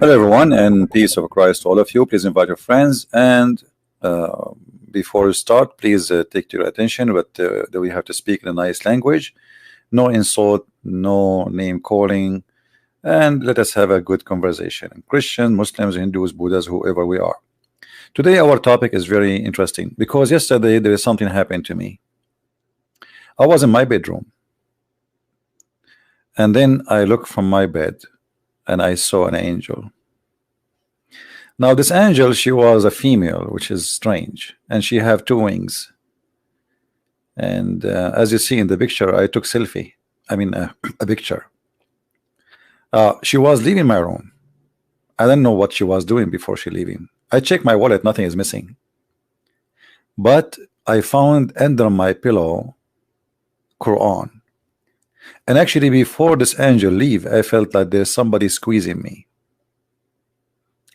Hello, everyone, and peace of Christ to all of you. Please invite your friends. And before we start, please take to your attention that we have to speak in a nice language, no insult, no name calling, and let us have a good conversation. Christian, Muslims, Hindus, Buddhas, whoever we are. Today, our topic is very interesting because yesterday there is something happened to me. I was in my bedroom, and then I looked from my bed and I saw an angel. Now this angel, she was a female, which is strange, and she have two wings. And as you see in the picture, I took selfie. I mean a picture. She was leaving my room. I don't know what she was doing before she leaving. I checked my wallet, nothing is missing. But I found under my pillow Quran. And actually before this angel leave, I felt like there's somebody squeezing me.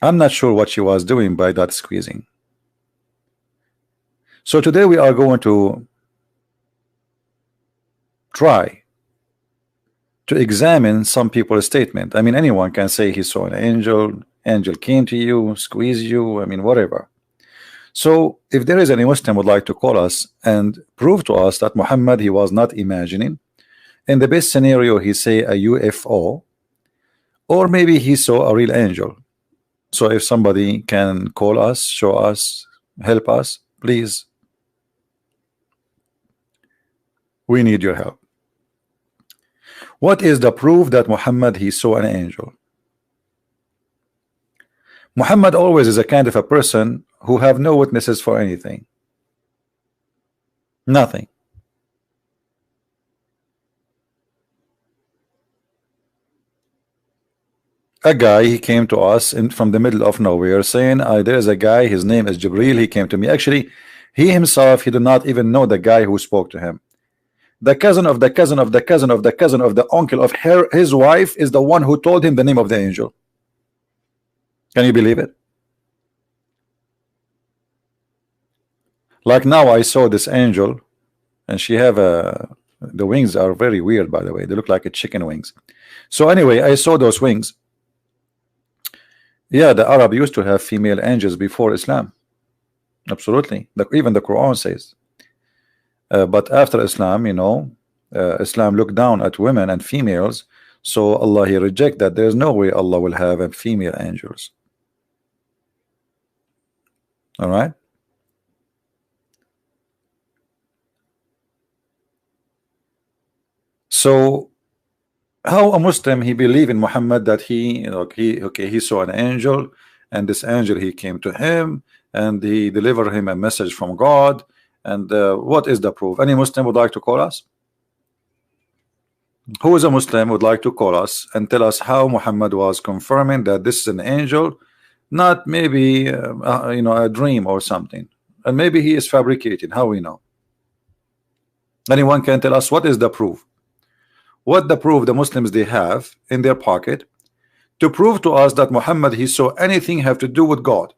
I'm not sure what she was doing by that squeezing. So today we are going to try to examine some people's statement. I mean, anyone can say he saw an angel, angel came to you, squeeze you, I mean, whatever. So if there is any Muslim would like to call us and prove to us that Muhammad, he was not imagining, in the best scenario he say a UFO, or maybe he saw a real angel. So if somebody can call us, show us, help us, please, we need your help. What is the proof that Muhammad, he saw an angel? Muhammad always is a kind of a person who have no witnesses for anything. Nothing. A guy, he came to us from the middle of nowhere saying, there is a guy, his name is Jibril, he came to me. Actually, he himself, he did not even know the guy who spoke to him. The cousin of the cousin of the cousin of the cousin of the uncle of his wife is the one who told him the name of the angel. Can you believe it? Like now I saw this angel, and she have the wings are very weird, by the way. They look like a chicken wings. So anyway, I saw those wings. Yeah, the Arab used to have female angels before Islam. Absolutely. Even the Quran says. But after Islam, you know, Islam looked down at women and females. So Allah, he reject that. There's no way Allah will have a female angels. All right. So how a Muslim he believe in Muhammad that he, you know, he saw an angel, and this angel he came to him and he delivered him a message from God, and what is the proof? Any Muslim would like to call us? Who is a Muslim would like to call us and tell us how Muhammad was confirming that this is an angel, not maybe you know, a dream or something, and maybe he is fabricating? How we know? Anyone can tell us what is the proof? What the proof the Muslims they have in their pocket to prove to us that Muhammad he saw anything have to do with God?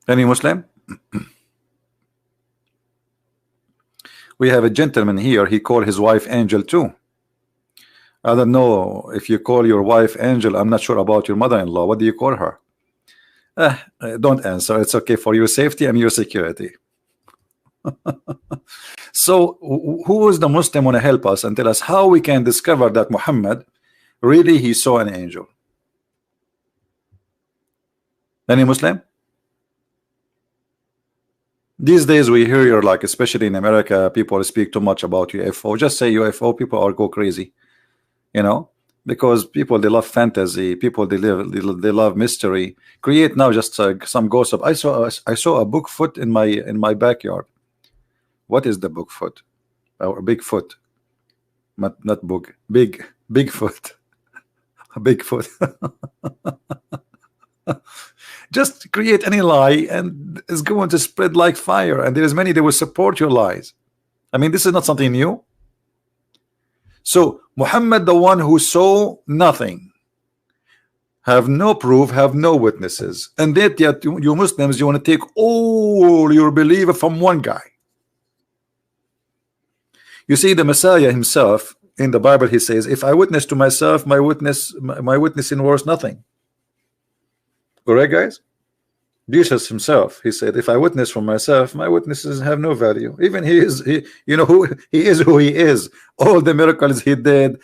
Any Muslim? We have a gentleman here, he called his wife angel too. I don't know if you call your wife angel. I'm not sure about your mother-in-law. What do you call her? Don't answer, it's okay for your safety and your security. So who is the Muslim want to help us and tell us how we can discover that Muhammad really he saw an angel? Any Muslim? These days we hear, like especially in America, people speak too much about UFO. Just say UFO, people are go crazy, you know, because people they love fantasy, people they love mystery. Create now just some gossip. I saw a Bigfoot in my backyard. What is the Bigfoot? Or Bigfoot? Not book. Bigfoot. Bigfoot. Just create any lie and it's going to spread like fire, and there is many that will support your lies. I mean, this is not something new. So Muhammad, the one who saw nothing, have no proof, have no witnesses, and yet you Muslims, you want to take all your belief from one guy. You see, the Messiah himself in the Bible he says, if I witness to myself, my witnessing worth nothing. Correct, guys? Jesus himself, he said, if I witness for myself, my witnesses have no value. Even you know who he is, who he is, all the miracles he did,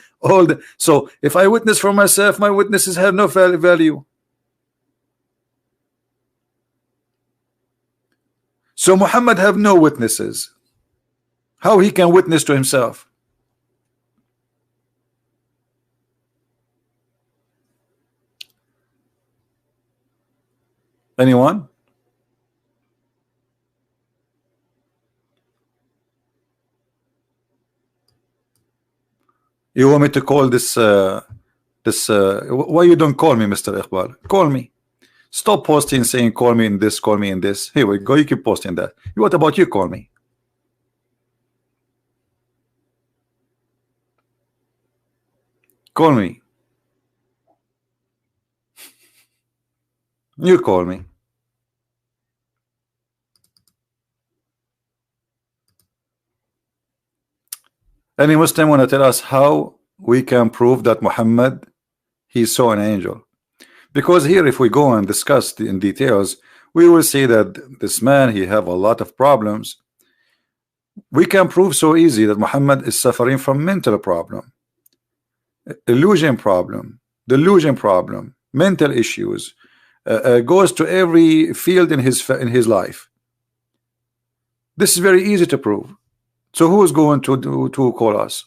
so if I witness for myself, my witnesses have no value. So Muhammad have no witnesses. How he can witness to himself? Anyone? You want me to call this why you don't call me, Mr. Iqbal? Call me. Stop posting saying call me in this, call me in this. Here we go. You keep posting that. What about you? Call me. Call me. You call me. Any Muslim want to tell us how we can prove that Muhammad he saw an angel? Because here, if we go and discuss in details, we will see that this man he have a lot of problems. We can prove so easy that Muhammad is suffering from mental problem, illusion problem, delusion problem, mental issues. Goes to every field in his life. This is very easy to prove. So who is going to call us?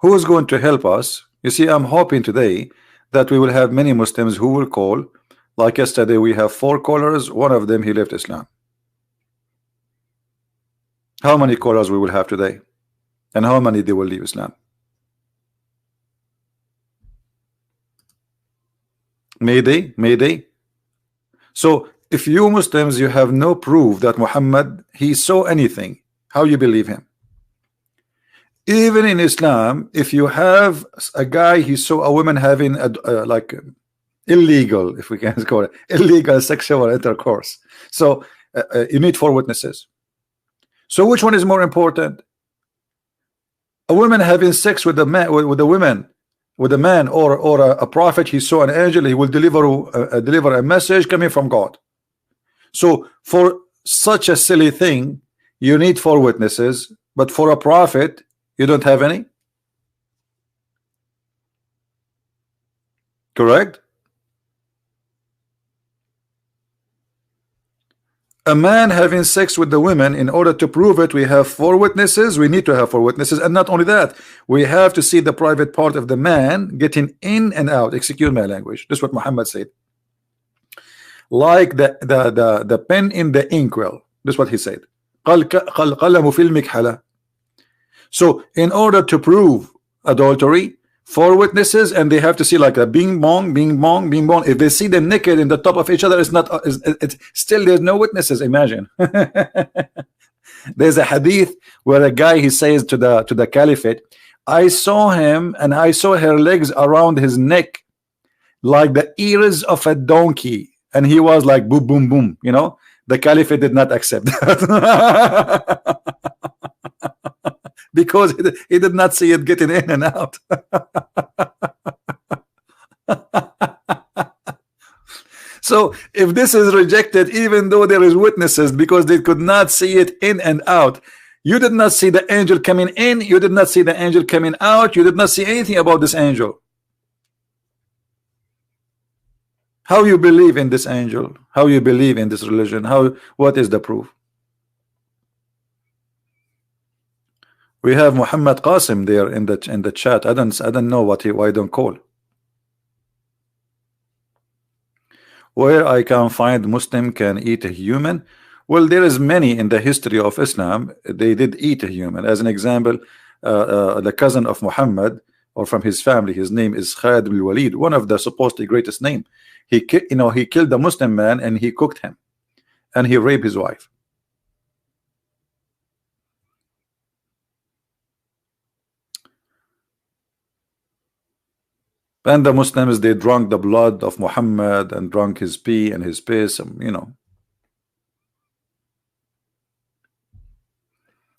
Who is going to help us? You see, I'm hoping today that we will have many Muslims who will call. Like yesterday, we have 4 callers. One of them he left Islam. How many callers we will have today? And how many they will leave Islam? Mayday. So if you Muslims you have no proof that Muhammad he saw anything, how you believe him? Even in Islam, if you have a guy he saw a woman having like illegal, if we can call it illegal sexual intercourse, so you need 4 witnesses. So which one is more important? A woman having sex with a man, with a man, or a prophet he saw an angel, he will deliver a message coming from God. So for such a silly thing you need 4 witnesses, but for a prophet you don't have any. Correct? A man having sex with the women, in order to prove it, we have 4 witnesses. We need to have 4 witnesses, and not only that, we have to see the private part of the man getting in and out. Excuse my language. This is what Muhammad said. Like the pen in the inkwell. This is what he said. So in order to prove adultery, 4 witnesses, and they have to see like a bing bong, bing bong, bing bong. If they see them naked in the top of each other, it's still there's no witnesses. Imagine. There's a hadith where a guy he says to the caliphate, I saw him and I saw her legs around his neck like the ears of a donkey, and he was like boom boom boom. You know, the caliphate did not accept that. Because he did not see it getting in and out. So if this is rejected, even though there is witnesses, because they could not see it in and out, you did not see the angel coming in, you did not see the angel coming out, you did not see anything about this angel. How you believe in this angel? How you believe in this religion? What is the proof? We have Muhammad Qasim there in the chat. I don't know why don't call. Where I can find Muslim can eat a human? Well, there is many in the history of Islam. They did eat a human. As an example, the cousin of Muhammad, or from his family, his name is Khalid al-Walid, one of the supposedly greatest name. He killed a Muslim man and he cooked him, and he raped his wife. And the Muslims, they drank the blood of Muhammad and drank his pee and his piss, you know.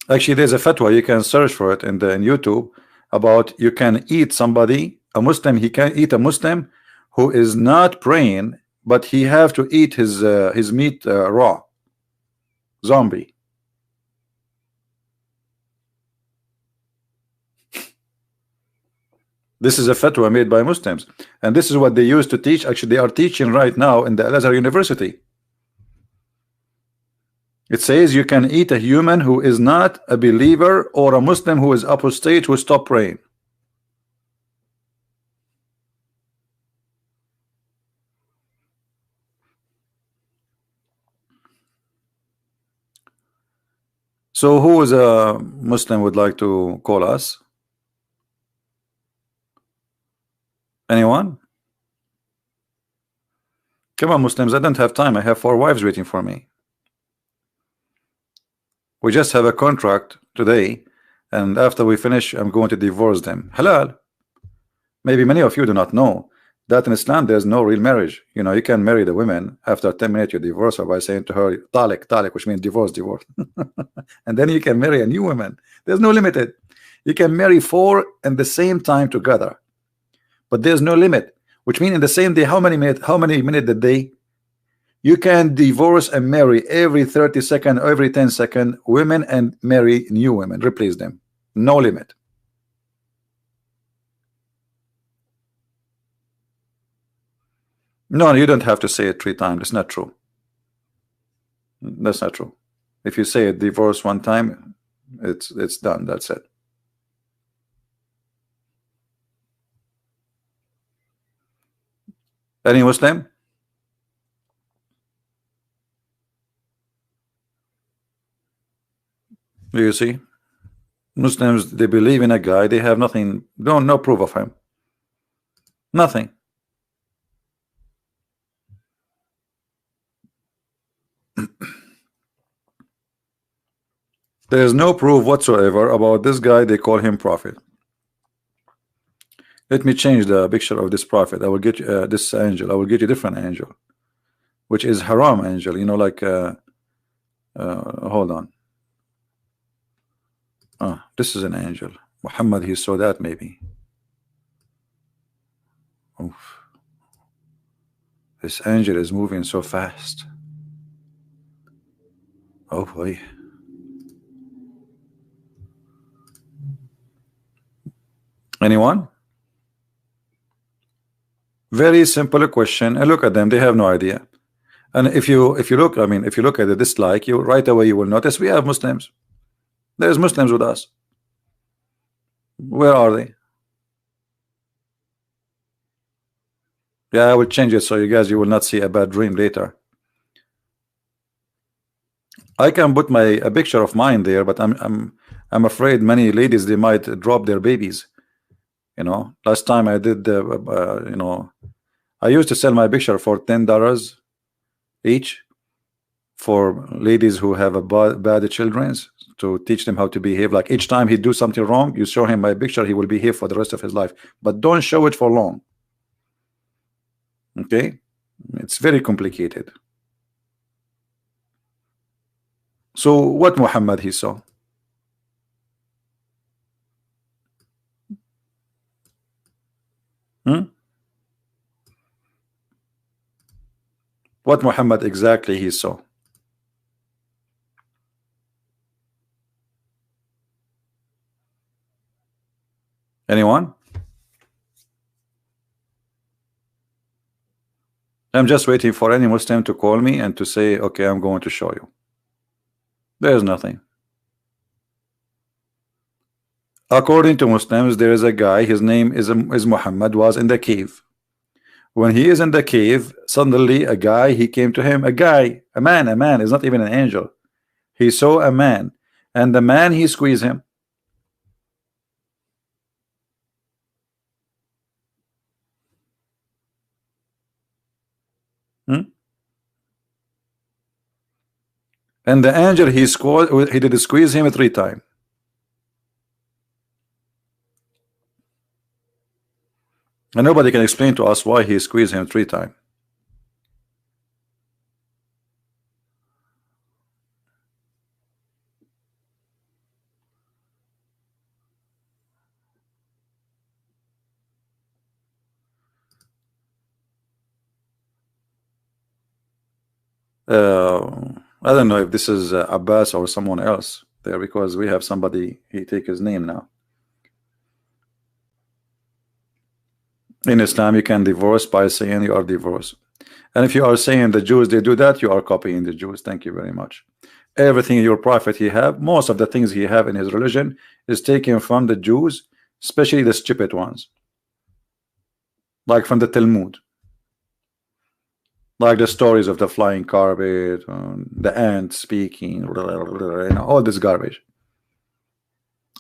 Actually, there's a fatwa, you can search for it in YouTube, about you can eat somebody, a Muslim, he can eat a Muslim who is not praying, but he have to eat his meat raw, zombie. This is a fatwa made by Muslims, and this is what they used to teach. Actually, they are teaching right now in the Al-Azhar University. It says you can eat a human who is not a believer, or a Muslim who is apostate, who stopped praying. So who is a Muslim would like to call us? Anyone? Come on, Muslims, I don't have time. I have 4 wives waiting for me. We just have a contract today, and after we finish, I'm going to divorce them. Halal. Maybe many of you do not know that in Islam there's no real marriage. You know, you can marry the women, after 10 minutes you divorce her by saying to her talik, talik, which means divorce, divorce. And then you can marry a new woman. There's no limited. You can marry 4 in the same time together, but there's no limit, which means in the same day, how many minutes a day? You can divorce and marry every 30 seconds, every 10 seconds women, and marry new women, replace them. No limit. No, you don't have to say it 3 times. It's not true. That's not true. If you say it divorce 1 time, it's done. That's it. Any Muslim? Do you see? Muslims, they believe in a guy, they have nothing, no proof of him. Nothing. There is no proof whatsoever about this guy. They call him prophet. Let me change the picture of this prophet. I will get you this angel. I will get you a different angel, which is haram angel. You know, like hold on. This is an angel. Muhammad, he saw that maybe. Oof. This angel is moving so fast. Oh boy. Anyone? Very simple question. And look at them, they have no idea. And if you look, I mean, if you look at the dislike, you right away you will notice we have Muslims. There's Muslims with us. Where are they? Yeah, I will change it so you guys, you will not see a bad dream later. I can put a picture of mine there, but I'm afraid many ladies, they might drop their babies. You know, last time I did you know, I used to sell my picture for $10 each for ladies who have a bad children, to teach them how to behave. Like each time he do something wrong, you show him my picture, he will behave for the rest of his life, but don't show it for long. Okay, it's very complicated. So what Muhammad he saw? What Muhammad exactly he saw? Anyone? I'm just waiting for any Muslim to call me and to say, okay, I'm going to show you. There's nothing. According to Muslims, there is a guy, his name is Muhammad, was in the cave. When he is in the cave, suddenly a guy, he came to him, a man is not even an angel. He saw a man, and the man, he squeezed him. And the angel, he did squeeze him 3 times. And nobody can explain to us why he squeezed him 3 times. I don't know if this is Abbas or someone else there, because we have somebody, he take his name now. In Islam, you can divorce by saying you are divorced. And if you are saying the Jews, they do that, you are copying the Jews. Thank you very much. Everything your prophet he have, most of the things he have in his religion is taken from the Jews, especially the stupid ones. Like from the Talmud. Like the stories of the flying carpet, the ant speaking, all this garbage.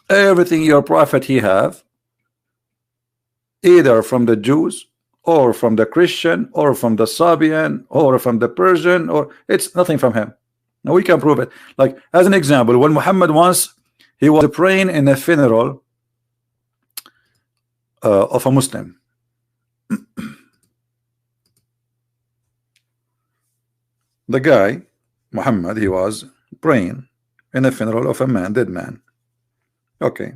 Everything your prophet he have, either from the Jews or from the Christian or from the Sabian or from the Persian, or it's nothing from him. Now we can prove it. Like as an example, when Muhammad once he was praying in a funeral of a Muslim. The guy Muhammad, he was praying in a funeral of a man, dead man. Okay.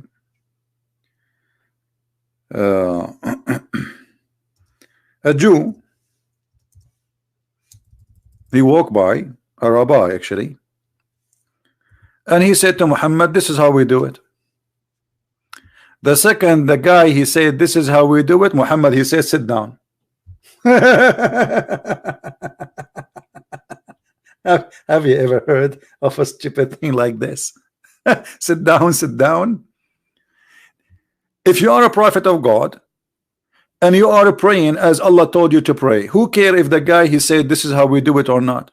A Jew, he walked by, a rabbi actually, and he said to Muhammad, this is how we do it. The second the guy he said this is how we do it, Muhammad he said sit down. Have you ever heard of a stupid thing like this? Sit down, sit down. If you are a prophet of God and you are praying as Allah told you to pray, who care if the guy he said this is how we do it or not?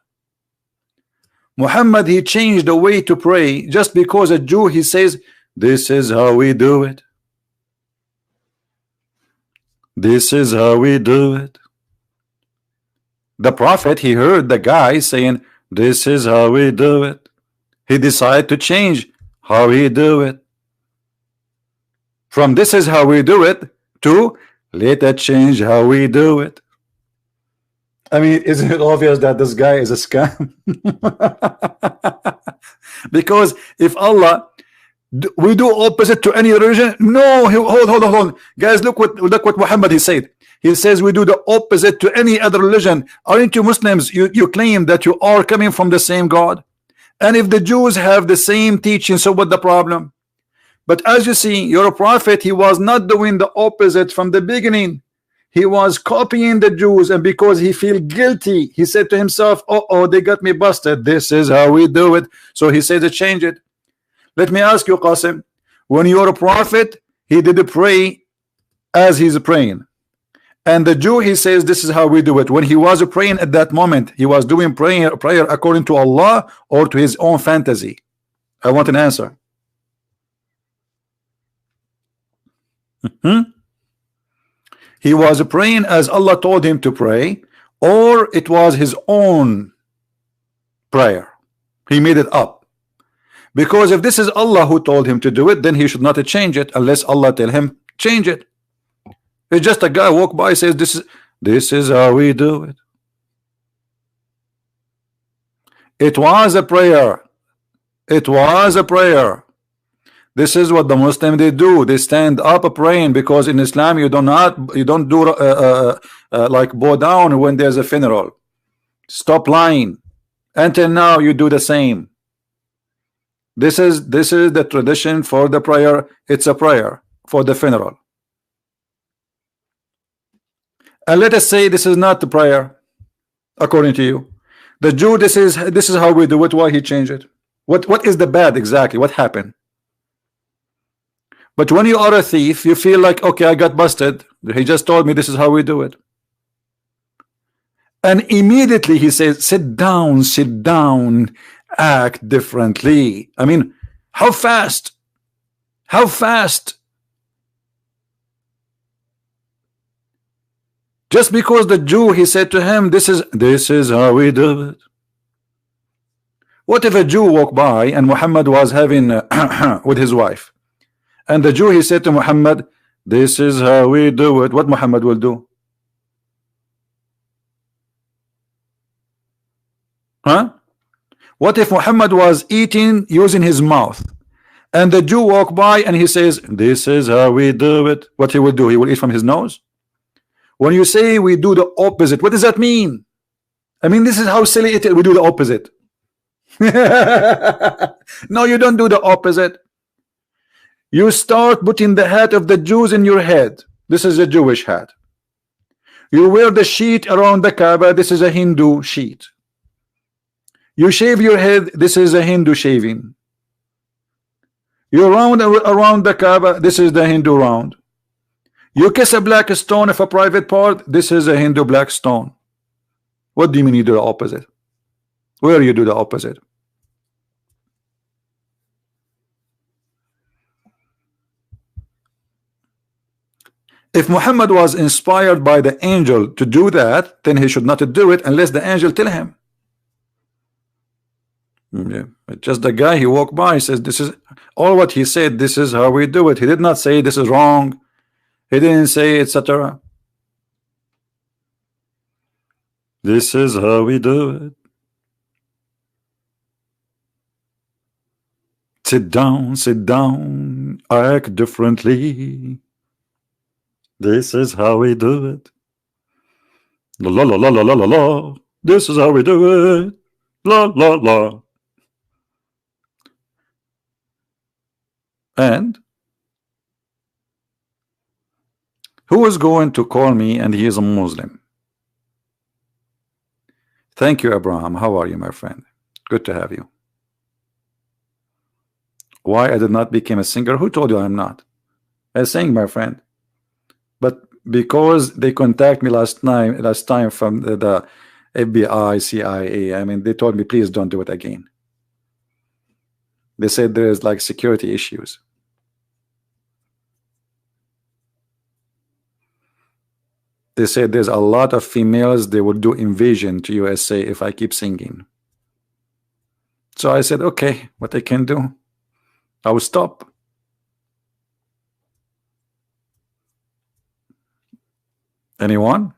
Muhammad he changed the way to pray just because a Jew he says this is how we do it. This is how we do it. The prophet he heard the guy saying this is how we do it. He decided to change how we do it. From this is how we do it to let us change how we do it. I mean, isn't it obvious that this guy is a scam? Because if Allah we do opposite to any religion, no, hold on, guys, look what Muhammad he said. He says we do the opposite to any other religion. Aren't you Muslims? You claim that you are coming from the same God, and if the Jews have the same teaching, so what the problem? But as you see, your prophet he was not doing the opposite from the beginning. He was copying the Jews, and because he feel guilty, he said to himself, oh, they got me busted. This is how we do it. So he said to change it. Let me ask you, Qasim, when you're a prophet, he did pray as he's praying, and the Jew he says this is how we do it. When he was praying at that moment, he was doing prayer according to Allah or to his own fantasy? I want an answer. He was praying as Allah told him to pray, or it was his own prayer? He made it up. Because if this is Allah who told him to do it, then he should not change it unless Allah tell him change it. It's just a guy walk by says this is how we do it. It was a prayer. It was a prayer. This is what the Muslims they do. They stand up praying, because in Islam you don't do like bow down when there's a funeral. Stop lying. Until now you do the same. This is the tradition for the prayer. It's a prayer for the funeral. And let us say this is not the prayer according to you. The Jew, this is how we do it. Why he changed it? What is the bad exactly? What happened? But when you are a thief, you feel like, okay, I got busted. He just told me this is how we do it. And immediately he says, sit down, act differently. I mean, how fast? How fast? Just because the Jew, he said to him, this is how we do it. What if a Jew walked by and Muhammad was having with his wife, and the Jew he said to Muhammad, this is how we do it? What Muhammad will do? Huh? What if Muhammad was eating using his mouth, and the Jew walked by and he says, this is how we do it? What he will do? He will eat from his nose? When you say we do the opposite, what does that mean? I mean, this is how silly it is. We do the opposite. No, you don't do the opposite. You start putting the hat of the Jews in your head. This is a Jewish hat. You wear the sheet around the Kaaba. This is a Hindu sheet. You shave your head. This is a Hindu shaving. You round around the Kaaba. This is the Hindu round. You kiss a black stone of a private part. This is a Hindu black stone. What do you mean you do the opposite? Where you do the opposite? If Muhammad was inspired by the angel to do that, then he should not do it unless the angel tell him. Yeah. But just the guy, he walked by, says this is all what he said, this is how we do it. He did not say this is wrong. He didn't say etc. This is how we do it. Sit down, act differently. This is how we do it. La la la la la la la la. This is how we do it. La la la. And who is going to call me and he is a Muslim? Thank you, Abraham. How are you, my friend? Good to have you. Why I did not become a singer? Who told you I'm not? I sing, my friend. But because they contact me last time from the FBI, CIA, I mean, they told me, please don't do it again. They said there's like security issues. They said there's a lot of females, they would do invasion to USA if I keep singing. So I said, okay, what I can do, I will stop. Anyone?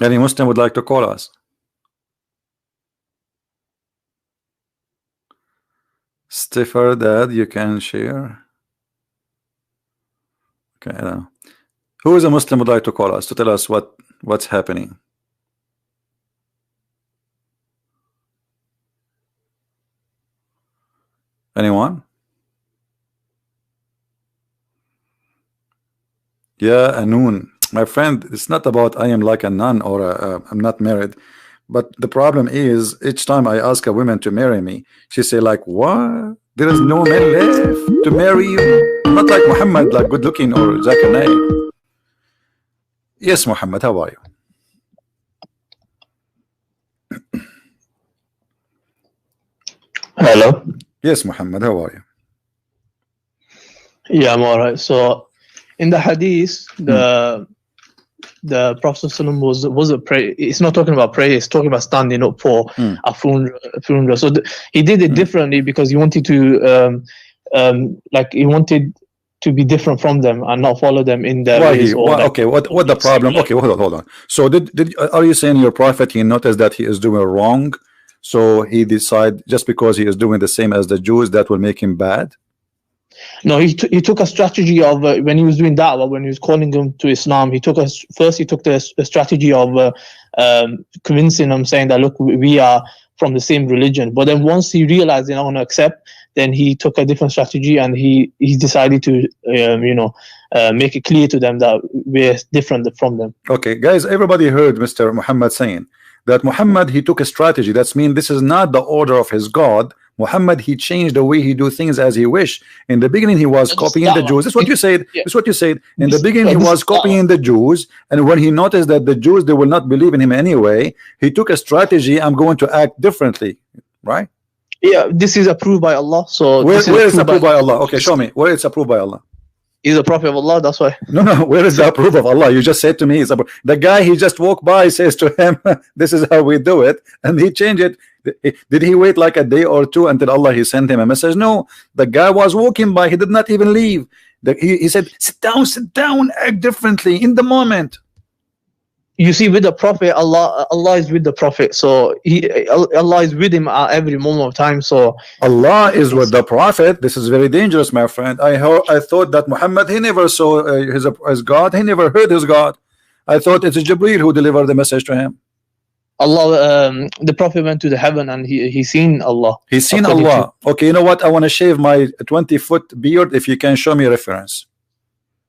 Any Muslim would like to call us? Stiffer Dad, you can share. Okay. Who is a Muslim would like to call us to tell us what's happening? Anyone? Yeah, Anun. My friend, it's not about I am like a nun or I'm not married. But the problem is, each time I ask a woman to marry me, she say like, what? There is no man left to marry you? Not like Muhammad, like good looking or Zakir Naik. Yes, Muhammad, how are you? Hello. Yes, Muhammad, how are you? Yeah, I'm all right. So, in the hadith, the Prophet ﷺ was a prayer. It's not talking about prayer. It's talking about standing up for a funeral. So he did it differently because he wanted to, he wanted to be different from them and not follow them in their ways. Okay, what the problem? Okay, hold on. So are you saying your prophet, he noticed that he is doing wrong, so he decide just because he is doing the same as the Jews, that will make him bad? No, he took a strategy of when he was doing da'wah, when he was calling them to Islam. He took the strategy of convincing them, saying that look, we are from the same religion. But then once he realized they're not going to accept, then he took a different strategy and he decided to make it clear to them that we're different from them. Okay, guys, everybody heard Mr. Muhammad saying that Muhammad, he took a strategy. That means this is not the order of his God. Muhammad, he changed the way he do things as he wished. In the beginning, he was copying the Jews. That's what you said. Yeah. That's what you said. In the beginning, he was copying the Jews, and when he noticed that the Jews, they will not believe in him anyway, he took a strategy. I'm going to act differently, right? Yeah, this is approved by Allah. So where is approved by Allah? Okay, show me where it's approved by Allah. He's a prophet of Allah, that's why. No, where is the approval of Allah? You just said to me, the guy, he just walked by, says to him, this is how we do it, and he changed it. Did he wait like a day or two until Allah, he sent him a message? No, the guy was walking by, he did not even leave. He said, sit down, act differently in the moment. You see, with the Prophet, Allah is with the Prophet, so Allah is with him at every moment of time. So Allah is with the Prophet. This is very dangerous, my friend. I thought that Muhammad, he never saw his God. He never heard his God. I thought it's Jibreel who delivered the message to him. Allah, the Prophet went to the heaven and he seen Allah. He's seen Allah. Okay, you know what? I want to shave my 20-foot beard. If you can show me a reference.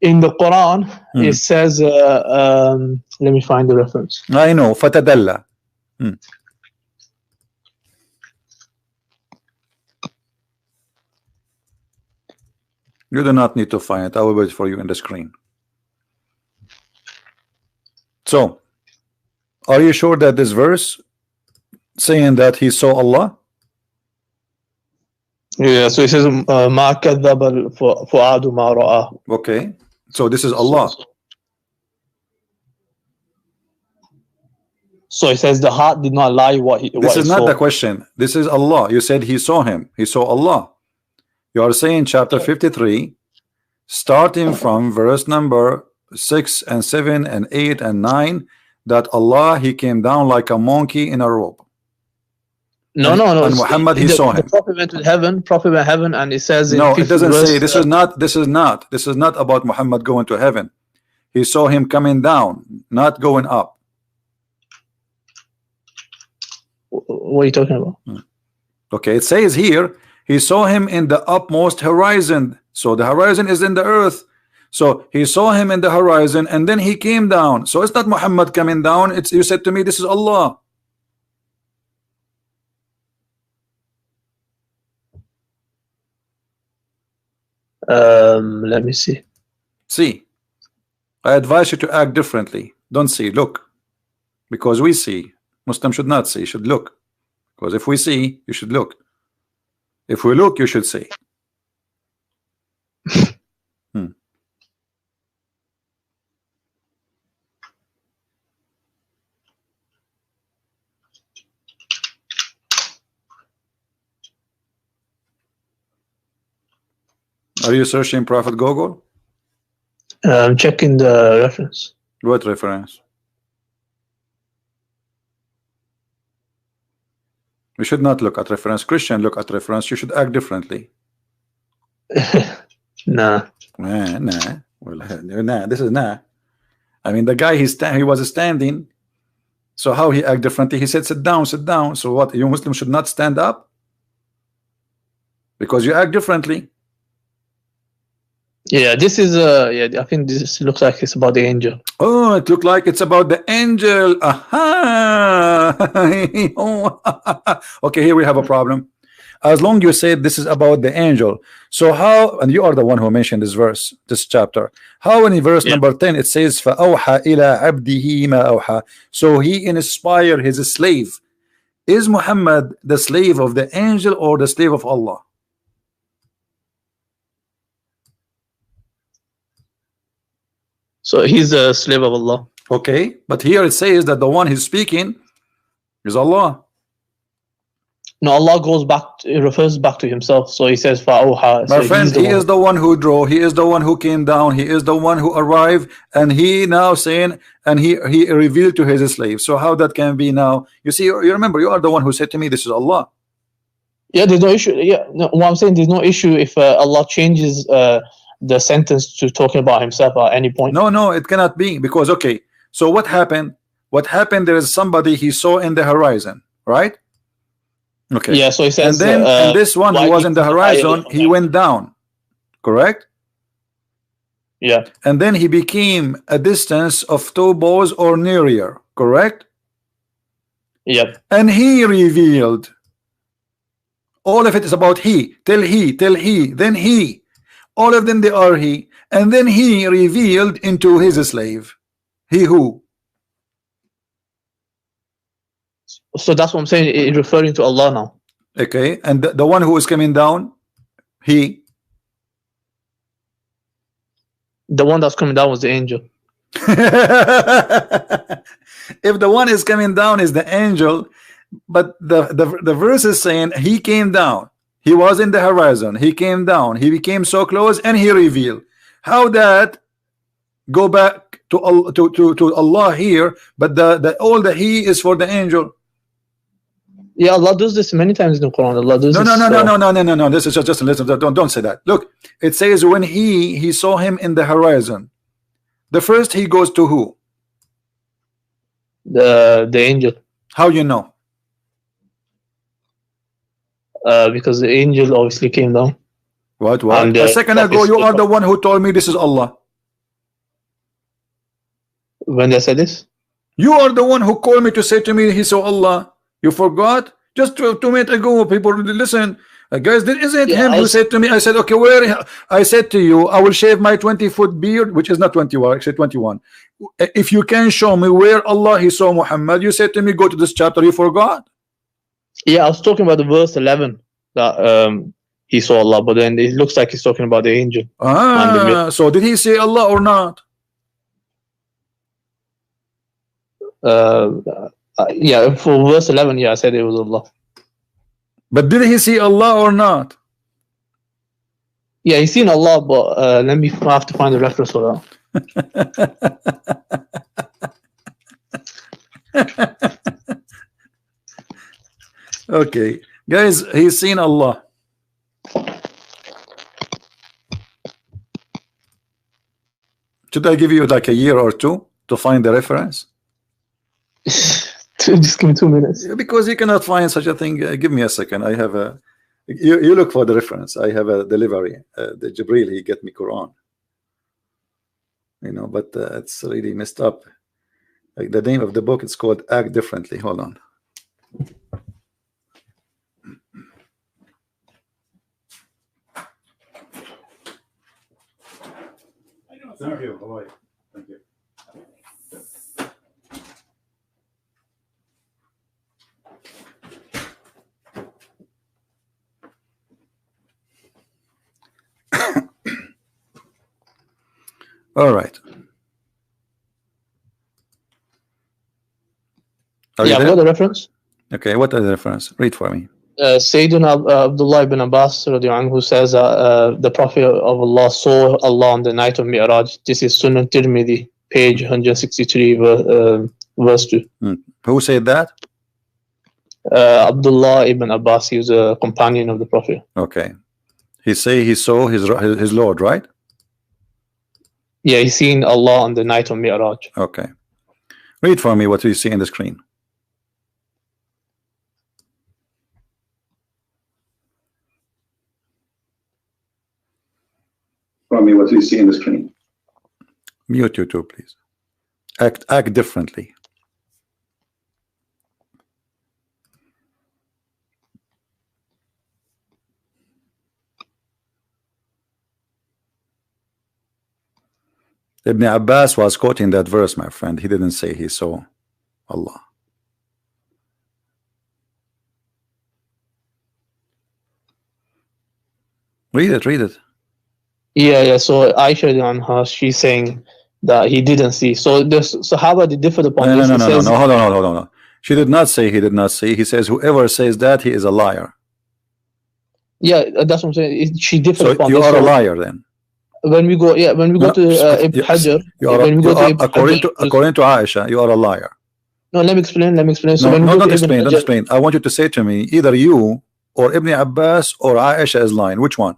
In the Quran, it says, let me find the reference. I know, fatadalla. You do not need to find it. I will wait for you in the screen. So, are you sure that this verse saying that he saw Allah? Yeah, so it says, مَا كَذَّبَ الْفُؤَادُ مَا رَآهُ. Okay, so this is Allah. So it says the heart did not lie what he This is not saw. the question. This is Allah. You said he saw him. He saw Allah. You are saying chapter 53, starting from verse number 6 and 7 and 8 and 9, that Allah, he came down like a monkey in a robe. No. And Muhammad, he saw him. The Prophet went to heaven. Prophet went to heaven, and it says in No, it 50th doesn't verse, say. This is not about Muhammad going to heaven. He saw him coming down, not going up. What are you talking about? Okay, it says here he saw him in the upmost horizon. So the horizon is in the earth. So he saw him in the horizon, and then he came down. So it's not Muhammad coming down. It's, you said to me, this is Allah. Let me see. See, I advise you to act differently. Don't see, look, because we see. Muslim should not see, should look, because if we see, you should look. If we look, you should see. Are you searching Prophet Google? I'm checking the reference. What reference? We should not look at reference. Christian look at reference. You should act differently. Nah. Nah. Well, nah. This is nah. I mean, the guy he was standing. So how he act differently? He said, "Sit down, sit down." So what? You Muslims should not stand up because you act differently. Yeah, this is yeah, I think this looks like it's about the angel. Oh, it looked like it's about the angel. Aha. Okay, here we have a problem. As long you said this is about the angel, so how, and you are the one who mentioned this verse, this chapter, how in verse number 10 it says فَأَوْحَى إِلَىٰ عَبْدِهِ مَا أَوْحَى, so he inspired his slave. Is Muhammad the slave of the angel or the slave of Allah? So he's a slave of Allah. Okay, but here it says that the one he's speaking is Allah. No, Allah goes back, it refers back to himself. So he says, فَأَوْحَى. My friend, he is the one who drew, he is the one who came down, he is the one who arrived, and he now saying, and he revealed to his slave. So how that can be now? You see, you remember, you are the one who said to me, this is Allah. Yeah, there's no issue. Yeah, no, what I'm saying, there's no issue if Allah changes the sentence to talking about himself at any point. No, it cannot be, because, okay, so what happened? What happened, there is somebody he saw in the horizon, right? Okay. Yeah, so he says, and then and this one who was in the horizon, he went down, correct? Yeah. And then he became a distance of 2 bows or nearer, correct? Yep. And he revealed. All of it is about he, till he, then he. All of them, they are he. And then he revealed into his slave. He who? So that's what I'm saying, it's referring to Allah now. Okay, and the one who is coming down, he. The one that's coming down was the angel. If the one is coming down is the angel, but the verse is saying he came down, he was in the horizon, he came down, he became so close, and he revealed. How that go back to Allah here, but all the he is for the angel. Yeah, Allah does this many times in the Quran. Allah does No, this. No. This is just listen. Don't say that. Look, it says when he saw him in the horizon. The first he goes to who? The angel. How you know? Because the angel obviously came down. What? A second ago, you are the one who told me this is Allah. When they said this? You are the one who called me to say to me he saw Allah. You forgot? Just 2 minutes ago, people listen. Guys, isn't him who said to me, I said, okay, where? I said to you, I will shave my 20-foot beard, which is not 21, actually 21. If you can show me where Allah he saw Muhammad, you said to me, go to this chapter. You forgot? Yeah, I was talking about the verse 11 that he saw Allah, but then it looks like he's talking about the angel. So did he say Allah or not? Yeah, for verse 11, yeah, I said it was Allah. But did he see Allah or not? Yeah, he's seen Allah, but I have to find the reference for that. Okay, guys, he's seen Allah. Should I give you like a year or two to find the reference? Just give me 2 minutes. Because you cannot find such a thing. Give me a second. I have a. You look for the reference. I have a delivery. The Jibril, he get me Quran. You know, but it's really messed up. Like the name of the book, it's called Act Differently. Hold on. Thank you. Bye-bye. Thank you. All right. Yeah, I've got the reference. Okay, what is the reference? Read for me. Sayyidina Abdullah ibn Abbas who says the Prophet of Allah saw Allah on the night of Mi'raj. This is Sunan Tirmidhi, page 163, verse 2. Who said that? Abdullah ibn Abbas. He was a companion of the Prophet. Okay. He saw his Lord, right? Yeah, he's seen Allah on the night of Mi'raj. Okay. Read for me what you see in the screen. Me what you see in the screen. Mute you too, please. Act differently. Ibn Abbas was quoting that verse, my friend. He didn't say he saw Allah. Read it. Yeah. So Aisha on her, she's saying that he didn't see. So the Sahaba, they differed upon this. No. Hold on. She did not say he did not see. He says whoever says that, he is a liar. Yeah, that's what I'm saying. She differed upon this. So you are a liar then. When we go to Ibn Hajar, according to Aisha, you are a liar. No, let me explain. So don't explain. I want you to say to me, either you or Ibn Abbas or Aisha is lying. Which one?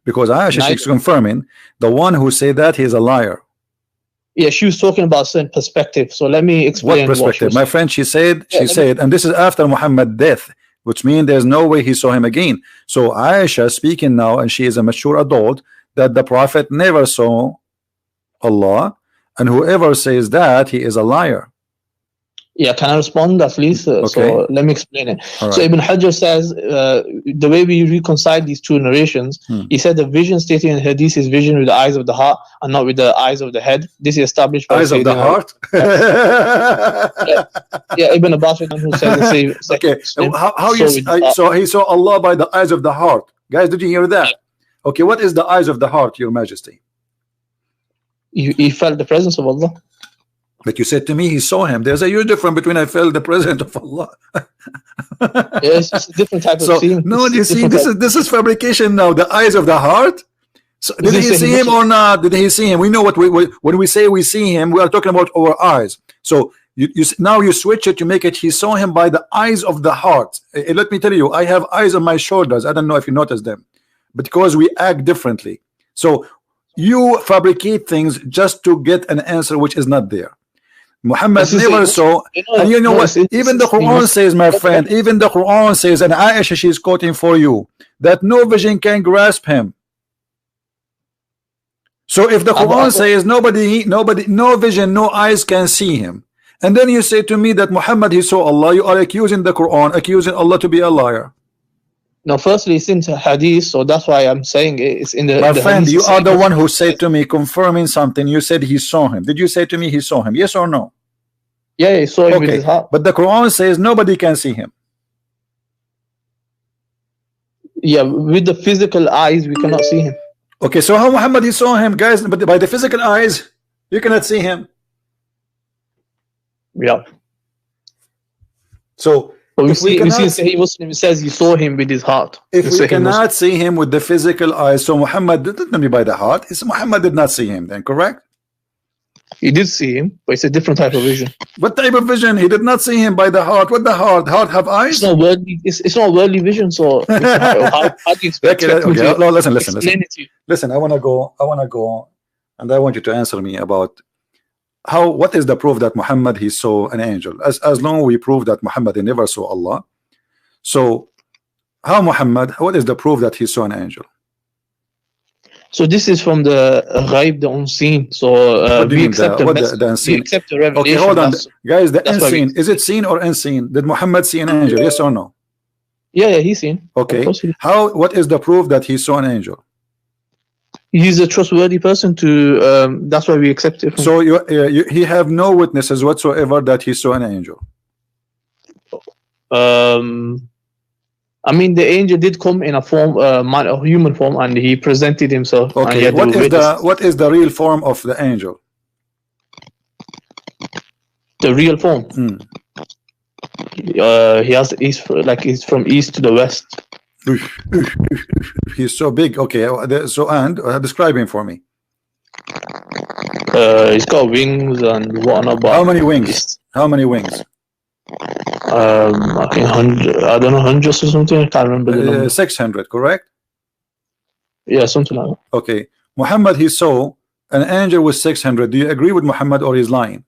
Because Aisha, she's confirming the one who said that he is a liar. Yeah, she was talking about certain perspective. So let me explain. What perspective? My friend, she said, and this is after Muhammad's death, which means there's no way he saw him again. So Aisha speaking now, and she is a mature adult, that the Prophet never saw Allah, and whoever says that, he is a liar. Yeah, can I respond at least? Okay. So let me explain it. Right. So Ibn Hajar says the way we reconcile these two narrations, he said the vision stated in Hadith is vision with the eyes of the heart and not with the eyes of the head. This is established by eyes of the heart. Yeah, Ibn Abbas who said the same. Okay, so he saw Allah by the eyes of the heart. Guys, did you hear that? Okay, what is the eyes of the heart, Your Majesty? He felt the presence of Allah. But you said to me he saw him. There's a huge difference between I felt the presence of Allah. Yeah, it's just a different type of seeing. No, you see, this is fabrication now. The eyes of the heart. So did he see him or not? Did he see him? We know what when we say we see him, we are talking about our eyes. So now you switch it, you make it he saw him by the eyes of the heart. Let me tell you, I have eyes on my shoulders. I don't know if you notice them, because we act differently. So you fabricate things just to get an answer which is not there. Muhammad never saw, and you know what? Even the Quran says, my friend, even the Quran says, and Aisha, she's quoting for you, that no vision can grasp him. So if the Quran says no vision, no eyes can see him, and then you say to me that Muhammad he saw Allah, you are accusing the Quran, accusing Allah to be a liar. No, firstly, it's in the hadith, so that's why I'm saying it's in the. My friend, you are the one who said to me, confirming something. You said he saw him. Did you say to me he saw him? Yes or no? Yeah, he saw him with his heart. But the Quran says nobody can see him. Yeah, with the physical eyes, we cannot see him. Okay, so how Muhammad he saw him, guys? But by the physical eyes, you cannot see him. Yeah. So we see Sahih Muslim says he saw him with his heart. If we cannot see him with the physical eyes, so Muhammad didn't be by the heart. Muhammad did not see him then, correct? He did see him, but it's a different type of vision. What type of vision? He did not see him by the heart. What the heart? Heart have eyes? It's not worldly. It's not worldly vision. So how do you expect? Okay, no, listen. Listen, I want to go, and I want you to answer me about what is the proof that Muhammad he saw an angel? As long we prove that Muhammad he never saw Allah. So how Muhammad? What is the proof that he saw an angel? So this is from the ghaib, the unseen. So we accept the unseen. We accept the revelation. Okay, hold on, guys. The unseen, is it seen or unseen? Did Muhammad see an angel? Yes or no? Yeah, he's seen. Okay. What is the proof that he saw an angel? He's a trustworthy person to. That's why we accept it. So he have no witnesses whatsoever that he saw an angel. I mean, the angel did come in a form, a human form, and he presented himself. Okay, what is the real form of the angel? The real form. He's from east to the west. He's so big. Okay, so and describe him for me. He's got wings and whatnot. How many wings? How many wings? I think 100. I don't know, hundreds or something. I can't remember the number. 600, correct? Yeah, something like that. Okay, Muhammad he saw an angel with 600. Do you agree with Muhammad or he's lying?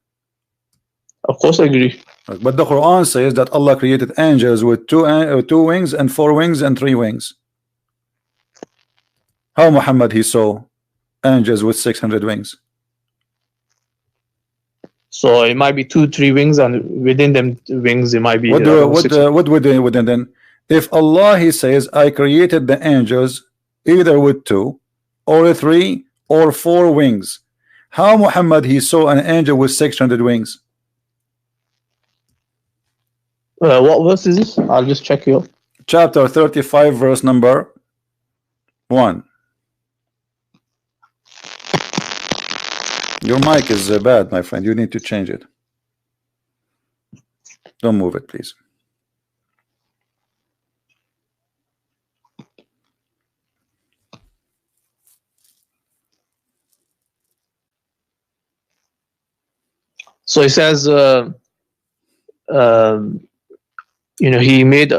Of course, I agree. But the Quran says that Allah created angels with two wings and 4 wings and 3 wings. How Muhammad he saw angels with 600 wings? So it might be 2-3 wings, and within them wings it might be. What within then? If Allah he says, I created the angels either with 2 or 3 or 4 wings, how Muhammad he saw an angel with 600 wings? What verse is this? I'll just check here. Chapter 35, verse number 1. Your mic is bad, my friend. You need to change it. Don't move it, please. So it says, he made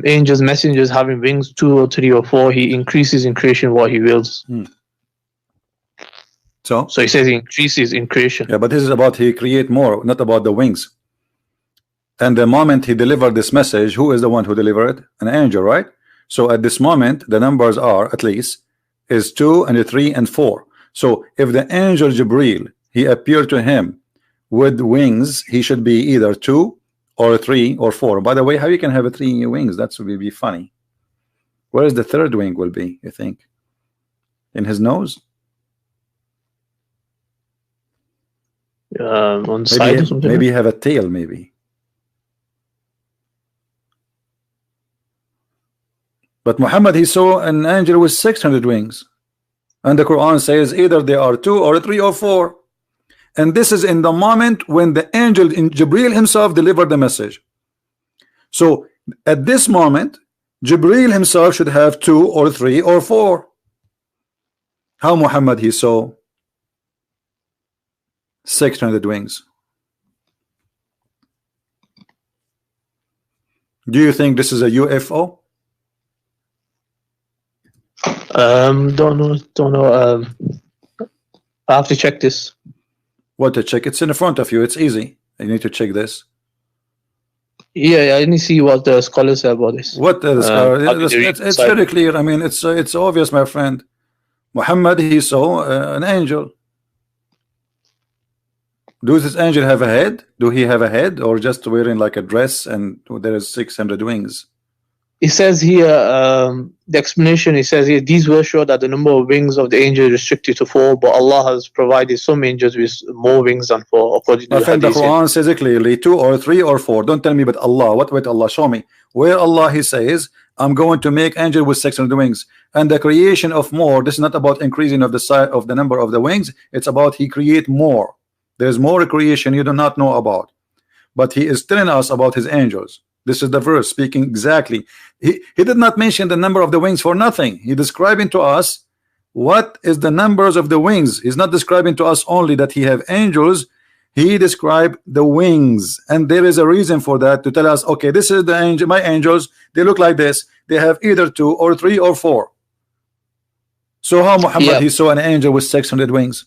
angels, messengers having wings, 2 or 3 or 4. He increases in creation what he wills. So he says he increases in creation. Yeah, but this is about he create more, not about the wings. And the moment he delivered this message, who is the one who delivered it? An angel, right? So at this moment, the numbers are at least is 2 and 3 and 4. So if the angel Jibril he appeared to him with wings, he should be either 2 or 3 or 4. By the way, how you can have 3 wings? That would be funny. Where is the 3rd wing will be, you think? In his nose? On the side or something. Maybe have a tail, maybe. But Muhammad he saw an angel with 600 wings, and the Quran says either they are 2 or 3 or 4. And this is in the moment when the angel in Jibril himself delivered the message. So at this moment, Jibril himself should have 2 or 3 or 4. How Muhammad he saw 600 wings? Do you think this is a UFO? Don't know. I have to check this. What to check? It's in front of you. It's easy. You need to check this. Yeah, I need to see what the scholars say about this. What the scholar? It's very clear. I mean, it's obvious, my friend. Muhammad he saw an angel. Does this angel have a head? Do he have a head, or just wearing like a dress and there is 600 wings? It says here, the explanation, it says here, these were show that the number of wings of the angel is restricted to 4, but Allah has provided some angels with more wings than 4, according to the The hadith. Quran says it clearly, 2 or 3 or 4. Don't tell me but Allah. What with Allah? Show me. Where Allah he says, I'm going to make angel with 600 wings. And the creation of more, this is not about increasing of the size of the number of the wings. It's about he create more. There's more creation you do not know about. But he is telling us about his angels. This is the verse speaking exactly. He did not mention the number of the wings for nothing. He describing to us what is the numbers of the wings. He's not describing to us only that he have angels. He described the wings, and there is a reason for that, to tell us, okay, this is the angel, my angels, they look like this. They have either 2 or 3 or 4. So how Muhammad he saw an angel with 600 wings?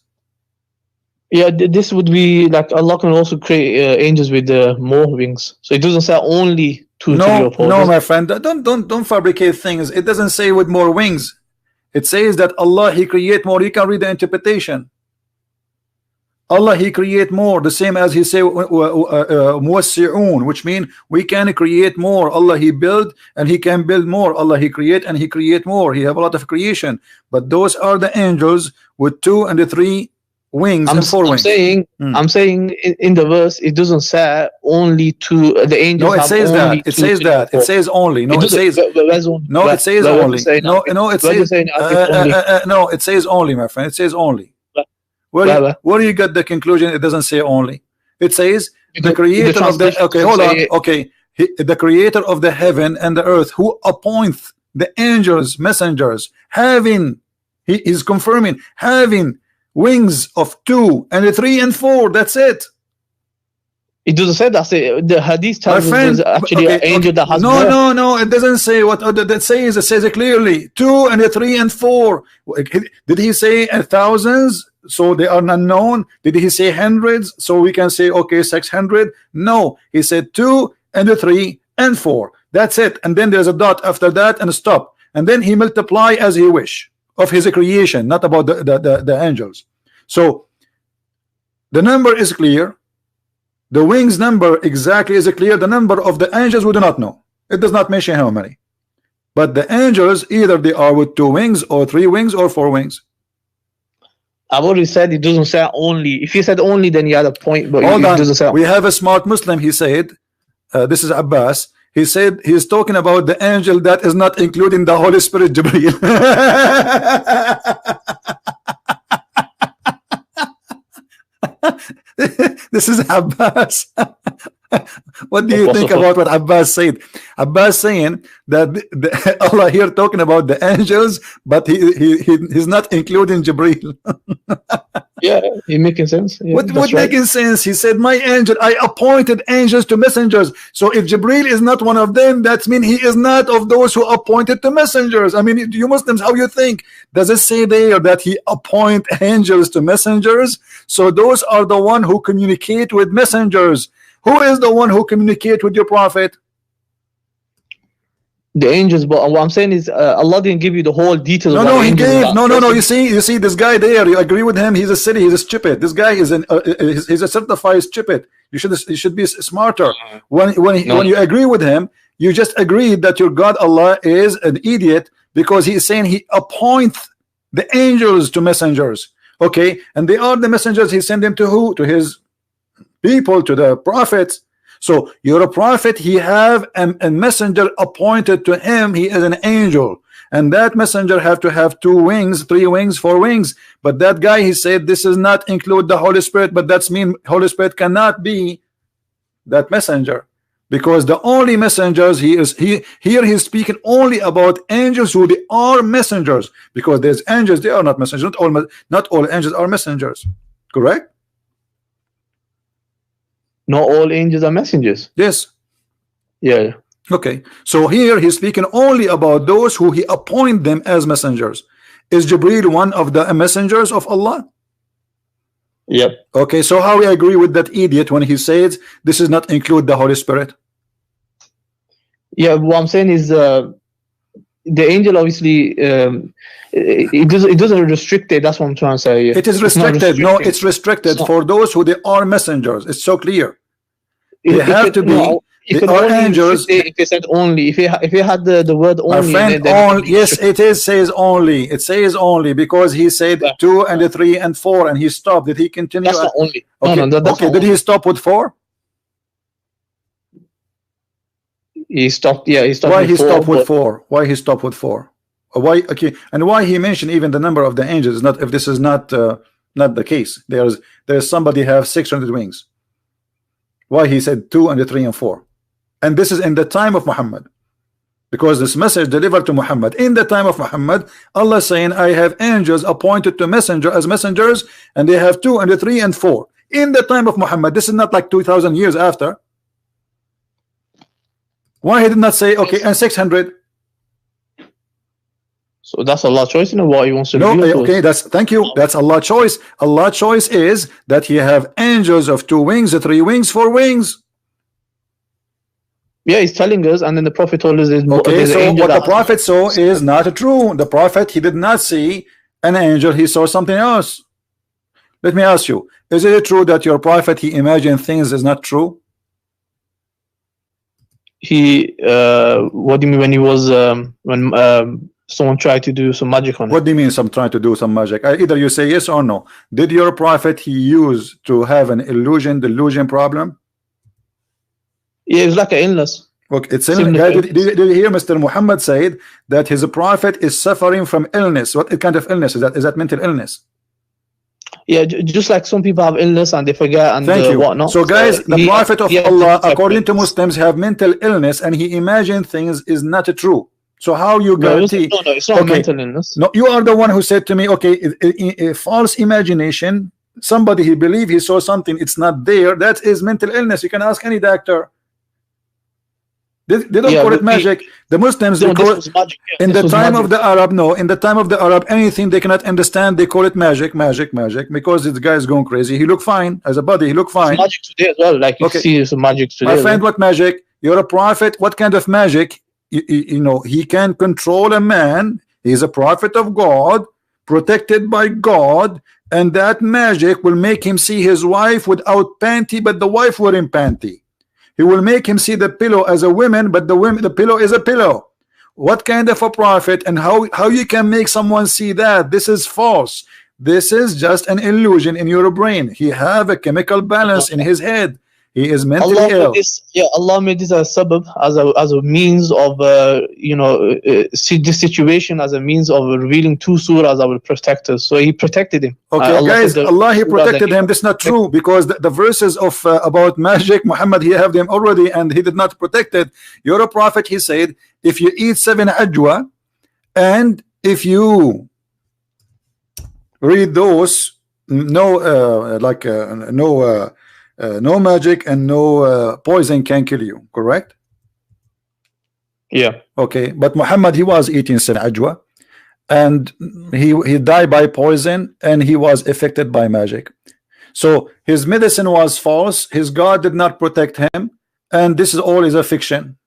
Yeah, this would be like Allah can also create angels with more wings. So it doesn't say only 2, 3 or 4. No, my friend, don't fabricate things. It doesn't say with more wings. It says that Allah he create more. You can read the interpretation. Allah he create more, the same as he say muwassi'un, which means we can create more. Allah he build and he can build more. Allah he create and he create more. He have a lot of creation, but those are the angels with 2 and 3 wings and 4 wings. I'm saying in the verse it doesn't say only 2. The angels. No, it says that. It says that. It says only. No, it says. No, it says only. No, it says. No, it says only, my friend. It says only. Where do you get the conclusion? It doesn't say only. It says the creator of the. Okay, hold on. Okay, the creator of the heaven and the earth, who appoints the angels, messengers, having. He is confirming having wings of 2 and 3 and 4. That's it. It doesn't say that. The hadith tells us there's actually an angel that has more. No, it doesn't say what that says. It says it clearly, 2 and 3 and 4. Did he say thousands? So they are not known. Did he say hundreds? So we can say okay, 600. No, he said 2 and 3 and 4. That's it. And then there's a dot after that and a stop. And then he multiply as he wish of his creation, not about the angels. So the number is clear. The wings number exactly is clear. The number of the angels we do not know. It does not mention how many. But the angels, either they are with 2 wings or 3 wings or 4 wings. I've already said it doesn't say only. If you said only, then you had a point. But Hold it on. doesn't say. We have a smart Muslim. He said, this is Abbas. He said he's talking about the angel that is not including the Holy Spirit, Jibreel. This is Abbas. What do you think about what Abbas said? Abbas saying that Allah here talking about the angels, but he's not including Jibreel. Yeah, it making sense. Yeah, what making sense? He said, my angel, I appointed angels to messengers. So if Jibreel is not one of them, that means he is not of those who appointed to messengers. I mean, you Muslims, how you think? Does it say there that he appoint angels to messengers? So those are the one who communicate with messengers. Who is the one who communicate with your prophet? The angels. But what I'm saying is Allah didn't give you the whole details. No, he gave. No. You see this guy there. You agree with him? He's a silly. He's a stupid. This guy is he's a certified stupid. You should be smarter. When you agree with him, you just agree that your God Allah is an idiot, because he is saying he appoints the angels to messengers. Okay, and they are the messengers. He sent them to who? To his people, to the prophets. So you're a prophet, he have a messenger appointed to him. He is an angel, and that messenger have to have 2 wings, 3 wings, 4 wings. But that guy, he said this does not include the Holy Spirit, but that's mean Holy Spirit cannot be that messenger. because the only messengers here he's speaking only about angels who they are messengers, because there's angels, they are not messengers. Not all angels are messengers, correct? Not all angels are messengers. Yes. Yeah. Okay, so here he's speaking only about those who he appoint them as messengers. Is Jibreel one of the messengers of Allah? Yep. Okay, so how we agree with that idiot when he says this does not include the Holy Spirit? Yeah, what I'm saying is the angel obviously it doesn't restrict it. That's what I'm trying to say. It is restricted. No, it's restricted for those who they are messengers. It's so clear. They have to be. No, they are angels. If it said only, if it had the word only, my friend, only, yes, it is says only. It says only because he said 2 and 3 and 4 and he stopped. Did he continue? That's not only. Okay, no, that's okay. Did he stop with 4? He stopped. Yeah, he stopped. Why with he 4, stopped with 4? Why he stopped with 4? Why? Okay, and why he mentioned even the number of the angels? Not if this is not not the case. There's somebody have 600 wings. Why he said 2 and 3 and 4? And this is in the time of Muhammad, because this message delivered to Muhammad in the time of Muhammad. Allah saying, I have angels appointed to messengers, and they have 2 and 3 and 4 in the time of Muhammad. This is not like 2,000 years after. Why he did not say okay and 600? So that's Allah's choice, you know what he wants to do. Okay, that's thank you. That's Allah's choice. Allah's choice is that he have angels of 2 wings, 3 wings, 4 wings. Yeah, he's telling us, and then the Prophet told us okay, so what the Prophet saw is not true. The Prophet, he did not see an angel, he saw something else. Let me ask you, is it true that your Prophet, he imagined things is not true? He what do you mean when he was when someone tried to do some magic on him? What do you mean some trying to do some magic? Either you say yes or no. Did your Prophet he used to have an delusion problem? Yeah, it's like an illness. Okay, it's did you hear Mr. Muhammad said that his Prophet is suffering from illness? What kind of illness is that? Is that mental illness? Yeah, just like some people have illness and they forget and thank you. whatnot. So guys, the Prophet of Allah, according to Muslims, have mental illness and he imagined things is not true. So how you guarantee? No, it's not mental illness. No, you are the one who said to me, okay, a false imagination. Somebody he believed he saw something, it's not there. That is mental illness. You can ask any doctor. They don't call it magic. The Muslims, they call it magic. In the time of the Arab, no, in the time of the Arab, anything they cannot understand, they call it magic, because this guy is going crazy. He look fine as a body, he look fine. It's magic today as well, like you see some magic today. My friend, what magic? You're a prophet. What kind of magic? You know, he can control a man. He's a prophet of God, protected by God, and that magic will make him see his wife without panty, but the wife wearing panty. He will make him see the pillow as a woman, but the pillow is a pillow. What kind of a prophet, and how you can make someone see that? This is false. This is just an illusion in your brain. He have a chemical balance in his head. He is mentally ill. Allah made this a sabab, as a means of see this situation as a means of revealing 2 surahs that will protect us. So he protected him. Okay, guys, Allah he protected him. This is not true, because the verses of about magic, Muhammad he have them already, and he did not protect it. You're a prophet. He said, if you eat 7 ajwa, and if you read those, no magic and no poison can kill you, correct? Yeah. Okay, but Muhammad he was eating ajwa, and he died by poison, and he was affected by magic. So his medicine was false. His God did not protect him, and this is all is a fiction.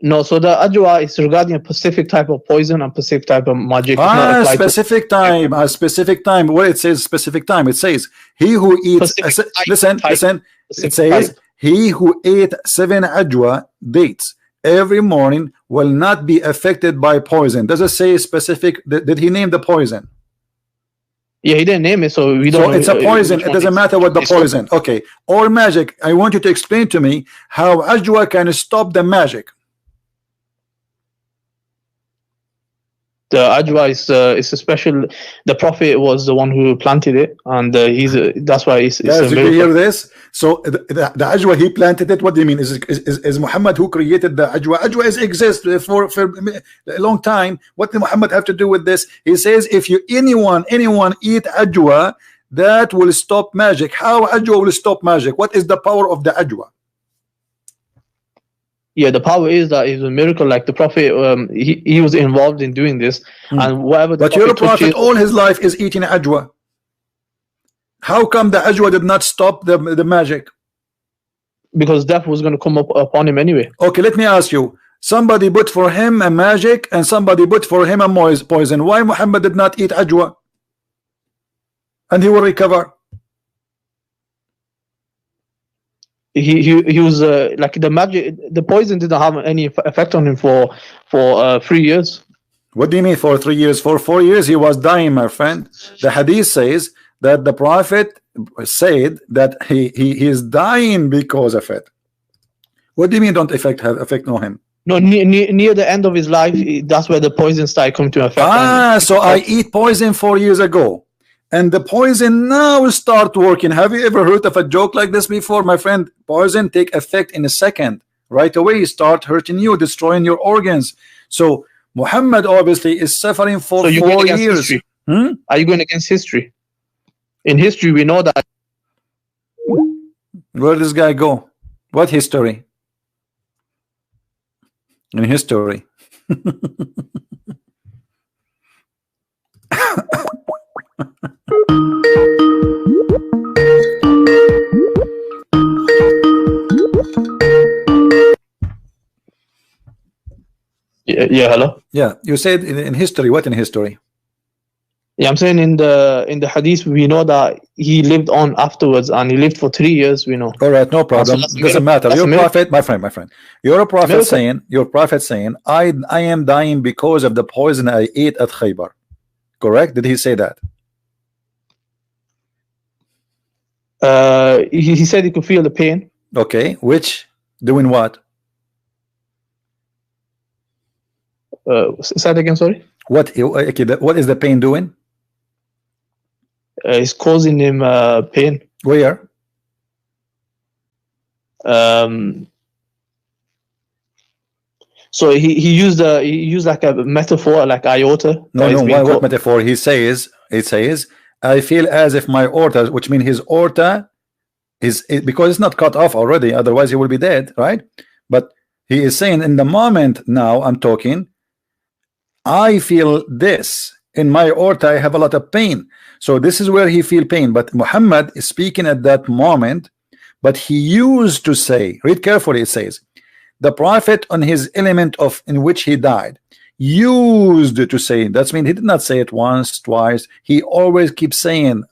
No, so the ajwa is regarding a specific type of poison and specific type of magic. Specific time. What it says specific time. It says he who eats. Listen. It says he who ate 7 ajwa dates every morning will not be affected by poison. Does it say specific? Did he name the poison? Yeah, he didn't name it, so we don't. So it's a poison. It doesn't matter what the poison. Okay. Or magic. I want you to explain to me how ajwa can stop the magic. The ajwa is a special. The Prophet was the one who planted it, and that's why it's Guys, a did you hear miracle. this? So the ajwa, he planted it. What do you mean? Is Muhammad who created the ajwa? Ajwa exists for a long time. What did Muhammad have to do with this? He says if you anyone eat ajwa, that will stop magic. How ajwa will stop magic? What is the power of the ajwa? Yeah, the power is that it's a miracle. Like the Prophet, he was involved in doing this, and whatever. But your Prophet all his life is eating ajwa. How come the ajwa did not stop the magic? Because death was going to come upon him anyway. Okay, let me ask you. Somebody put for him a magic and somebody put for him a poison. Why Muhammad did not eat ajwa? And he will recover. He was like the magic. The poison didn't have any effect on him for 3 years. What do you mean for 3 years? For 4 years he was dying, my friend. The hadith says that the Prophet said that he is dying because of it. What do you mean don't have effect on him? No, near the end of his life, that's where the poison started coming to effect. So I eat poison 4 years ago, and the poison now start working. Have you ever heard of a joke like this before, my friend? Poison take effect in a second. Right away, start hurting you, destroying your organs. So Muhammad obviously is suffering for 4 years. Are you going against history? In history, we know that. Where does this guy go? What history? In history. Yeah, hello. Yeah, you said in history. What in history? Yeah, I'm saying in the hadith we know that he lived on afterwards, and he lived for 3 years. We know. All right, no problem. Doesn't matter. Your prophet, my friend. Your prophet saying, I am dying because of the poison I ate at Khaybar. Correct? Did he say that? He said he could feel the pain. Okay, which doing what? Say that again. Sorry. What? Okay, what is the pain doing? It's causing him pain. Where? So he used like a metaphor, like aorta. No. What metaphor? It says, I feel as if my aorta, which means his aorta is because it's not cut off already. Otherwise, he will be dead, right? But he is saying, in the moment now I'm talking, I feel this in my aorta. I have a lot of pain. So this is where he feel pain. But Muhammad is speaking at that moment. But he used to say, read carefully, it says, the Prophet on his element of in which he died used to say, that means he did not say it once, twice. He always keeps saying,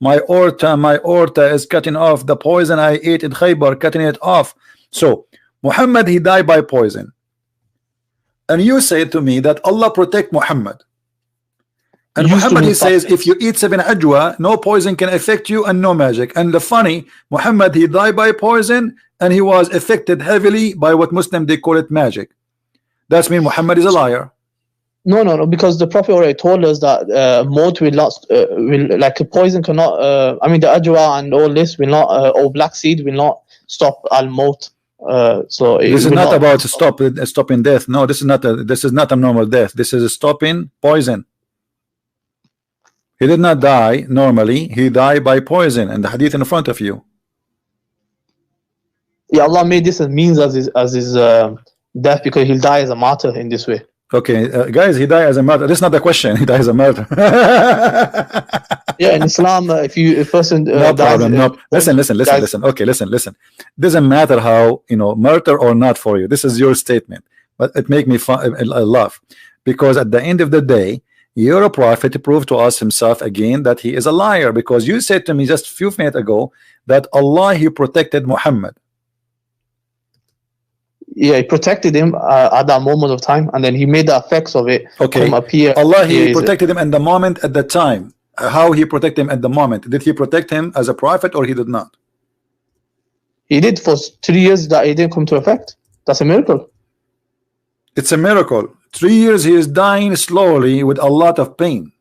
my aorta is cutting off. The poison I ate in Khaybar, cutting it off. So Muhammad, he died by poison. And you say to me that Allah protect Muhammad. And Muhammad, he says, if you eat 7 ajwa, no poison can affect you and no magic. And the funny, Muhammad, he died by poison and he was affected heavily by what Muslim they call it magic. That's mean Muhammad is a liar. No, because the Prophet already told us that maut will not, like a poison cannot, I mean the ajwa and all this will not, or black seed will not stop al-maut. So this is not about stopping death. No, this is not a normal death. This is stopping poison. He did not die normally. He died by poison, and the hadith in front of you. Yeah, Allah made this as means as his death, because he'll die as a martyr in this way. Okay, guys, he died as a martyr. This is not the question. He died as a martyr. Yeah, in Islam, if a person no dies, problem. No, listen. Okay, listen. Doesn't matter how martyr or not for you. This is your statement, but it make me laugh, because at the end of the day, your prophet proved to us himself again that he is a liar, because you said to me just a few minutes ago that Allah, he protected Muhammad. Yeah, he protected him at that moment of time, and then he made the effects of it come appear. Allah, he protected him at the moment, at the time. How he protected him at the moment? Did he protect him as a prophet, or he did not? He did for 3 years that it didn't come to effect. That's a miracle. It's a miracle. 3 years he is dying slowly with a lot of pain.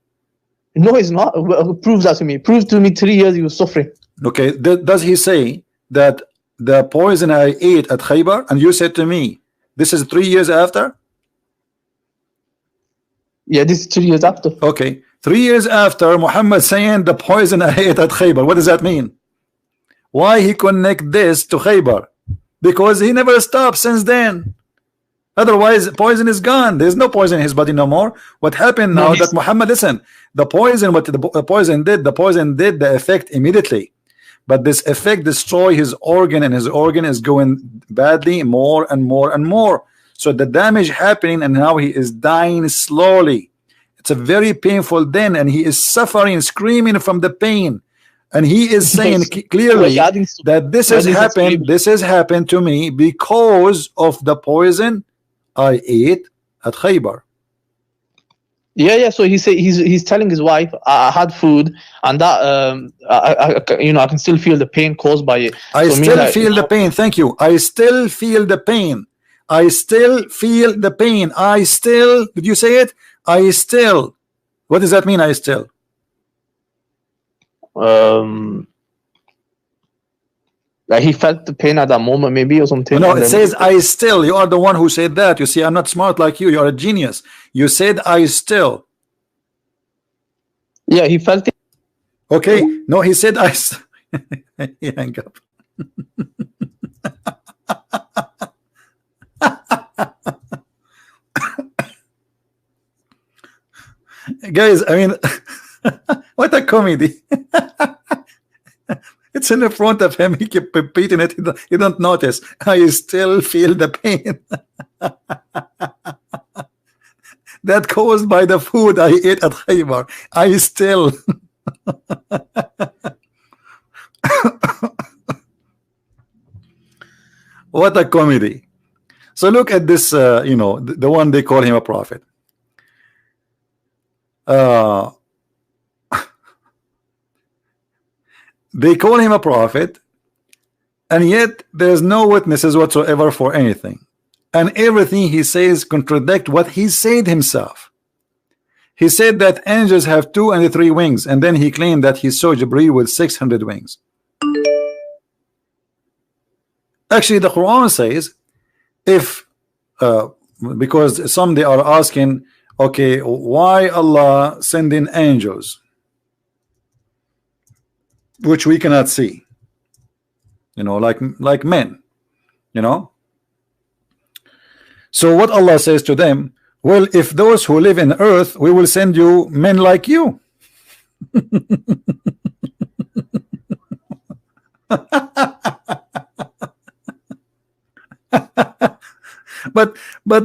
No, he's not. Prove that to me. Prove to me 3 years he was suffering. Okay, does he say that the poison I ate at Khaybar, and you said to me, this is 3 years after? Yeah, this is 3 years after. Okay, 3 years after Muhammad saying the poison I ate at Khaybar. What does that mean? Why he connect this to Khaybar? Because he never stopped since then. Otherwise, poison is gone. There's no poison in his body no more. What happened now that Muhammad, listen, the poison, what the poison did the effect immediately. But this effect destroy his organ, and his organ is going badly more and more and more. So the damage happening, and now he is dying slowly. It's a very painful then, and he is suffering, screaming from the pain. And he is saying clearly that this has happened to me because of the poison I ate at Khaybar. Yeah. So he's telling his wife, I had food, and that I can still feel the pain caused by it. I still feel the pain. Thank you. I still feel the pain. I still feel the pain. I still. Did you say it? I still. What does that mean? I still. Like he felt the pain at that moment, maybe, or something. No, it says I still. You are the one who said that. You see, I'm not smart like you. You are a genius. You said I still. Yeah, he felt it. Okay. No, he said I. He hang up. Guys, I mean, what a comedy. It's in the front of him. He keep repeating it. You don't notice. I still feel the pain that caused by the food I ate at Khaybar. I still. What a comedy. So look at this, the one they call him a prophet. They call him a prophet, and yet there's no witnesses whatsoever for anything, and everything he says contradict what he said himself. He said that angels have 2 and 3 wings, and then he claimed that he saw Jibreel with 600 wings. Actually, the Quran says, if because some they are asking, okay, why Allah sending angels which we cannot see, like men, so what Allah says to them, well, if those who live in earth, we will send you men like you. but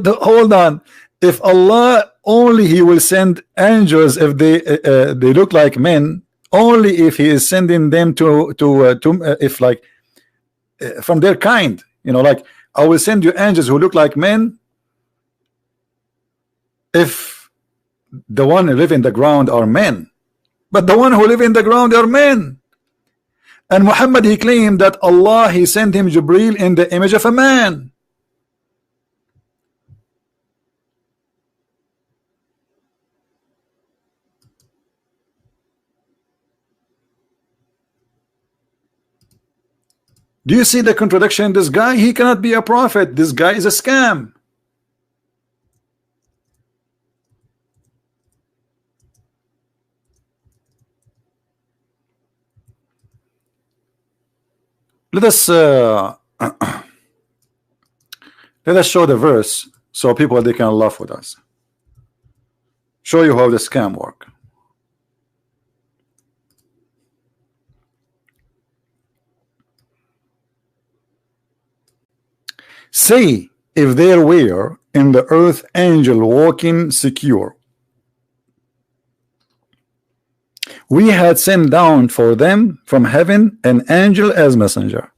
hold on, if Allah only he will send angels if they look like men, only if he is sending them to if like from their kind, like I will send you angels who look like men if the one who live in the ground are men, but the one who live in the ground are men. And Muhammad, he claimed that Allah he sent him Jibreel in the image of a man. Do you see the contradiction? This guy, he cannot be a prophet. This guy is a scam. Let us show the verse so people they can laugh with us. Show you how the scam work. Say, if there were in the earth angel walking secure, we had sent down for them from heaven an angel as messenger.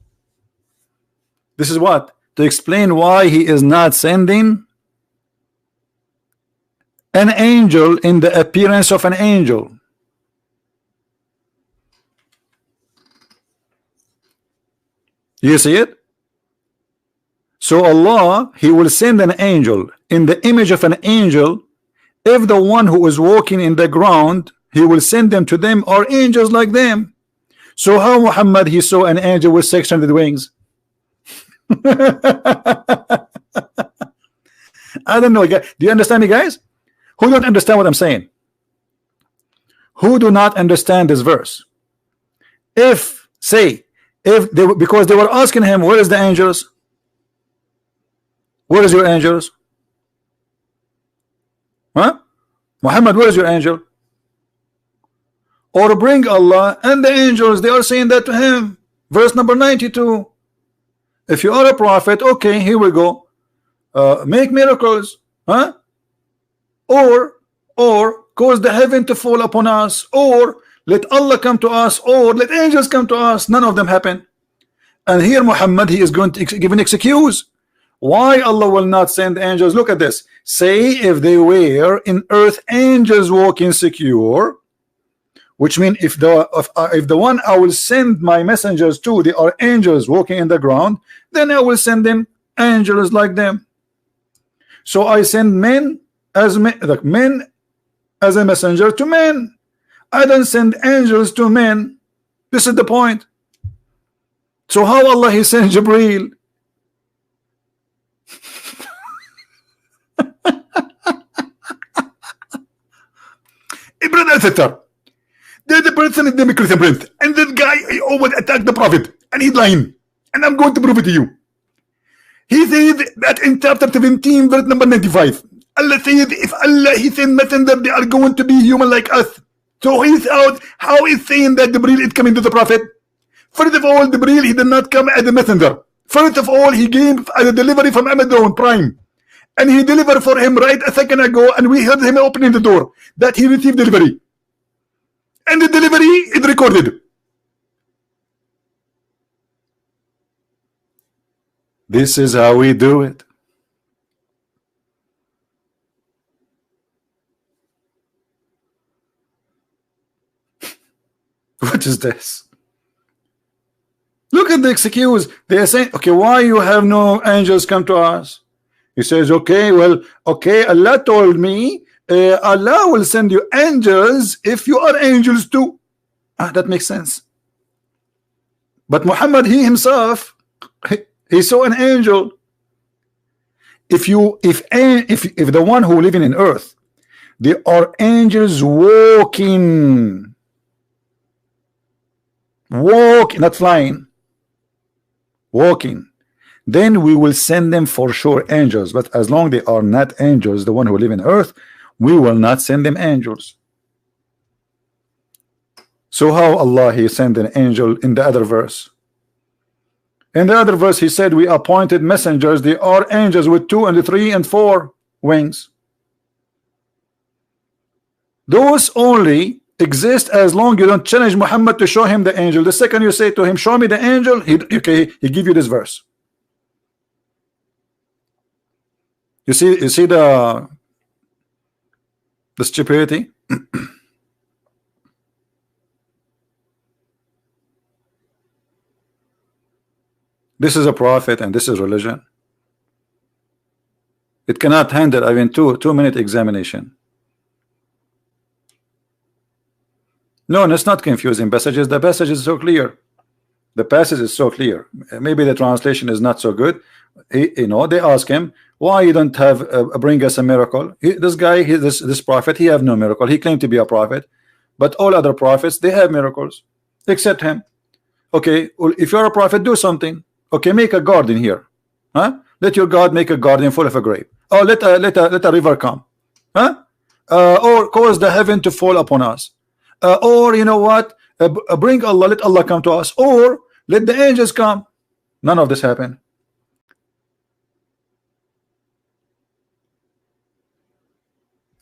This is what? To explain why he is not sending an angel in the appearance of an angel. You see it? So Allah, He will send an angel in the image of an angel. If the one who is walking in the ground, He will send them to them, are angels like them. So how Muhammad, he saw an angel with 600 wings? I don't know. Do you understand me, guys? Who don't understand what I'm saying? Who do not understand this verse? If say, if they, because they were asking him, where is the angels? Where is your angels? Huh? Muhammad, where is your angel? Or bring Allah and the angels. They are saying that to him. Verse number 92. If you are a prophet, okay, here we go. Make miracles, huh? Or cause the heaven to fall upon us, or let Allah come to us, or let angels come to us. None of them happen. And here Muhammad, he is going to give an excuse why Allah will not send angels. Look at this. Say if they were in earth angels walking secure, which means if the one I will send my messengers to, they are angels walking in the ground, then I will send them angels like them. So I send men as like men as a messenger to men. I don't send angels to men. This is the point. So how Allah he sent Jibreel? Ibn al-Thitar. There's a person in the Christian prince, and that guy he always attacked the prophet, and he's lying. And I'm going to prove it to you. He said that in chapter 17, verse number 95, Allah said, if Allah he sent messenger, they are going to be human like us. So he's out. How is saying that Jibreel is coming to the prophet? First of all, Jibreel he did not come as a messenger. First of all, he came as a delivery from Amazon Prime, and he delivered for him right a second ago, and we heard him opening the door that he received delivery. And the delivery is recorded. This is how we do it. What is this? Look at the excuse. They are saying, okay, why you have no angels come to us? He says, okay, well, okay, Allah told me Allah will send you angels if you are angels too. That makes sense. But Muhammad, he himself, he saw an angel. If the one who living in earth, they are angels walking, not flying, walking, then we will send them for sure angels. But as long they are not angels, the one who live in earth, we will not send them angels. So how Allah he sent an angel in the other verse? In the other verse he said we appointed messengers. They are angels with 2 and 3 and 4 wings. Those only exist as long you don't challenge Muhammad to show him the angel. The second you say to him, show me the angel, he give you this verse. You see the stupidity. This is a prophet and this is religion. It cannot handle even 2-minute examination. No, and it's not confusing passages. The passage is so clear. The passage is so clear. Maybe the translation is not so good. They ask him, why you don't have bring us a miracle? This guy, this prophet, he have no miracle. He claimed to be a prophet, but all other prophets, they have miracles except him. Okay, well, if you're a prophet, do something. Okay, make a garden here, huh? Let your God make a garden full of a grape. Oh, let a river come, huh? Or cause the heaven to fall upon us, or you know what? Bring Allah, let Allah come to us, or let the angels come. None of this happened.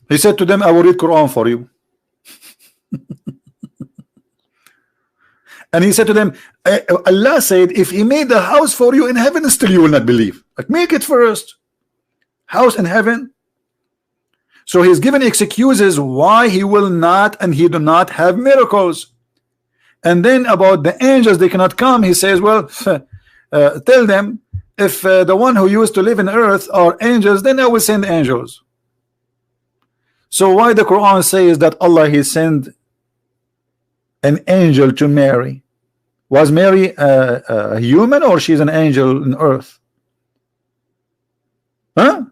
He said to them, I will read Quran for you. And he said to them, Allah said, if he made a house for you in heaven, still you will not believe. Like, make it first. House in heaven. So he's given excuses why he will not and he do not have miracles. And then about the angels, they cannot come. He says, well, tell them, if the one who used to live in earth are angels, then I will send angels. So why the Quran says that Allah he sent an angel to Mary? Was Mary a human, or she's an angel in earth? Huh?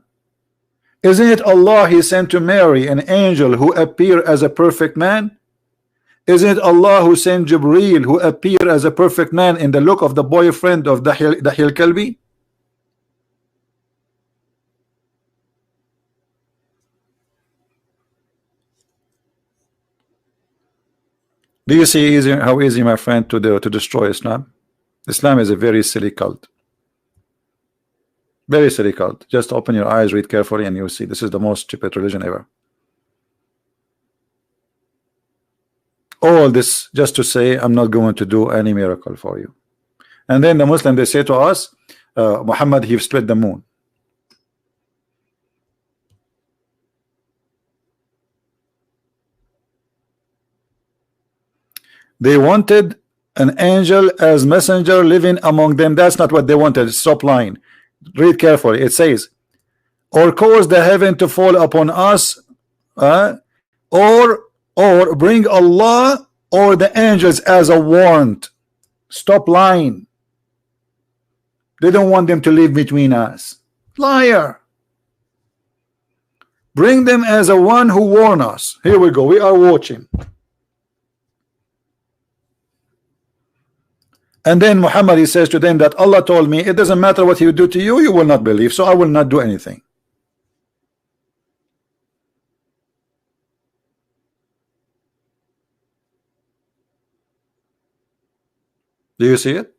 Isn't it Allah he sent to Mary an angel who appeared as a perfect man? Isn't it Allah who sent Jibreel who appeared as a perfect man in the look of the boyfriend of Dahil Kalbi? Do you see how easy, my friend, to destroy Islam? Islam is a very silly cult. Very silly cult. Just open your eyes, read carefully, and you'll see this is the most stupid religion ever. All this just to say I'm not going to do any miracle for you. And then the Muslim, they say to us, Muhammad he split the moon. They wanted an angel as messenger living among them. That's not what they wanted. Stop lying. Read carefully. It says, or cause the heaven to fall upon us, or bring Allah or the angels as a warrant. Stop lying. They don't want them to live between us. Liar. Bring them as a one who warn us. Here we go. We are watching. And then Muhammad he says to them that Allah told me it doesn't matter what he do to you, you will not believe, so I will not do anything. Do you see it?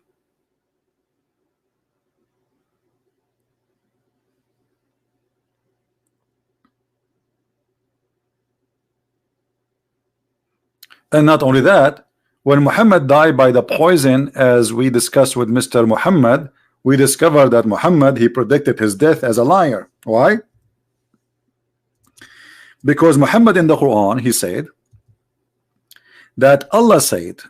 And not only that, when Muhammad died by the poison, as we discussed with Mr. Muhammad, we discovered that Muhammad he predicted his death as a liar. Why? Because Muhammad in the Quran he said that Allah said,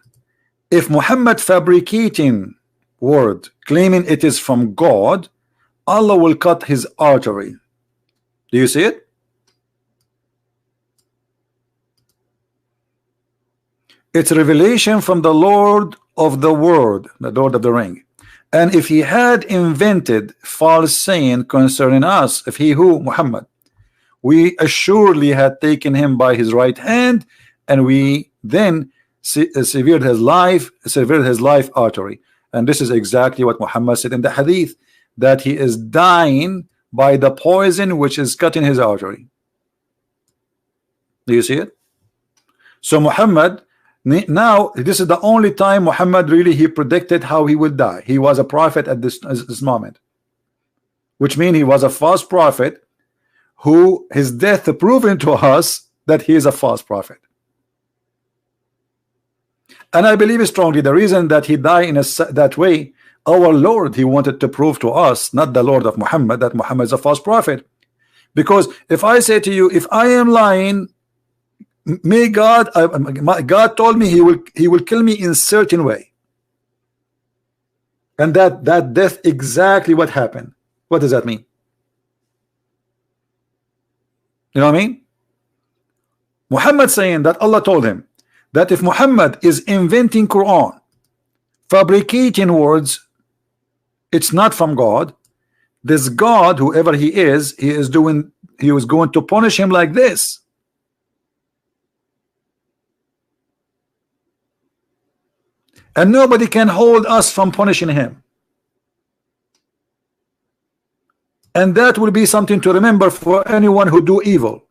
if Muhammad fabricating word claiming it is from God, Allah will cut his artery. Do you see it? It's a revelation from the Lord of the World, the Lord of the Ring. And if he had invented false saying concerning us, if he who Muhammad, we assuredly had taken him by his right hand, and we then severed his life artery. And this is exactly what Muhammad said in the hadith, that he is dying by the poison which is cutting his artery. Do you see it? So Muhammad, now this is the only time Muhammad really he predicted how he would die. He was a prophet at this moment, which means he was a false prophet who his death proven to us that he is a false prophet. And I believe strongly the reason that he died in that way, our Lord he wanted to prove to us, not the Lord of Muhammad, that Muhammad is a false prophet. Because if I say to you, if I am lying, may God, God told me he will kill me in certain way, and that death exactly what happened. What does that mean? You know what I mean? Muhammad saying that Allah told him that if Muhammad is inventing Quran, fabricating words, it's not from God. This God, whoever he is was going to punish him like this. And nobody can hold us from punishing him. And that will be something to remember for anyone who do evil.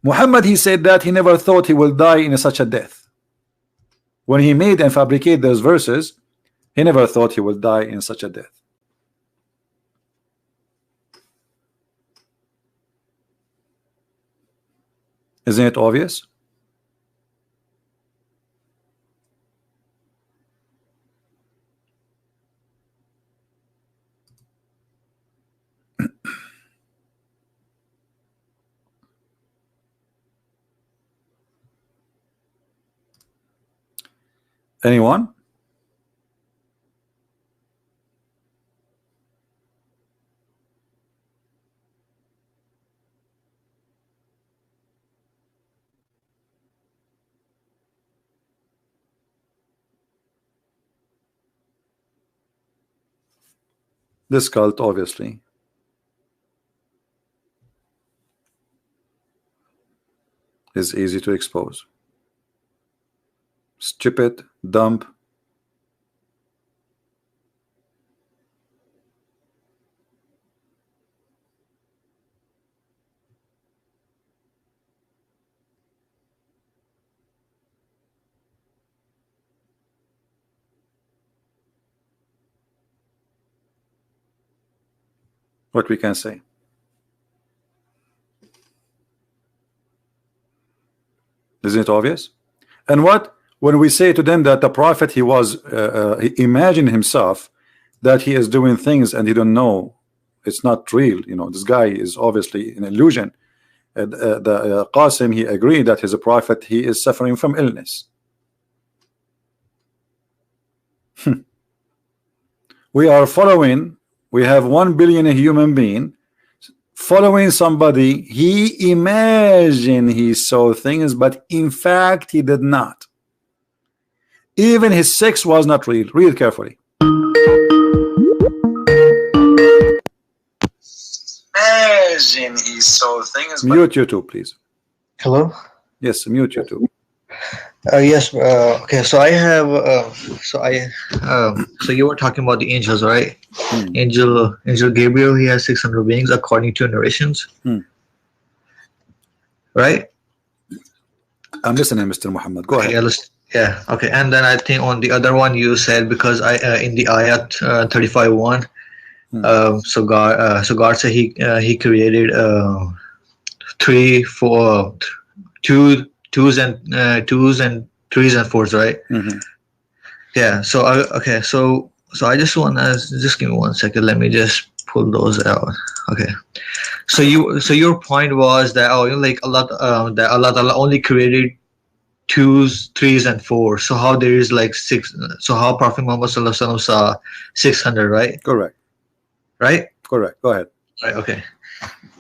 Muhammad he said that he never thought he will die in such a death. When he made and fabricated those verses, he never thought he will die in such a death. Isn't it obvious? Anyone? This cult, obviously, is easy to expose. Stupid, dumb. What we can say. Isn't it obvious? And what when we say to them that the prophet he was he imagined himself that he is doing things and he don't know, it's not real, you know, this guy is obviously an illusion. The Qasim, he agreed that he's a prophet, he is suffering from illness. We are following, we have 1 billion human being following somebody. He imagined he saw things, but in fact he did not. Even his sex was not real. Read carefully. Imagine he saw things. Mute YouTube, please. Hello. Yes, mute YouTube. Yes. Okay. So I have. So you were talking about the angels, right? Angel Gabriel. He has 600 wings, according to narrations. Right. I'm listening, Mr. Muhammad. Go ahead. Yeah. Okay. And then I think on the other one you said, because in the ayat 35:1. So God said he created 3, 4, 2, 2s and 3s and 4s, right? Yeah. So okay. So I just want to just give me 1 second. Let me just pull those out. Okay. So your point was that like that Allah only created 2s, 3s, and 4s. So how there is like 6? So how Prophet Muhammad Sallallahu Alaihi Wasallam saw 600, right? Correct. Right. Correct. Go ahead. Right. Okay.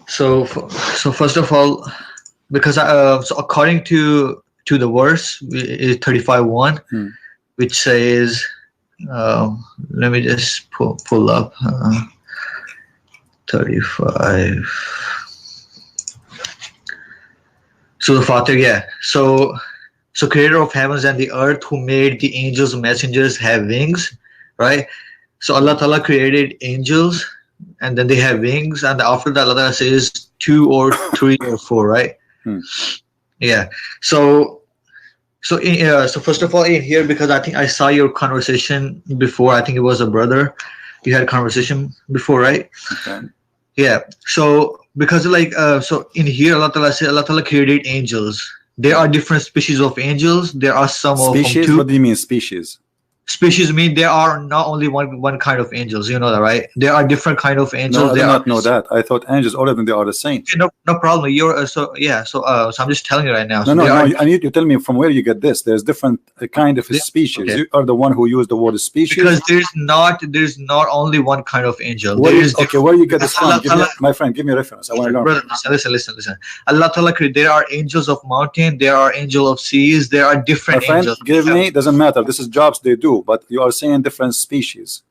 So first of all, because so according to the verse 35:1, which says, let me just pull up 35. So the Father, yeah. So creator of heavens and the earth, who made the angels messengers have wings, right? So Allah Ta'ala created angels, and then they have wings, and after that Allah Ta'ala says 2 or 3 or 4, right? Yeah. So first of all, in here, because I think I saw your conversation before. I think it was a brother. You had a conversation before, right? Okay. Yeah. So because like so in here Allah Ta'ala said Allah Ta'ala created angels. There are different species of angels. There are some species. Of them too. What do you mean species? Species mean there are not only one kind of angels. You know that, right? There are different kind of angels. No, I do not know that. I thought angels, all of them, they are the same. Okay, no problem. You're so yeah. So I'm just telling you right now. No, I need you to tell me from where you get this. There's different kind of species. Okay. You are the one who used the word species. Because there's not only one kind of angel. Where you get this from? My friend, give me a reference. I want to learn. Brother, listen. Allah Ta'ala, there are angels of mountain. There are angels of seas. There are different angels. Give me, doesn't matter. This is jobs they do, but you are saying different species.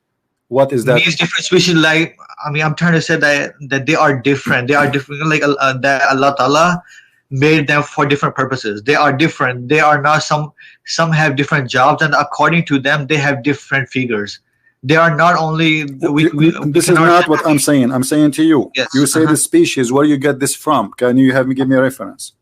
What is that? These different species, like, I mean, I'm trying to say that they are different. They are different, like that Allah Ta'ala made them for different purposes. They are different. They are not some have different jobs, and according to them, they have different figures. They are not only. This is not what I'm saying. I'm saying to you. Yes. You say the species. Where you get this from? Can you give me a reference?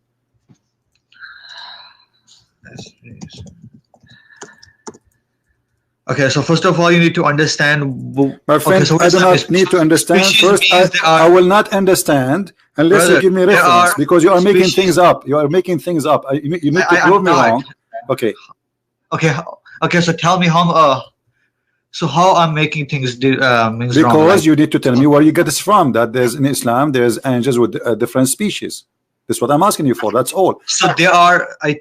Okay, so first of all, you need to understand. My friend, okay, so I do not need to understand. First, I will not understand unless you give me a reference, because you are making things up. You are making things up. You need to prove me wrong. Okay. Okay. So tell me how. So how I'm making things means wrong. Because you need to tell me where you get this from. That there's in Islam, there's angels with different species. That's what I'm asking you for. That's all. So there are. I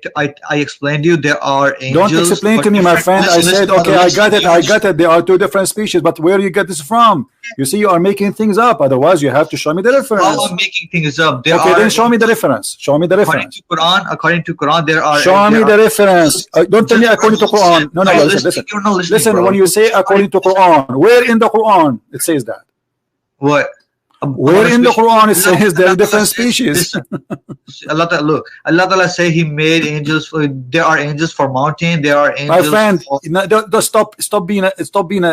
explained to you there are angels. Don't explain to me, my friend. I said, okay, I got it. There are 2 different species, but where you get this from? You see, you are making things up. Otherwise, you have to show me the reference. How I'm making things up? Then show me the reference. Show me the reference. According to Quran, there are. Show me the reference. Don't tell me according to Quran. No. Listen. Listen. When you say according to Quran, where in the Quran it says that? What? Where in the Quran it says there are different species? Allah Ta'ala, look, Allah Ta'ala say He made angels for. There are angels for mountain. There are My angels. friend, For, stop being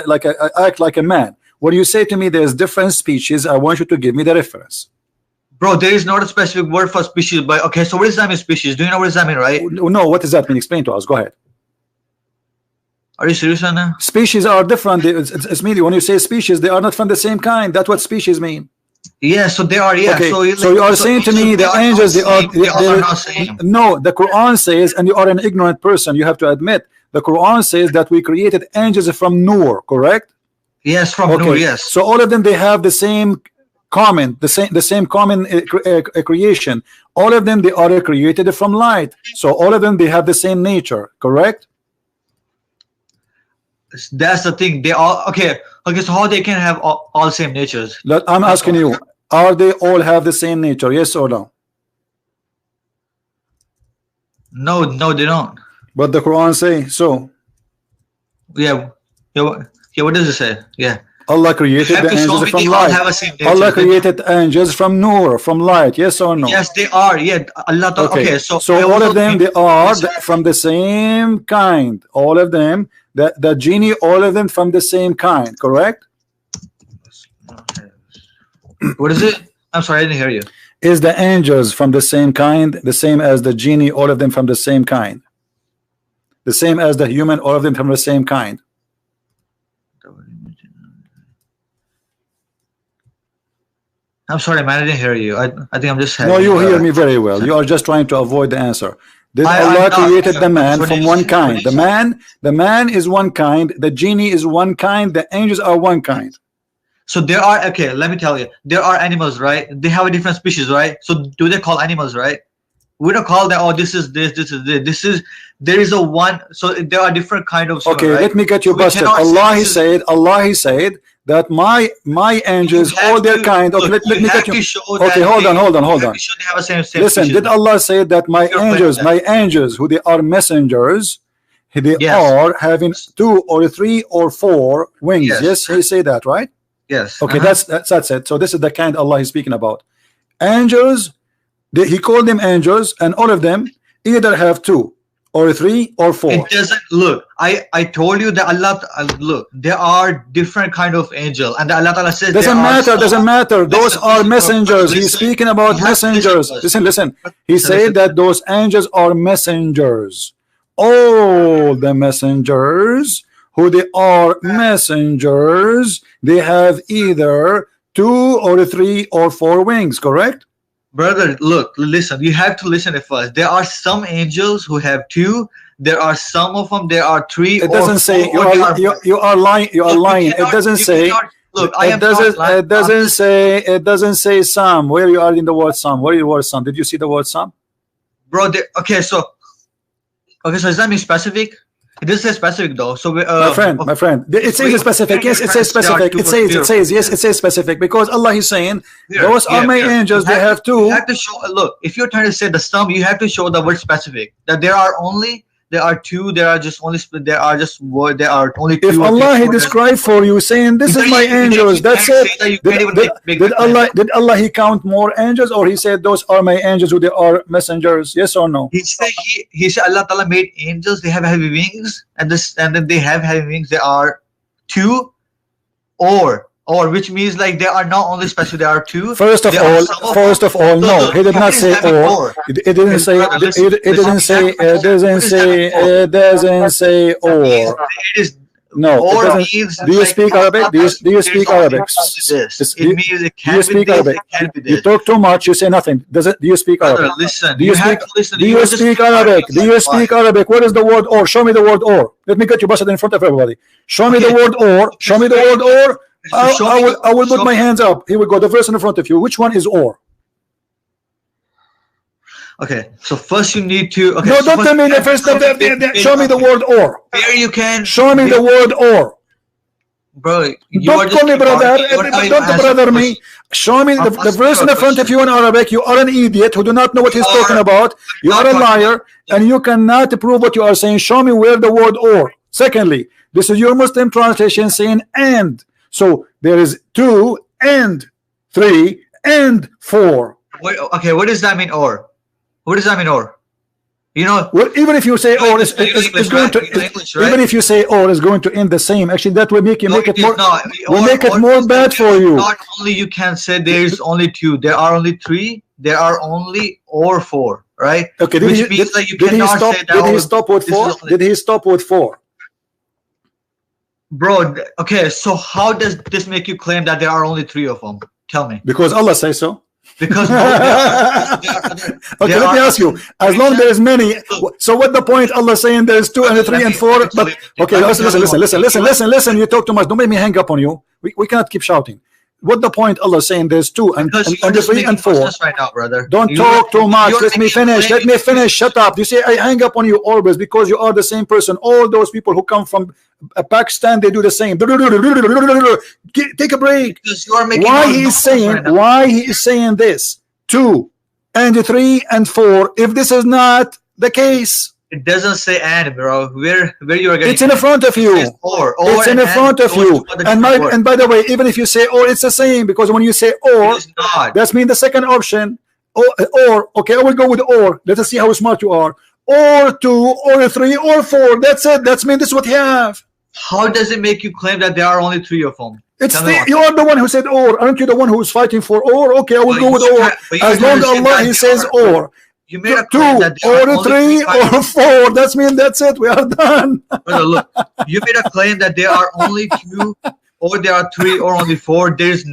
like act like a man. When you say to me there's different species, I want you to give me the reference. bro, there is not a specific word for species. But okay, so what does that mean? Species? Do you know what does that mean, right? No, what does that mean? Explain to us. Go ahead. Are you serious right now? Species are different. It's meaning when you say species, they are not from the same kind. That's what species mean. Yeah, so they are. Yeah, okay. so you are saying to me the angels they are not same. No, the Quran says, and you are an ignorant person, you have to admit, the Quran says that we created angels from Noor, correct? Yes, from Noor, yes. So all of them, they have the same common, the same common creation. All of them, they are created from light. So all of them, they have the same nature, correct? That's the thing. They all okay. So how they can have all same natures? I'm asking you, are they all have the same nature? Yes or no? No, they don't. But the Quran say so. Yeah. What does it say? Yeah. Allah created the angels from light. Allah created angels from Noor, from light. Yes or no? Yes, they are. Yeah. Allah. Okay. So all of them, they are from the same kind. All of them. The genie, all of them from the same kind, correct? What is it? I'm sorry, I didn't hear you. Is the angels from the same kind, the same as the genie, all of them from the same kind? The same as the human, all of them from the same kind? I'm sorry, man, I didn't hear you. I think I'm just no, you hear me very well. You are just trying to avoid the answer. Did Allah created the man from one kind? The man is one kind, the genie is one kind, the angels are one kind. So there are, okay, let me tell you, there are animals, right? They have a different species, right? So do they call animals, right? We don't call that, oh, this is this, there is a one, so there are different kind of. Okay, right? Let me get you so busted. Allah he said that my angels, all their kind. Okay, let me get you. Okay, hold on. Listen, did Allah say that my angels, who they are messengers, they are having 2 or 3 or 4 wings? Yes, he say that, right? Yes. Okay, that's it. So this is the kind Allah is speaking about. Angels, he called them angels, and all of them either have 2 or 3 or 4. It doesn't look. I told you that Allah look. There are different kind of angel, and Allah Ta'ala says doesn't matter. Those are messengers. He's speaking about messengers. Listen. He said that those angels are messengers. All the messengers who they are messengers, they have either 2 or 3 or 4 wings, correct? Brother, look, listen. You have to listen at first. There are some angels who have 2. There are some of them. There are 3. It doesn't say. You are lying. You are lying. It doesn't say. Look, it doesn't say some. Where you are in the word some? Where is the word some? Did you see the word some? Bro, okay, so does that mean specific? It doesn't say specific though. So my friend, it says specific. Yes, it says specific. It says yes, it says specific, because Allah is saying those are my angels. They have 2. You have to show. Look, if you're trying to say the sum, you have to show the word specific. That there are 2. There are only 2. If Allah he described for you saying this is my angels, that's it. Did Allah he count more angels, or he said those are my angels who they are messengers? Yes or no? He said Allah Ta'ala made angels. They have heavy wings, and then they have heavy wings. There are 2 or which means like they are not only special, there are 2. First of all, no, he did not say or. It doesn't say or. It is no. Or means. Do you speak Arabic? Do you speak Arabic? It means it can do you speak Arabic? You talk too much. You say nothing. Do you speak Arabic? Listen. Do you speak Arabic? Do you speak Arabic? What is the word or? Show me the word or. Let me get you busted in front of everybody. Show me the word or. Show me the word or. I will put my hands up. Here we go. The verse in front of you. Which one is or? Okay, so first you need to. Okay, no, don't tell me the first. Show me the word or. There you can. Show me the word or. Bro, don't call me brother. Don't brother me. Show me the verse in the front of you in Arabic. You are an idiot who do not know what he's talking about. You are a liar, and you cannot prove what you are saying. Show me where the word or. Secondly, this is your Muslim translation saying and. So there is 2 and 3 and 4. Wait, okay, what does that mean? Or what does that mean? Or you know, well, even if you say or it's going to even if you say or is going to end the same, actually that will make you make it more make it more bad for you. Not only you can say there is only 2, there are only 3, there are only or 4, right? Okay, which means that you cannot say that. Did he stop with 4? Did he stop with 4? Bro, okay, so how does this make you claim that there are only 3 of them? Tell me. Because Allah says so. Because okay, let me ask you. As long there's many, so what the point? Allah saying there's 2 and 3 and 4. But okay, listen. You talk too much. Don't make me hang up on you. We cannot keep shouting. What the point? Allah saying there's 2 and 3 and 4. Right now, brother. Don't talk too much. Let me finish. Let me finish. Shut up. You say I hang up on you always because you are the same person. All those people who come from Pakistan, they do the same. Take a break. Why he is saying this 2 and 3 and 4 if this is not the case? It doesn't say and, bro. Where you are getting? It's in front of you. It's in front of you. And by the way, even if you say or, it's the same, because when you say or, that's mean the second option. Or okay, I will go with or. Let us see how smart you are. Or 2, or 3, or 4. That's it. That's mean this is what you have. How does it make you claim that there are only 3 of them? You are the one who said or. Aren't you the one who is fighting for or? Okay, I will go with or. As long as Allah he says or. You made a 2 or 3 or 4. That's mean that's it. We are done. Brother, look, you made a claim that there are only 2 or there are 3 or only 4. There's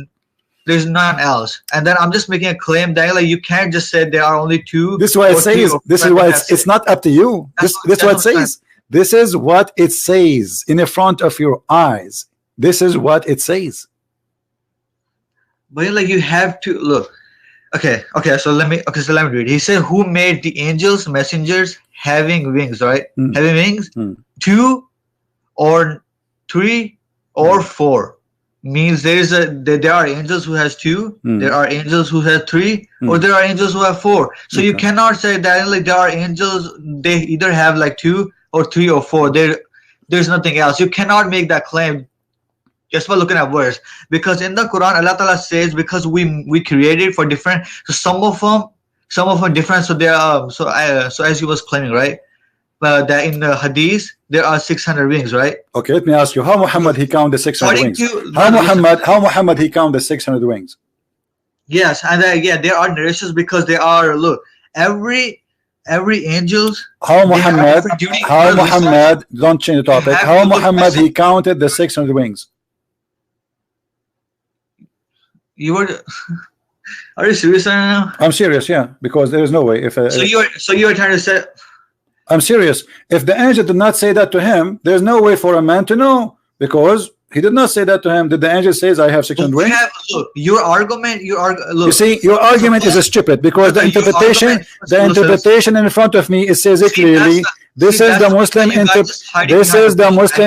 none else. And then I'm just making a claim that like you can't just say there are only 2. This is why it says. This is why it's not up to you. This is what it says. This is what it says in the front of your eyes. This is what it says. But like you have to look. Okay, so let me read. He said, "Who made the angels, messengers, having wings?" Right, having wings. 2 or 3 or 4 means there are angels who has 2, there are angels who have 3, or there are angels who have 4. So you cannot say that like there are angels. They either have like 2 or 3 or 4. There's nothing else. You cannot make that claim just by looking at words, because in the Quran Allah Ta'ala says because we created for different, so some of them different, so they are so as he was claiming, right, that in the hadith there are 600 wings, right? Okay, let me ask you, how Muhammad he count the 600 wings? How Muhammad he count the 600 wings? Yes, and there are narrations because they are, look, every angels. How Muhammad don't change the topic. How Muhammad he counted the 600 wings? You were, are you serious right now? I'm serious, yeah, because there is no way. If so you are trying to say, I'm serious. If the angel did not say that to him, there's no way for a man to know, because he did not say that to him. Did the angel says I have 600 wings? Look, your argument, look, you see, your argument is stupid, because the interpretation in front of me, it says it clearly. This is the Muslim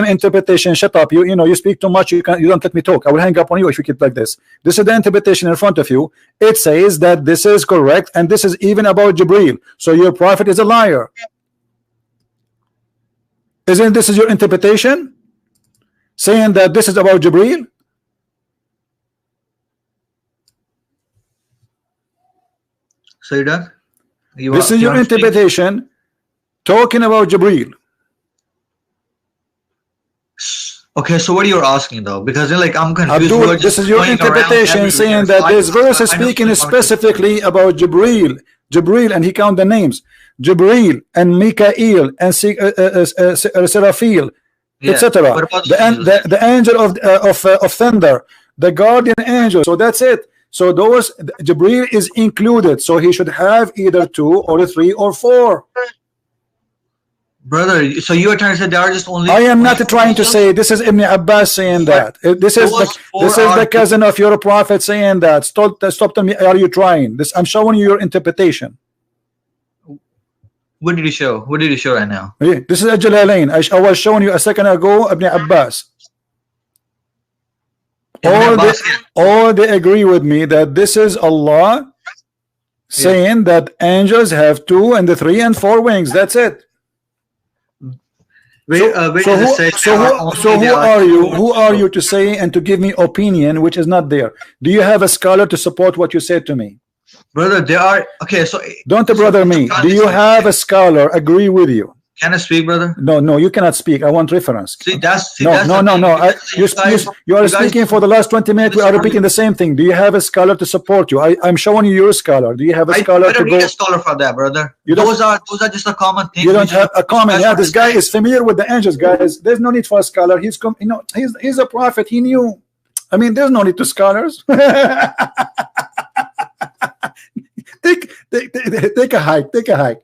interpretation. Shut up, you speak too much. You don't let me talk. I will hang up on you if you keep like this. This is the interpretation in front of you. It says that this is correct, and this is even about Jibreel. So your prophet is a liar. Isn't this is your interpretation? Saying that this is about Jibreel? So you're done? This is your interpretation, talking about Jibreel. Okay, so what are you asking though? Because like I'm confused. Abdul, this is your interpretation saying that this verse is speaking specifically about Jibreel, and he count the names, Jibreel and Mikael and Seraphil, etc. The angel of thunder, the guardian angel. So that's it. So those Jibreel is included. So he should have either 2 or 3 or 4. Brother, so you are trying to say there are just only. I am not trying to say. This is Ibn Abbas saying that. This is the cousin of your prophet saying that. Stop telling me. Are you trying this? I'm showing you your interpretation. What did he show? What did he show right now? Yeah, this is Jalalain. I was showing you a second ago. Ibn Abbas. All they agree with me that this is Allah saying that angels have 2 and 3 and 4 wings. That's it. Who are you? Who are you to say and to give me opinion which is not there? Do you have a scholar to support what you said to me? Brother, they are okay. So don't brother me. Do you have a scholar agree with you? Can I speak, brother? No, you cannot speak. I want reference. No. You are speaking for the last 20 minutes. We are repeating the same thing. Do you have a scholar to support you? I'm showing you your scholar. Do you have a scholar I don't to need go? a scholar for that, brother. You those are just a common thing. You don't have a common. Yeah, this guy is familiar with the angels, guys. There's no need for a scholar. He's a prophet. He knew. I mean, there's no need to scholars. Take a hike. Take a hike.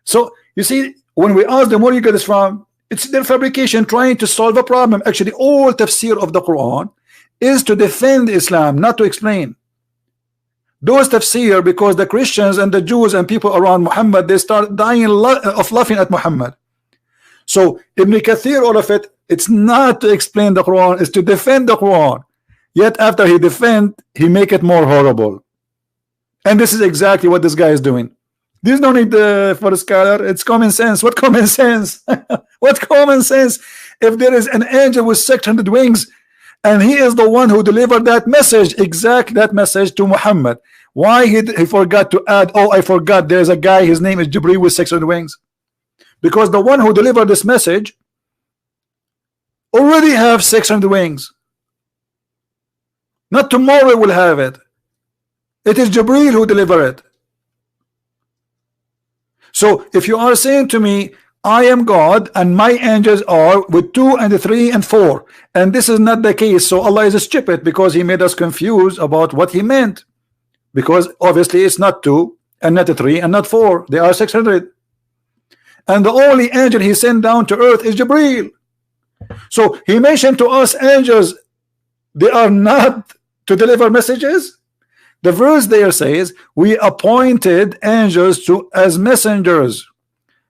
So you see, when we ask them where you get this from, it's their fabrication trying to solve a problem. Actually, all tafsir of the Quran is to defend Islam, not to explain. Those tafsir, because the Christians and the Jews and people around Muhammad, they start dying of laughing at Muhammad. So Ibn Kathir, all of it, it's not to explain the Quran, it's to defend the Quran. Yet after he defend, he make it more horrible. And this is exactly what this guy is doing. There's no need for a scholar. It's common sense. What common sense? What common sense? If there is an angel with 600 wings, and he is the one who delivered that message, that message to Muhammad, why he forgot to add? Oh, I forgot. There's a guy. His name is Jibreel with 600 wings, because the one who delivered this message already have 600 wings. Not tomorrow will have it. It is Jibreel who delivered it. So if you are saying to me, I am God and my angels are with 2 and 3 and 4, and this is not the case, so Allah is stupid because he made us confused about what he meant, because obviously it's not 2 and not 3 and not 4, they are 600, and the only angel he sent down to earth is Jibreel. So he mentioned to us angels, they are not to deliver messages. The verse there says, we appointed angels as messengers.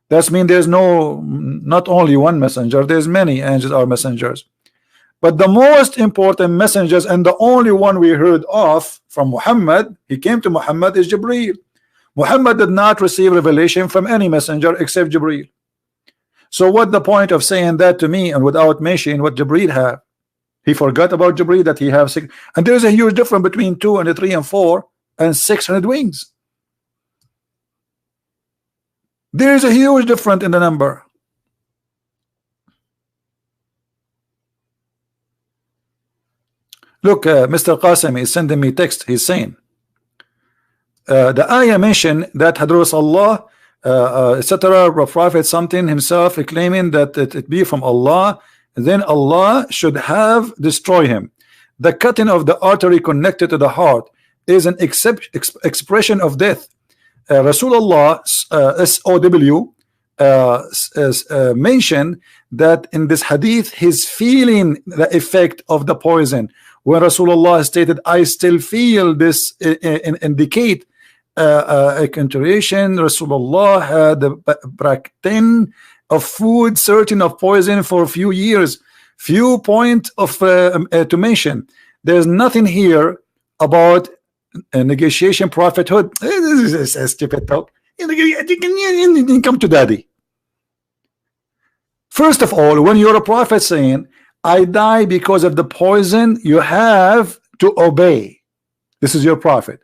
That means there's not only one messenger, there's many angels are messengers. But the most important messengers and the only one we heard of from Muhammad, he came to Muhammad, is Jibreel. Muhammad did not receive revelation from any messenger except Jibreel. So what the point of saying that to me and without mentioning what Jibreel have? He forgot about Jibreel, that he have 6, and there is a huge difference between 2 and 3 and 4 and 600 wings. There is a huge difference in the number. Look, Mr. Qasim is sending me text. He's saying the ayah mentioned that Hadras Allah, etc., Prophet something himself claiming that it be from Allah, then Allah should have destroyed him. The cutting of the artery connected to the heart is an expression of death. Rasulullah SOW mentioned that in this hadith he's feeling the effect of the poison. When Rasulullah stated, I still feel this, indicate a continuation. Rasulullah had the practice of food, certain of poison for a few years. Few point of to mention. There's nothing here about negotiation prophethood. This is a stupid talk. Come to daddy. First of all, when you're a prophet saying, I die because of the poison, you have to obey. This is your prophet.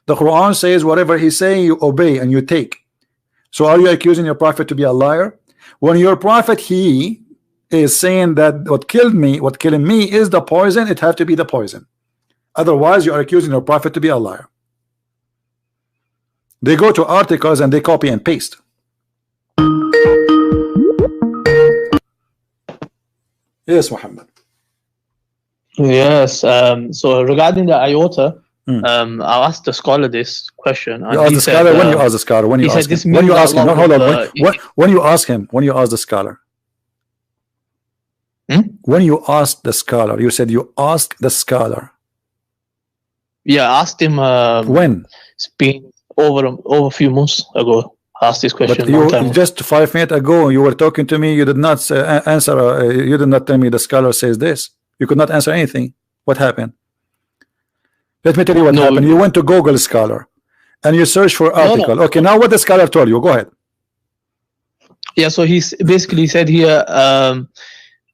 The Quran says whatever he's saying, you obey and you take. So are you accusing your prophet to be a liar? When your prophet, he is saying that what killing me is the poison, it have to be the poison. Otherwise, you are accusing your prophet to be a liar. They go to articles and they copy and paste. Yes, Muhammad. Yes. So regarding the iota, I asked the scholar this question. You asked the scholar. When you ask the scholar, when you ask him, when you ask him, no, hold on. When you ask him, when you ask the scholar, when you ask the scholar, you said you asked the scholar. Yeah, I asked him. When? It's been over a few months ago. I asked this question. But you just 5 minutes ago, you were talking to me. You did not answer. You did not tell me the scholar says this. You could not answer anything. What happened? Let me tell you what happened. You went to Google Scholar and you search for article. Okay, now what the scholar told you? Go ahead. Yeah, so he's basically said here,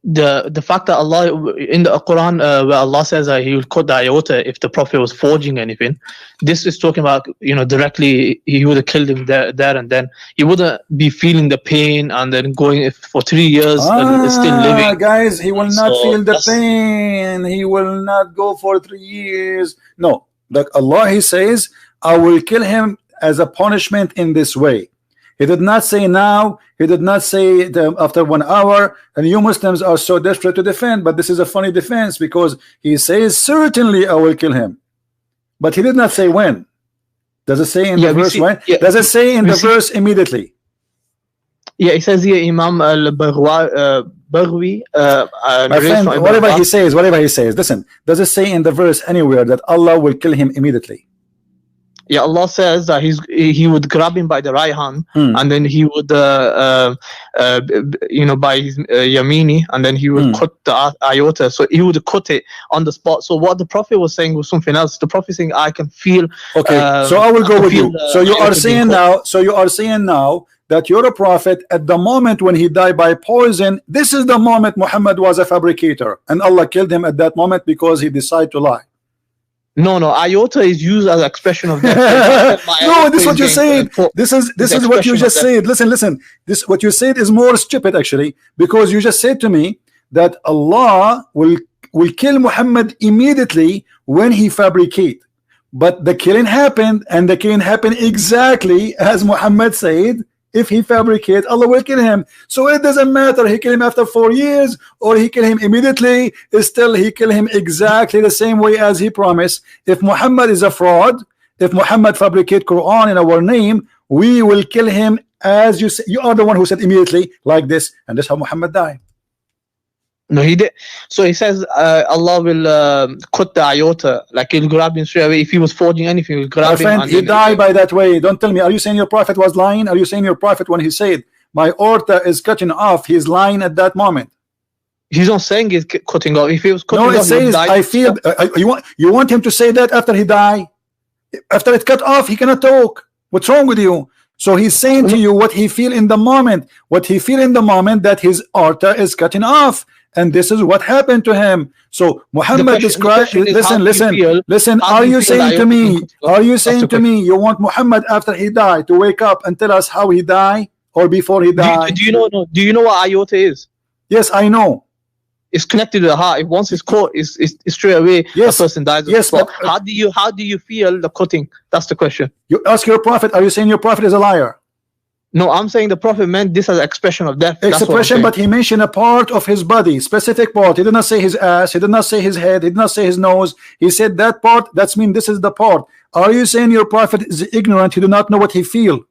the fact that Allah in the Quran, where Allah says that He will cut the iota if the Prophet was forging anything, this is talking about, you know, directly He would have killed him there and then. He wouldn't be feeling the pain and then going for 3 years and still living. Guys, he will not So feel the that's- pain. He will not go for 3 years. No, like Allah, He says, I will kill him as a punishment in this way. He did not say now. He did not say after 1 hour. And you Muslims are so desperate to defend, but this is a funny defense because he says certainly I will kill him, but he did not say when. Does it say in the verse when? Does it say in the verse immediately? Yeah, it says here Imam al-Barwi. My friend, whatever he says, listen, does it say in the verse anywhere that Allah will kill him immediately? Yeah, Allah says that he would grab him by the right hand, and then he would, you know, by his yamini, and then he would cut the iota. So he would cut it on the spot. So what the Prophet was saying was something else. The Prophet saying, "I can feel." Okay, so I will go with you. So you are saying now. So you are saying now that you're a prophet. At the moment when he died by poison, this is the moment Muhammad was a fabricator, and Allah killed him at that moment because he decided to lie. No, iota is used as an expression of death. No, this is what you said. This is what you just said. Listen. This what you said is more stupid actually, because you just said to me that Allah will kill Muhammad immediately when he fabricate. But the killing happened, and the killing happened exactly as Muhammad said. If he fabricate, Allah will kill him. So it doesn't matter he kill him after 4 years or he kill him immediately. Still he kill him exactly the same way as he promised. If Muhammad is a fraud, if Muhammad fabricate Quran in our name, we will kill him as you say. You are the one who said immediately like this, and that's how Muhammad died. No, he did. So he says Allah will cut the iota, like he'll grab him straight away. If he was forging anything, he'll grab him. Friend, he died by that way. Don't tell me. Are you saying your prophet was lying? Are you saying your prophet when he said my aorta is cutting off, he's lying at that moment? He's not saying he's cutting off. If he was cutting off, no, it says I feel. You want him to say that after he died, after it cut off, he cannot talk. What's wrong with you? So he's saying to you what he feel in the moment. What he feel in the moment that his aorta is cutting off. And this is what happened to him. So Muhammad described. Listen. Are you saying to me? Are you saying to me you want Muhammad after he died to wake up and tell us how he died or before he died? Do you know? Do you know what iota is? Yes, I know. It's connected to the heart. If once it's caught, it's straight away. Yes. The person dies. Yes, but how do you feel the cutting? That's the question. You ask your prophet. Are you saying your prophet is a liar? No, I'm saying the prophet meant this as an expression of death. Expression, but he mentioned a part of his body, specific part. He did not say his ass. He did not say his head. He did not say his nose. He said that part. That's mean this is the part. Are you saying your prophet is ignorant? He do not know what he feel?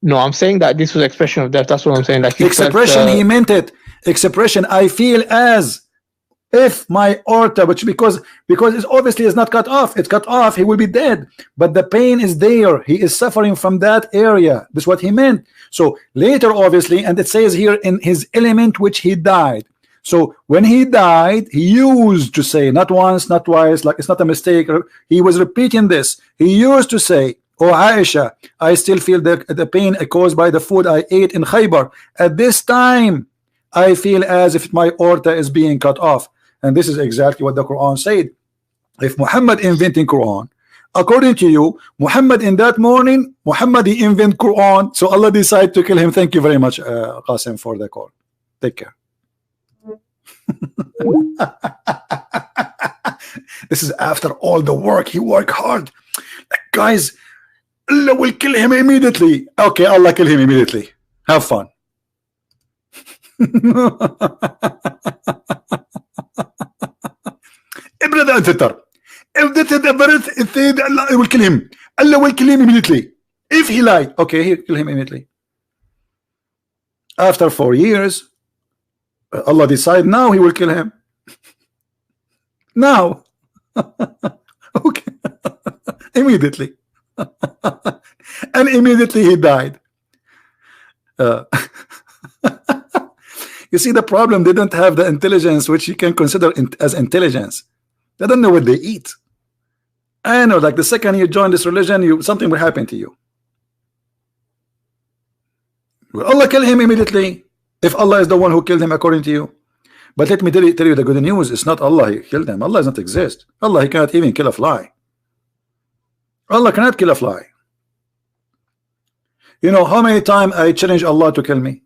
No, I'm saying that this was expression of death. That's what I'm saying. Like expression, he meant it. Expression. I feel as if my aorta, which because it's obviously is not cut off, it's cut off, he will be dead, but the pain is there, he is suffering from that area. That's what he meant. So later obviously, and it says here in his element which he died. So when he died, he used to say, not once, not twice, like it's not a mistake, he was repeating this. He used to say, oh Aisha, I still feel the pain caused by the food I ate in Khaybar. At this time I feel as if my aorta is being cut off. And this is exactly what the Quran said. If Muhammad inventing Quran, according to you, Muhammad in that morning, Muhammad he invent Quran, so Allah decided to kill him. Thank you very much, Qasim, for the call. Take care. This is after all the work. He worked hard. Like, guys, Allah will kill him immediately. Okay, Allah kill him immediately. Have fun. Brother and sister, if this is the verse, it said Allah will kill him. Allah will kill him immediately. If he lied, okay, he'll kill him immediately. After 4 years, Allah decide now he will kill him. Now, okay, immediately, and immediately he died. You see the problem, they don't have the intelligence which you can consider as intelligence. They don't know what they eat. I know, like the second you join this religion, something will happen to you. Will Allah kill him immediately if Allah is the one who killed him according to you? But let me tell you the good news. It's not Allah who killed him. Allah does not exist. Allah, he cannot even kill a fly. Allah cannot kill a fly. You know how many times I challenge Allah to kill me?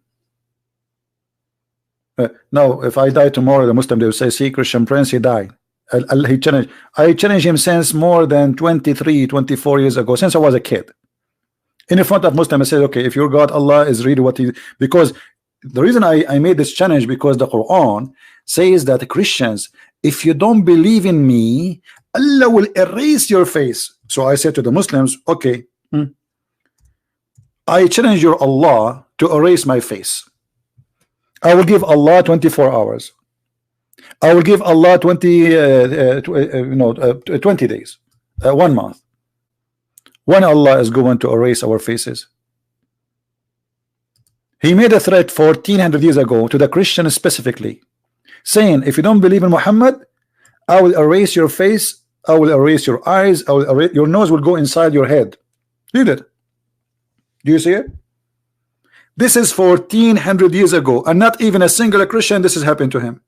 Now, if I die tomorrow, the Muslim, they will say, see, Christian Prince, he died. He challenged. I challenged him since more than 23, 24 years ago, since I was a kid. In front of Muslim, I said, okay, if your God, Allah, is really what he... Because the reason I made this challenge, because the Quran says that Christians, if you don't believe in me, Allah will erase your face. So I said to the Muslims, okay, I challenge your Allah to erase my face. I will give Allah 24 hours. I will give Allah 20 days, 1 month. When Allah is going to erase our faces. He made a threat 1400 years ago to the Christians specifically, saying, if you don't believe in Muhammad, I will erase your face, I will erase your eyes, I will erase, your nose will go inside your head. Read it. Do you see it? This is 1400 years ago, and not even a single Christian this has happened to him.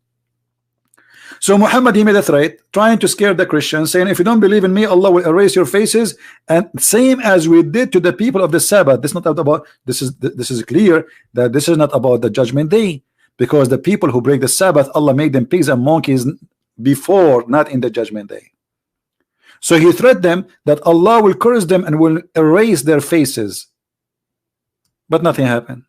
So Muhammad, he made a threat trying to scare the Christians, saying, if you don't believe in me, Allah will erase your faces. And same as we did to the people of the Sabbath. This is not about, this is clear that this is not about the judgment day, because the people who break the Sabbath, Allah made them pigs and monkeys before, not in the judgment day. So he threatened them that Allah will curse them and will erase their faces. But nothing happened.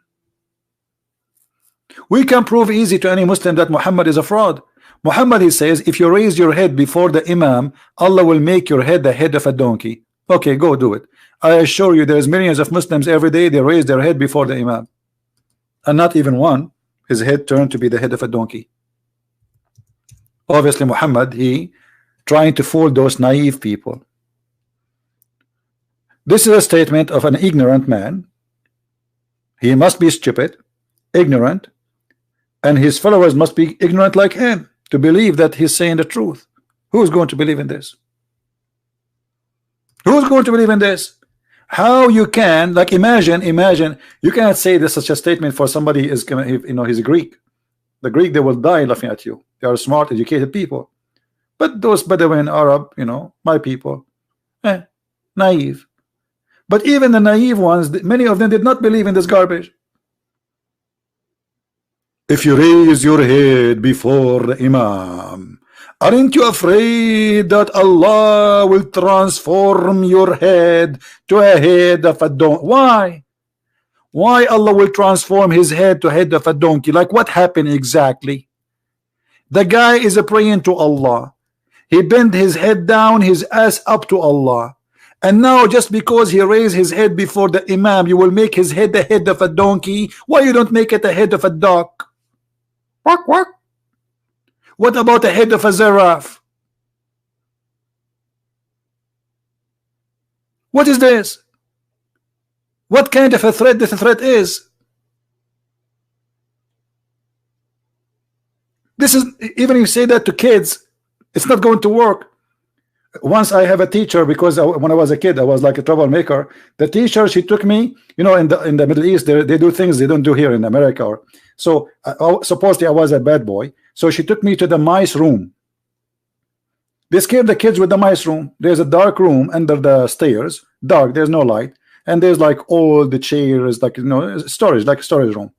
We can prove easy to any Muslim that Muhammad is a fraud. Muhammad, he says, if you raise your head before the Imam, Allah will make your head the head of a donkey. Okay, go do it. I assure you there's millions of Muslims every day, they raise their head before the Imam. And not even one, his head turned to be the head of a donkey. Obviously Muhammad, he trying to fool those naive people. This is a statement of an ignorant man. He must be stupid, ignorant, and his followers must be ignorant like him to believe that he's saying the truth. Who's going to believe in this? Who's going to believe in this? How you can, like, imagine you cannot say this such a statement for somebody is, you know, he's a Greek. The Greek, they will die laughing at you. They are smart, educated people. But those Bedouin, Arab, you know, my people, naive. But even the naive ones, many of them did not believe in this garbage. If you raise your head before the Imam, aren't you afraid that Allah will transform your head to a head of a donkey? Why? Why Allah will transform his head to head of a donkey? Like what happened exactly? The guy is praying to Allah. He bent his head down, his ass up to Allah. And now just because he raised his head before the Imam, you will make his head the head of a donkey. Why you don't make it the head of a duck? What? What about the head of a giraffe? What is this? What kind of a threat this threat is? This is, even if you say that to kids, it's not going to work. Once I have a teacher, because when I was a kid I was like a troublemaker. The teacher, she took me, you know, in the Middle East they do things they don't do here in America. Or so supposedly I was a bad boy, so she took me to the mice room. They scared the kids with the mice room. There's a dark room under the stairs, dark, there's no light, and there's like all the chairs, like, you know, storage, like a storage room.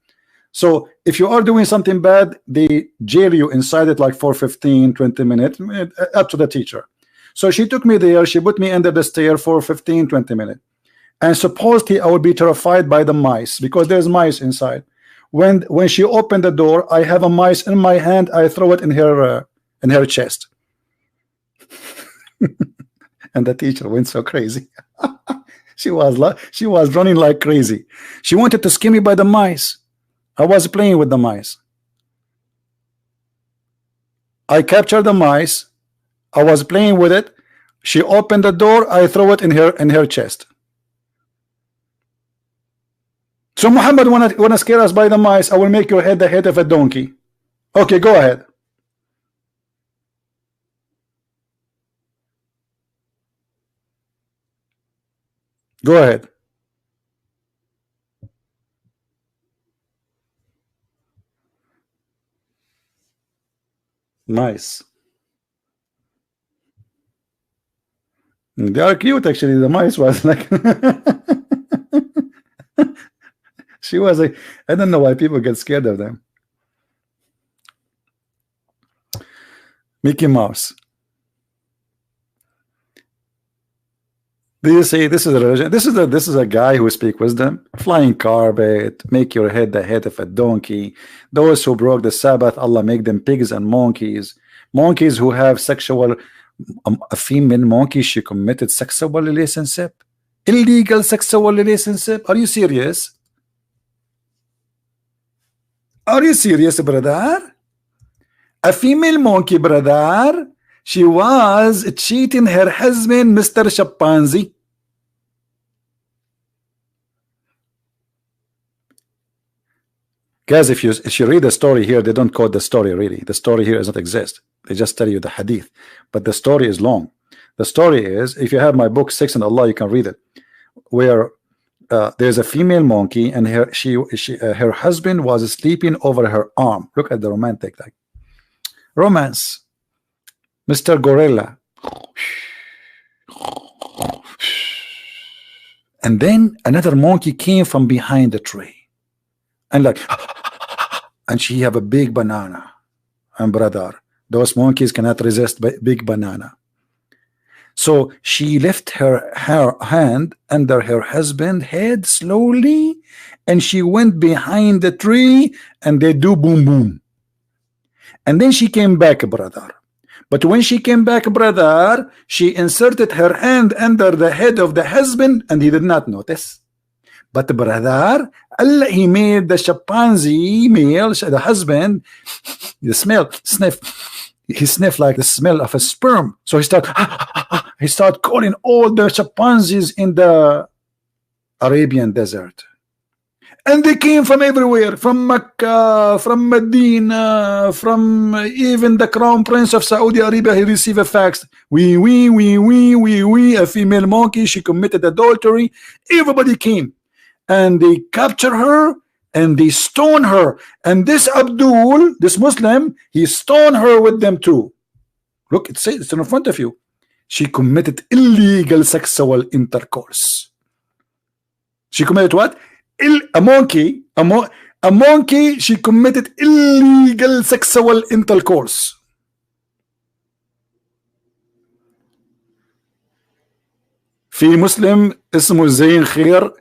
So if you are doing something bad, they jail you inside it like for 15-20 minutes, up to the teacher. So she took me there, she put me under the stair for 15-20 minutes. And supposedly I would be terrified by the mice, because there's mice inside. When she opened the door, I have a mice in my hand, I throw it in her chest. And the teacher went so crazy. she was running like crazy. She wanted to scare me by the mice. I was playing with the mice. I captured the mice. I was playing with it. She opened the door. I throw it in her chest. So Muhammad wanna scare us by the mice. I will make your head the head of a donkey. Okay, go ahead. Go ahead. Mice. They are cute actually. The mice was like she was like, I don't know why people get scared of them. Mickey Mouse. Do you see this is a religion? This is a guy who speak wisdom. Flying carpet, make your head the head of a donkey. Those who broke the Sabbath, Allah make them pigs and monkeys. Monkeys who have sexual, a female monkey, she committed sexual relationship, illegal sexual relationship. Are you serious? Are you serious, brother? A female monkey, brother. She was cheating her husband, Mr. Chimpanzee. Guys, if you read the story here, they don't quote the story really. The story here does not exist. They just tell you the hadith. But the story is long. The story is, if you have my book 6 and Allah, you can read it. Where there's a female monkey and her husband was sleeping over her arm. Look at the romantic like romance. Mr. Gorilla. And then another monkey came from behind the tree. And like, and she have a big banana. And brother, those monkeys cannot resist big banana. So she left her hand under her husband's head slowly, and she went behind the tree, and they do boom boom. And then she came back, brother. But when she came back, brother, she inserted her hand under the head of the husband, and he did not notice. But brother, Allah, he made the chimpanzee male, the husband, the smell, sniff. He sniffed like the smell of a sperm. So he started calling all the chimpanzees in the Arabian desert. And they came from everywhere, from Mecca, from Medina, from even the crown prince of Saudi Arabia. He received a fax. We, a female monkey, she committed adultery. Everybody came. And they captured her and they stoned her. And this Abdul, this Muslim, he stoned her with them too. Look, it's in front of you. She committed illegal sexual intercourse. She committed what? A monkey, she committed illegal sexual intercourse. في مسلم اسمه زين خير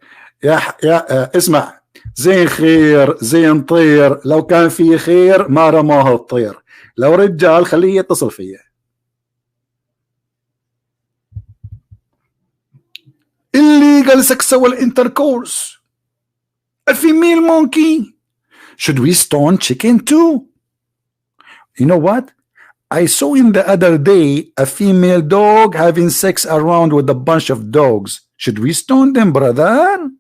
يا اسمع زين خير زين طير لو كان في خير ما رماه الطير لو رجال خليه يتصل فيه. Illegal sexual intercourse. A female monkey. Should we stone chicken too? You know what? I saw in the other day a female dog having sex around with a bunch of dogs. Should we stone them, brother?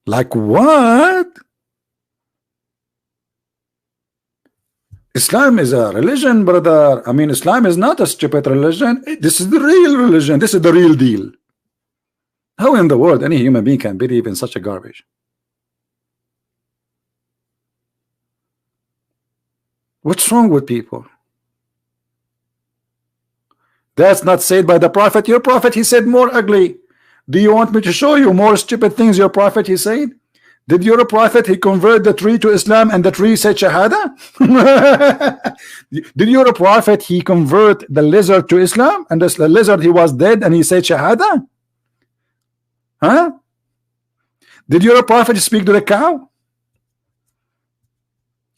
Like what? Islam is a religion, brother. I mean, Islam is not a stupid religion. This is the real religion. This is the real deal. How in the world any human being can believe in such a garbage? What's wrong with people? That's not said by the prophet. Your prophet, he said more ugly. Do you want me to show you more stupid things your prophet he said? Did your prophet he convert the tree to Islam and the tree said Shahada? Did your prophet he convert the lizard to Islam and the lizard he was dead and he said Shahada? Huh? Did your prophet speak to the cow?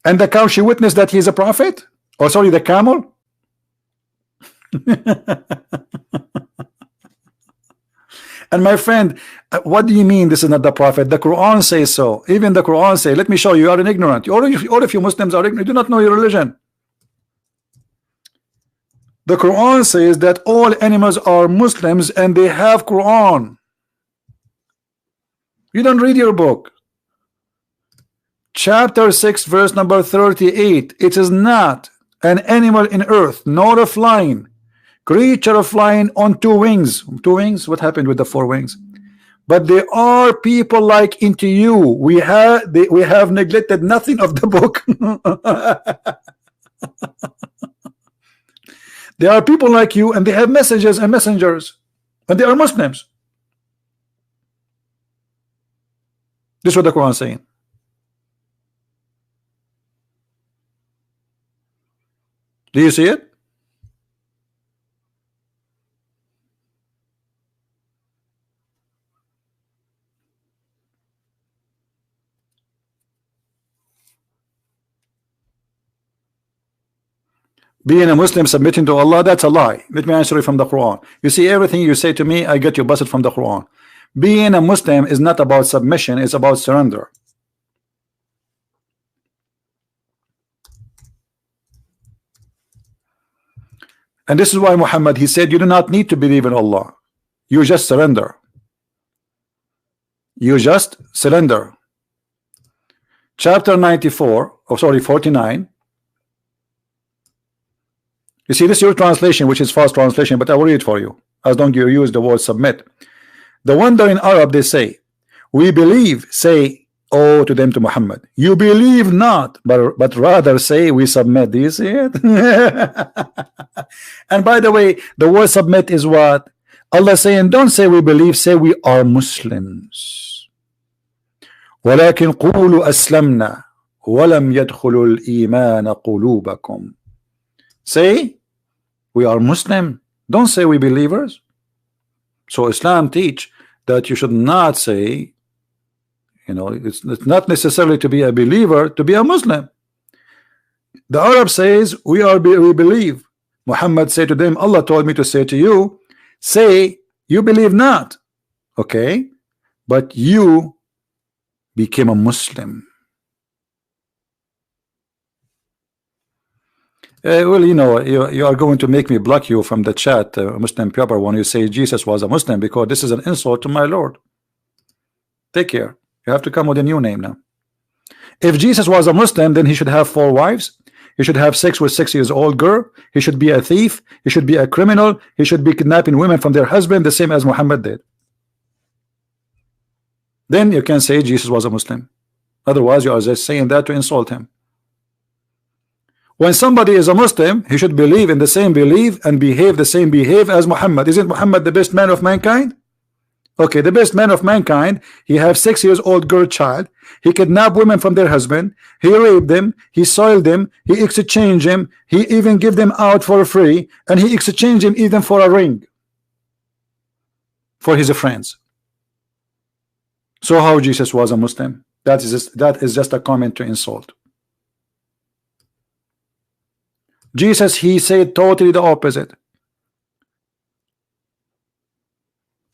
And the cow, she witnessed that he's a prophet? Or sorry, the camel? And my friend, what do you mean this is not the prophet? The Quran says so. Even the Quran says, let me show you, you are an ignorant. All of you Muslims are ignorant. You do not know your religion. The Quran says that all animals are Muslims and they have Quran. You don't read your book. Chapter 6 verse number 38. It is not an animal in earth nor a flying creature of flying on two wings. Two wings? What happened with the four wings? but there are people like into you. We have neglected nothing of the book. There are people like you, and they have messages and messengers, and they are Muslims. This is what the Quran is saying. Do you see it? Being a Muslim submitting to Allah, that's a lie. Let me answer it from the Quran. You see, everything you say to me, I get you busted from the Quran. Being a Muslim is not about submission, it's about surrender. And this is why Muhammad, he said, you do not need to believe in Allah. You just surrender. You just surrender. Chapter 94, oh sorry, 49. You see, this is your translation, which is false translation, but I will read it for you, as long as you use the word submit. The wonder in Arab, they say, we believe, say, oh, to them, to Muhammad, you believe not, but rather say, we submit. Do you see it? And by the way, the word submit is what? Allah saying, don't say we believe, say we are Muslims. ولكن قولوا أسلمنا ولم يدخلوا الإيمان قلوبكم. Say we are Muslim, don't say we believers. So Islam teach that you should not say, you know, it's not necessarily to be a believer to be a Muslim. The Arab says we believe. Muhammad said to them, Allah told me to say to you, say you believe not, okay, but you became a Muslim. Well, you know, you are going to make me block you from the chat, Muslim Pepper, when you say Jesus was a Muslim, because this is an insult to my Lord. Take care. You have to come with a new name now. If Jesus was a Muslim, then he should have 4 wives. He should have sex with 6-year-old girl. He should be a thief. He should be a criminal. He should be kidnapping women from their husband, the same as Muhammad did. Then you can say Jesus was a Muslim. Otherwise, you are just saying that to insult him. When somebody is a Muslim, he should believe in the same belief and behave the same behave as Muhammad. Isn't Muhammad the best man of mankind? Okay, the best man of mankind. He have 6-year-old girl child. He kidnapped women from their husband. He raped them. He soiled them. He exchanged them. He even give them out for free, and he exchanged them even for a ring for his friends. So how Jesus was a Muslim? That is just a comment to insult. Jesus, he said totally the opposite.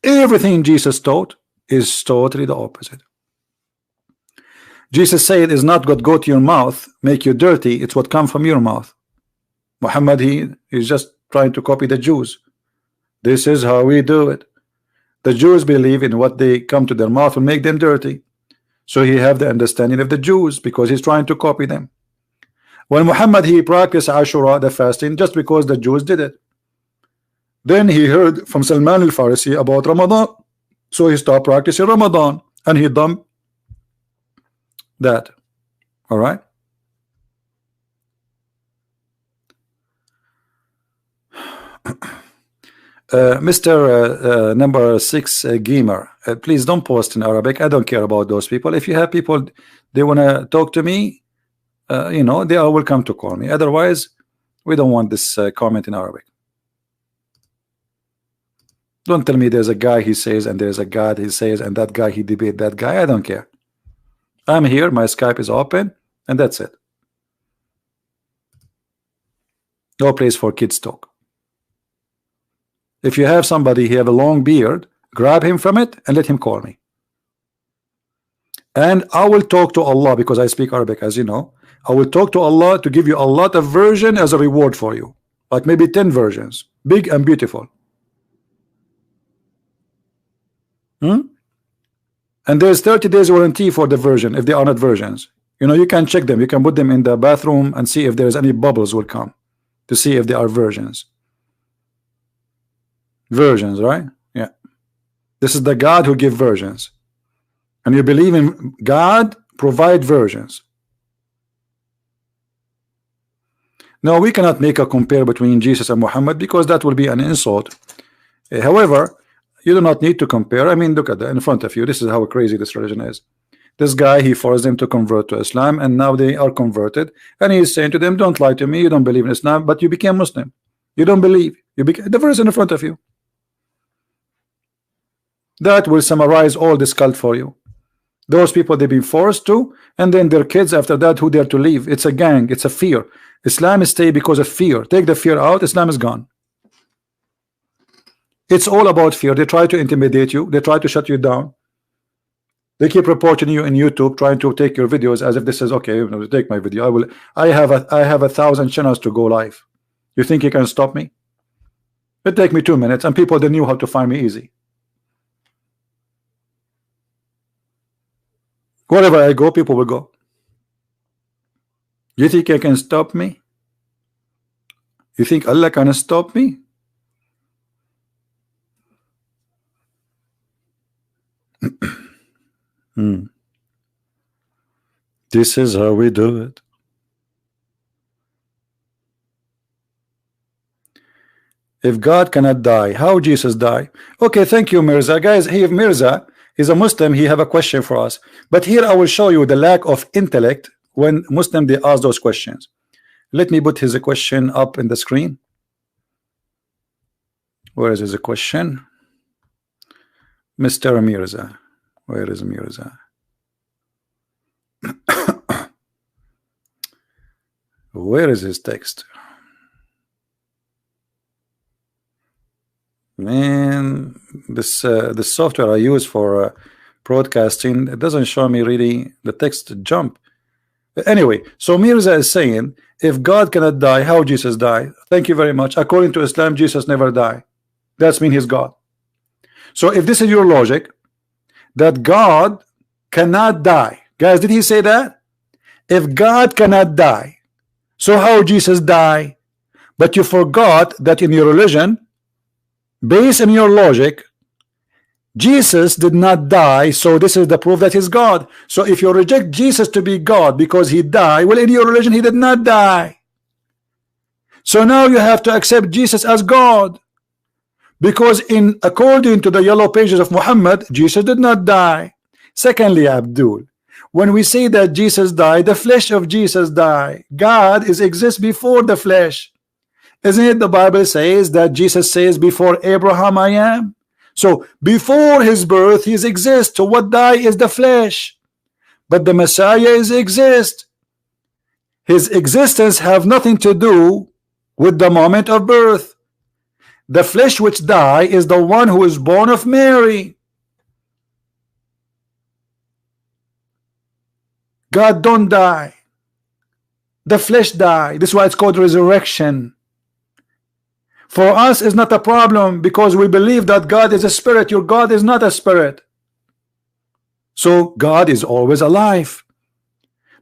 Everything Jesus taught is totally the opposite. Jesus said, "Is not what go to your mouth make you dirty, it's what come from your mouth." Muhammad, he is just trying to copy the Jews. This is how we do it. The Jews believe in what they come to their mouth will make them dirty. So he have the understanding of the Jews because he's trying to copy them. When Muhammad, he practiced Ashura, the fasting, just because the Jews did it. Then he heard from Salman al-Farisi about Ramadan, so he stopped practicing Ramadan and he dumped that. All right. Mr. number 6 gamer, please don't post in Arabic. I don't care about those people. If you have people they want to talk to me, you know, they are welcome to call me. Otherwise, we don't want this comment in Arabic. Don't tell me there's a guy he says and there's a God he says and that guy he debate that guy. I don't care. I'm here, my Skype is open, and that's it. No place for kids talk. If you have somebody he have a long beard, grab him from it and let him call me. And I will talk to Allah because I speak Arabic, as you know. I will talk to Allah to give you a lot of version as a reward for you, like maybe 10 versions, big and beautiful. And there's 30 days warranty for the version if they are not versions. You know, you can check them, you can put them in the bathroom and see if there's any bubbles will come to see if they are versions. Versions, right? Yeah. This is the God who gives versions, and you believe in God provide versions. No, we cannot make a compare between Jesus and Muhammad because that will be an insult. However, you do not need to compare. I mean, look at that in front of you. This is how crazy this religion is. This guy, he forced them to convert to Islam, and now they are converted, and he is saying to them, don't lie to me, you don't believe in Islam, but you became Muslim. You don't believe. You became the verse in front of you. That will summarize all this cult for you. Those people, they've been forced to, and then their kids after that who dare to leave. It's a gang, it's a fear. Islam is stay because of fear. Take the fear out, Islam is gone. It's all about fear. They try to intimidate you, they try to shut you down. They keep reporting you in YouTube, trying to take your videos as if this is okay. You know, take my video. I have 1,000 channels to go live. You think you can stop me? It take me 2 minutes, and people, they knew how to find me easy. Wherever I go, people will go. You think I can stop me? You think Allah can stop me? This is how we do it. If God cannot die, how Jesus die? Okay, thank you, Mirza. Guys, here Mirza is a Muslim. He have a question for us, but here I will show you the lack of intellect when Muslim they ask those questions. Let me put his question up in the screen. Where is his question? Mr. Mirza. Where is Mirza? Where is his text? Man, this software I use for broadcasting, it doesn't show me really the text jump. Anyway, so Mirza is saying, if God cannot die, how Jesus die? Thank you very much. According to Islam, Jesus never die. That's mean he's God. So if this is your logic, that God cannot die, guys, did he say that? If God cannot die, so how Jesus die? But you forgot that in your religion, based on your logic, Jesus did not die, so this is the proof that he's God. So if you reject Jesus to be God because he died, well, in your religion he did not die. So now you have to accept Jesus as God, because according to the yellow pages of Muhammad, Jesus did not die. Secondly, Abdul, when we say that Jesus died, the flesh of Jesus died. God exists before the flesh. Isn't it the Bible says that Jesus says, before Abraham I am? So before his birth he exists. So what die is the flesh, but the Messiah exists. His existence have nothing to do with the moment of birth. The flesh which die is the one who is born of Mary. God don't die. The flesh die. This is why it's called resurrection. For us is not a problem because we believe that God is a spirit. Your God is not a spirit. So God is always alive.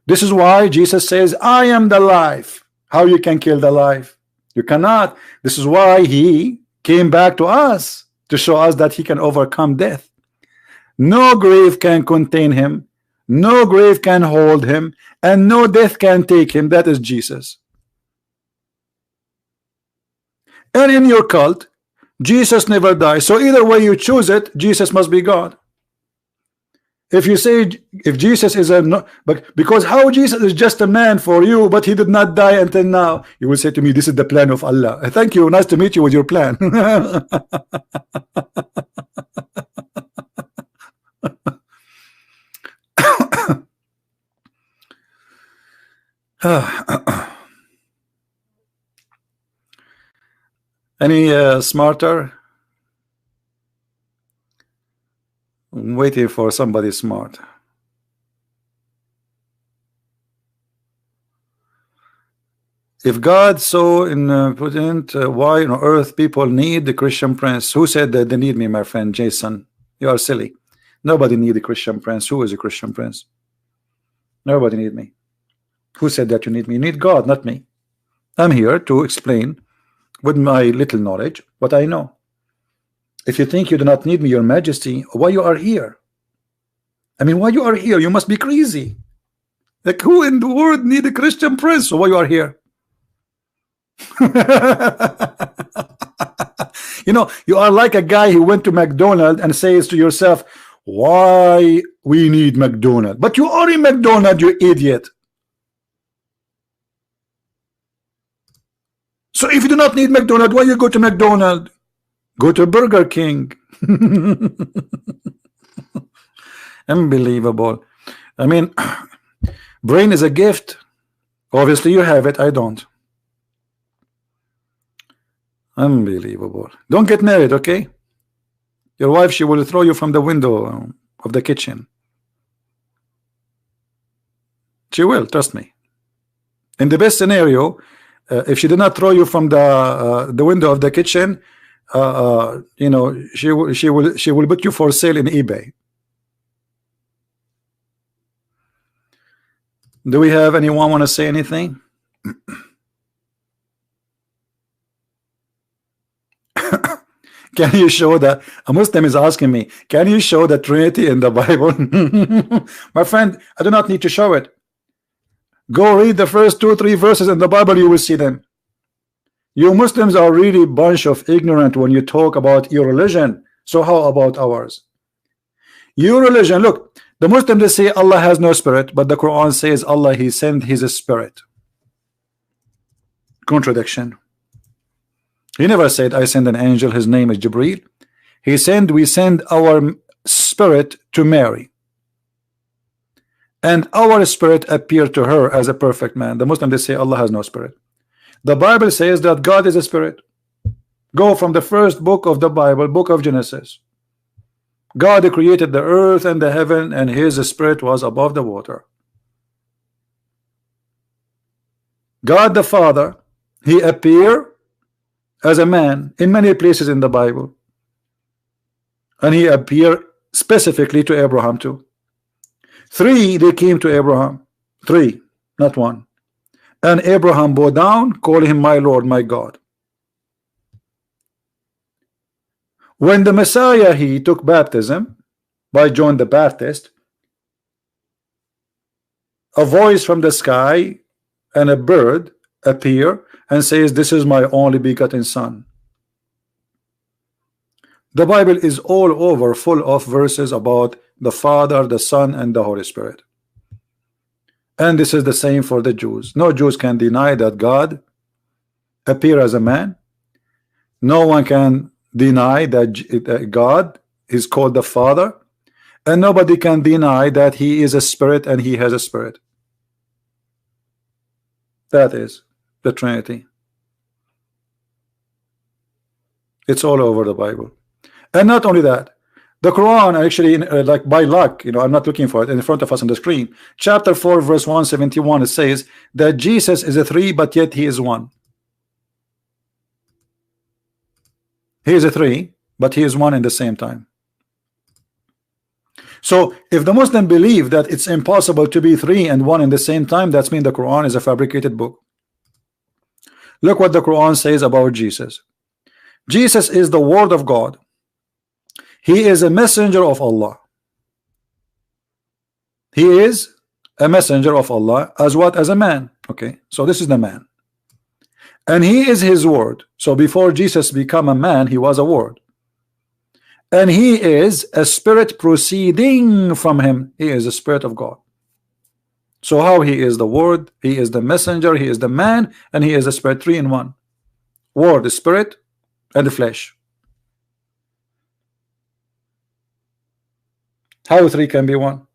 This is why Jesus says, I am the life. How you can kill the life? You cannot. This is why he came back to us, to show us that he can overcome death. No grave can contain him, no grave can hold him, and no death can take him. That is Jesus. And in your cult, Jesus never dies. So either way you choose it, Jesus must be God. If you say, if Jesus is but because how Jesus is just a man for you, but he did not die until now, you will say to me, this is the plan of Allah. Thank you, nice to meet you with your plan. Any smarter? I'm waiting for somebody smart. If God so important, why on earth people need the Christian prince? Who said that they need me, my friend Jason? You are silly. Nobody need the Christian prince. Who is a Christian prince? Nobody need me. Who said that you need me? You need God, not me. I'm here to explain with my little knowledge what I know. If you think you do not need me, your majesty, why you are here? I mean, why you are here? You must be crazy. Like, who in the world need a Christian prince? So why you are here? You know, you are like a guy who went to McDonald's and says to yourself, why we need McDonald's? But you are in McDonald's, you idiot. So if you do not need McDonald's, why you go to McDonald's? Go to Burger King. Unbelievable. I mean, brain is a gift. Obviously you have it, I don't. Unbelievable. Don't get married, okay? Your wife, she will throw you from the window of the kitchen. She will, trust me. In the best scenario, if she did not throw you from the window of the kitchen, you know, she will put you for sale in eBay. Do we have anyone want to say anything? Can you show that? A Muslim is asking me, can you show the Trinity in the Bible? My friend, I do not need to show it. Go read the first 2-3 verses in the Bible, you will see them. You Muslims are really a bunch of ignorant when you talk about your religion. So how about ours? Your religion, look, the Muslims, they say Allah has no spirit, but the Quran says Allah, he sent his spirit. Contradiction. He never said I send an angel, his name is Jibreel. He said we send our spirit to Mary, and our spirit appeared to her as a perfect man. The Muslims, they say Allah has no spirit. The Bible says that God is a spirit. Go from the first book of the Bible, book of Genesis. God created the earth and the heaven, and his spirit was above the water. God the Father, he appeared as a man in many places in the Bible, and he appeared specifically to Abraham too. 3 they came to Abraham, 3, not 1, and Abraham bowed down, calling him my Lord, my God. When the Messiah, he took baptism by John the Baptist, a voice from the sky and a bird appear and says, this is my only begotten son. The Bible is all over full of verses about the Father, the Son, and the Holy Spirit. And this is the same for the Jews. No Jews can deny that God appeared as a man. No one can deny that God is called the Father, and nobody can deny that he is a spirit and he has a spirit. That is the Trinity. It's all over the Bible. And not only that, the Quran actually, like by luck, you know, I'm not looking for it in front of us on the screen. Chapter 4, verse 171, it says that Jesus is a 3, but yet he is 1. He is a 3, but he is 1 in the same time. So if the Muslim believe that it's impossible to be 3 and 1 in the same time, that means the Quran is a fabricated book. Look what the Quran says about Jesus. Jesus is the Word of God. He is a messenger of Allah. He is a messenger of Allah as what? As a man. Okay, so this is the man. And he is his word. So before Jesus became a man, he was a word. And he is a spirit proceeding from him. He is the Spirit of God. So how he is the word, he is the messenger, he is the man, and he is the spirit, 3 in 1. Word, the spirit, and the flesh. How 3 can be 1?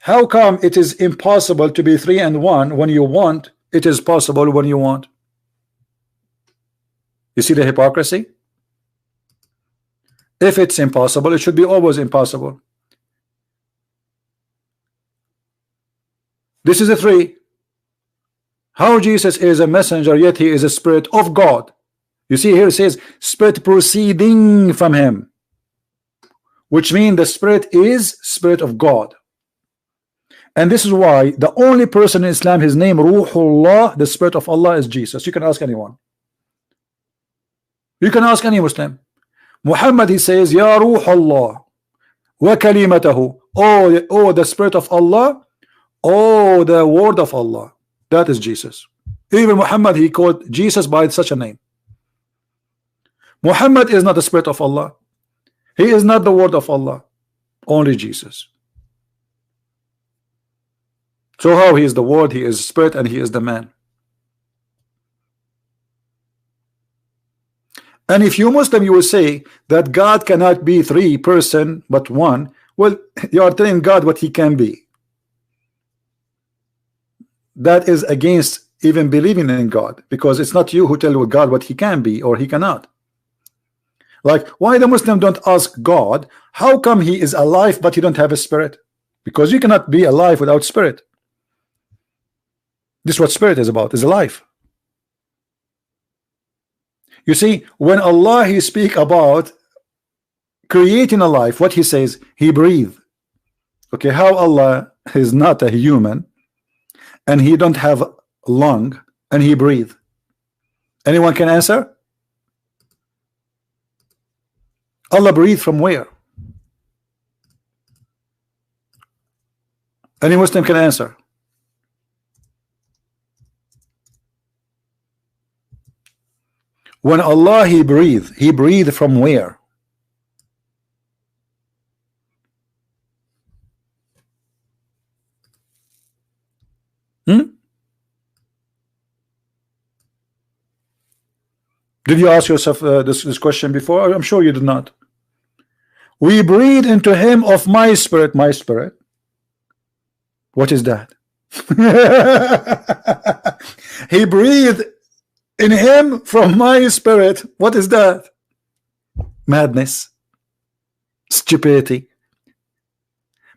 How come it is impossible to be 3 and 1 when you want? It is possible when you want. You see the hypocrisy? If it's impossible, it should be always impossible. This is a 3. How Jesus is a messenger, yet he is a spirit of God. You see here it says spirit proceeding from him, which means the spirit is spirit of God. And this is why the only person in Islam, his name Ruhullah, the spirit of Allah, is Jesus. You can ask anyone. You can ask any Muslim. Muhammad, he says, Ya Ruh Allah wa kalimatahu. Oh, the spirit of Allah. Oh, the word of Allah. That is Jesus. Even Muhammad, he called Jesus by such a name. Muhammad is not the spirit of Allah. He is not the word of Allah. Only Jesus. So how he is the word, he is spirit, and he is the man. And if you Muslim, you will say that God cannot be three person but one. Well, you are telling God what he can be. That is against even believing in God, because it's not you who tell God what he can be or he cannot. Like, why the Muslim don't ask God, how come he is alive but he don't have a spirit? Because you cannot be alive without spirit. This is what spirit is about, is alive. You see, when Allah he speak about creating a life, what he says, he breathe. Okay, how Allah is not a human and he don't have lung and he breathe? Anyone can answer? Allah breathe from where? Any Muslim can answer. When Allah he breathed from where? Did you ask yourself this question before? I'm sure you did not. We breathe into him of my spirit. My spirit. What is that? He breathed in him from my spirit. What is that? Madness, stupidity.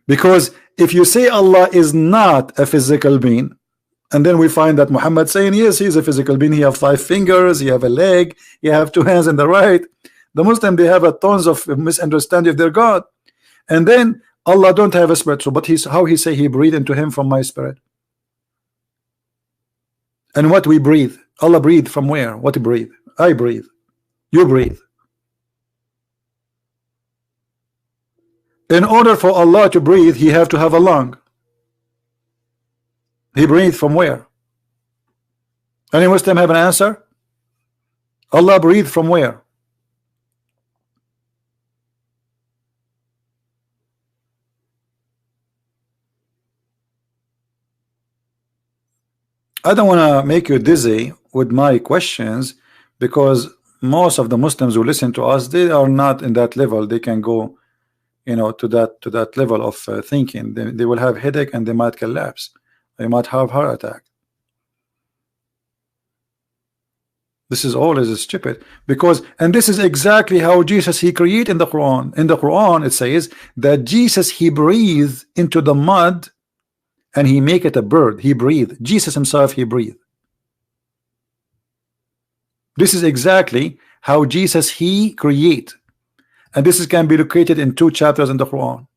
Because if you say Allah is not a physical being, and then we find that Muhammad saying yes, he is a physical being, he have 5 fingers, he have a leg, he have 2 hands in the right. The Muslim, they have a tons of misunderstanding of their God. And then Allah don't have a spirit. So but how he say he breathed into him from my spirit? And what we breathe, Allah breathe from where? What he breathe? I breathe. You breathe. In order for Allah to breathe, he have to have a lung. He breathed from where? Any Muslim have an answer? Allah breathed from where? I don't want to make you dizzy with my questions, because most of the Muslims who listen to us, they are not in that level. They can go, you know, to that level of thinking. They will have headache and they might collapse. They might have heart attack. This is always stupid, because, and this is exactly how Jesus he created in the Quran. In the Quran it says that Jesus he breathed into the mud and he make it a bird. He breathed. Jesus himself he breathed. This is exactly how Jesus he create, and this can be located in 2 chapters in the Quran.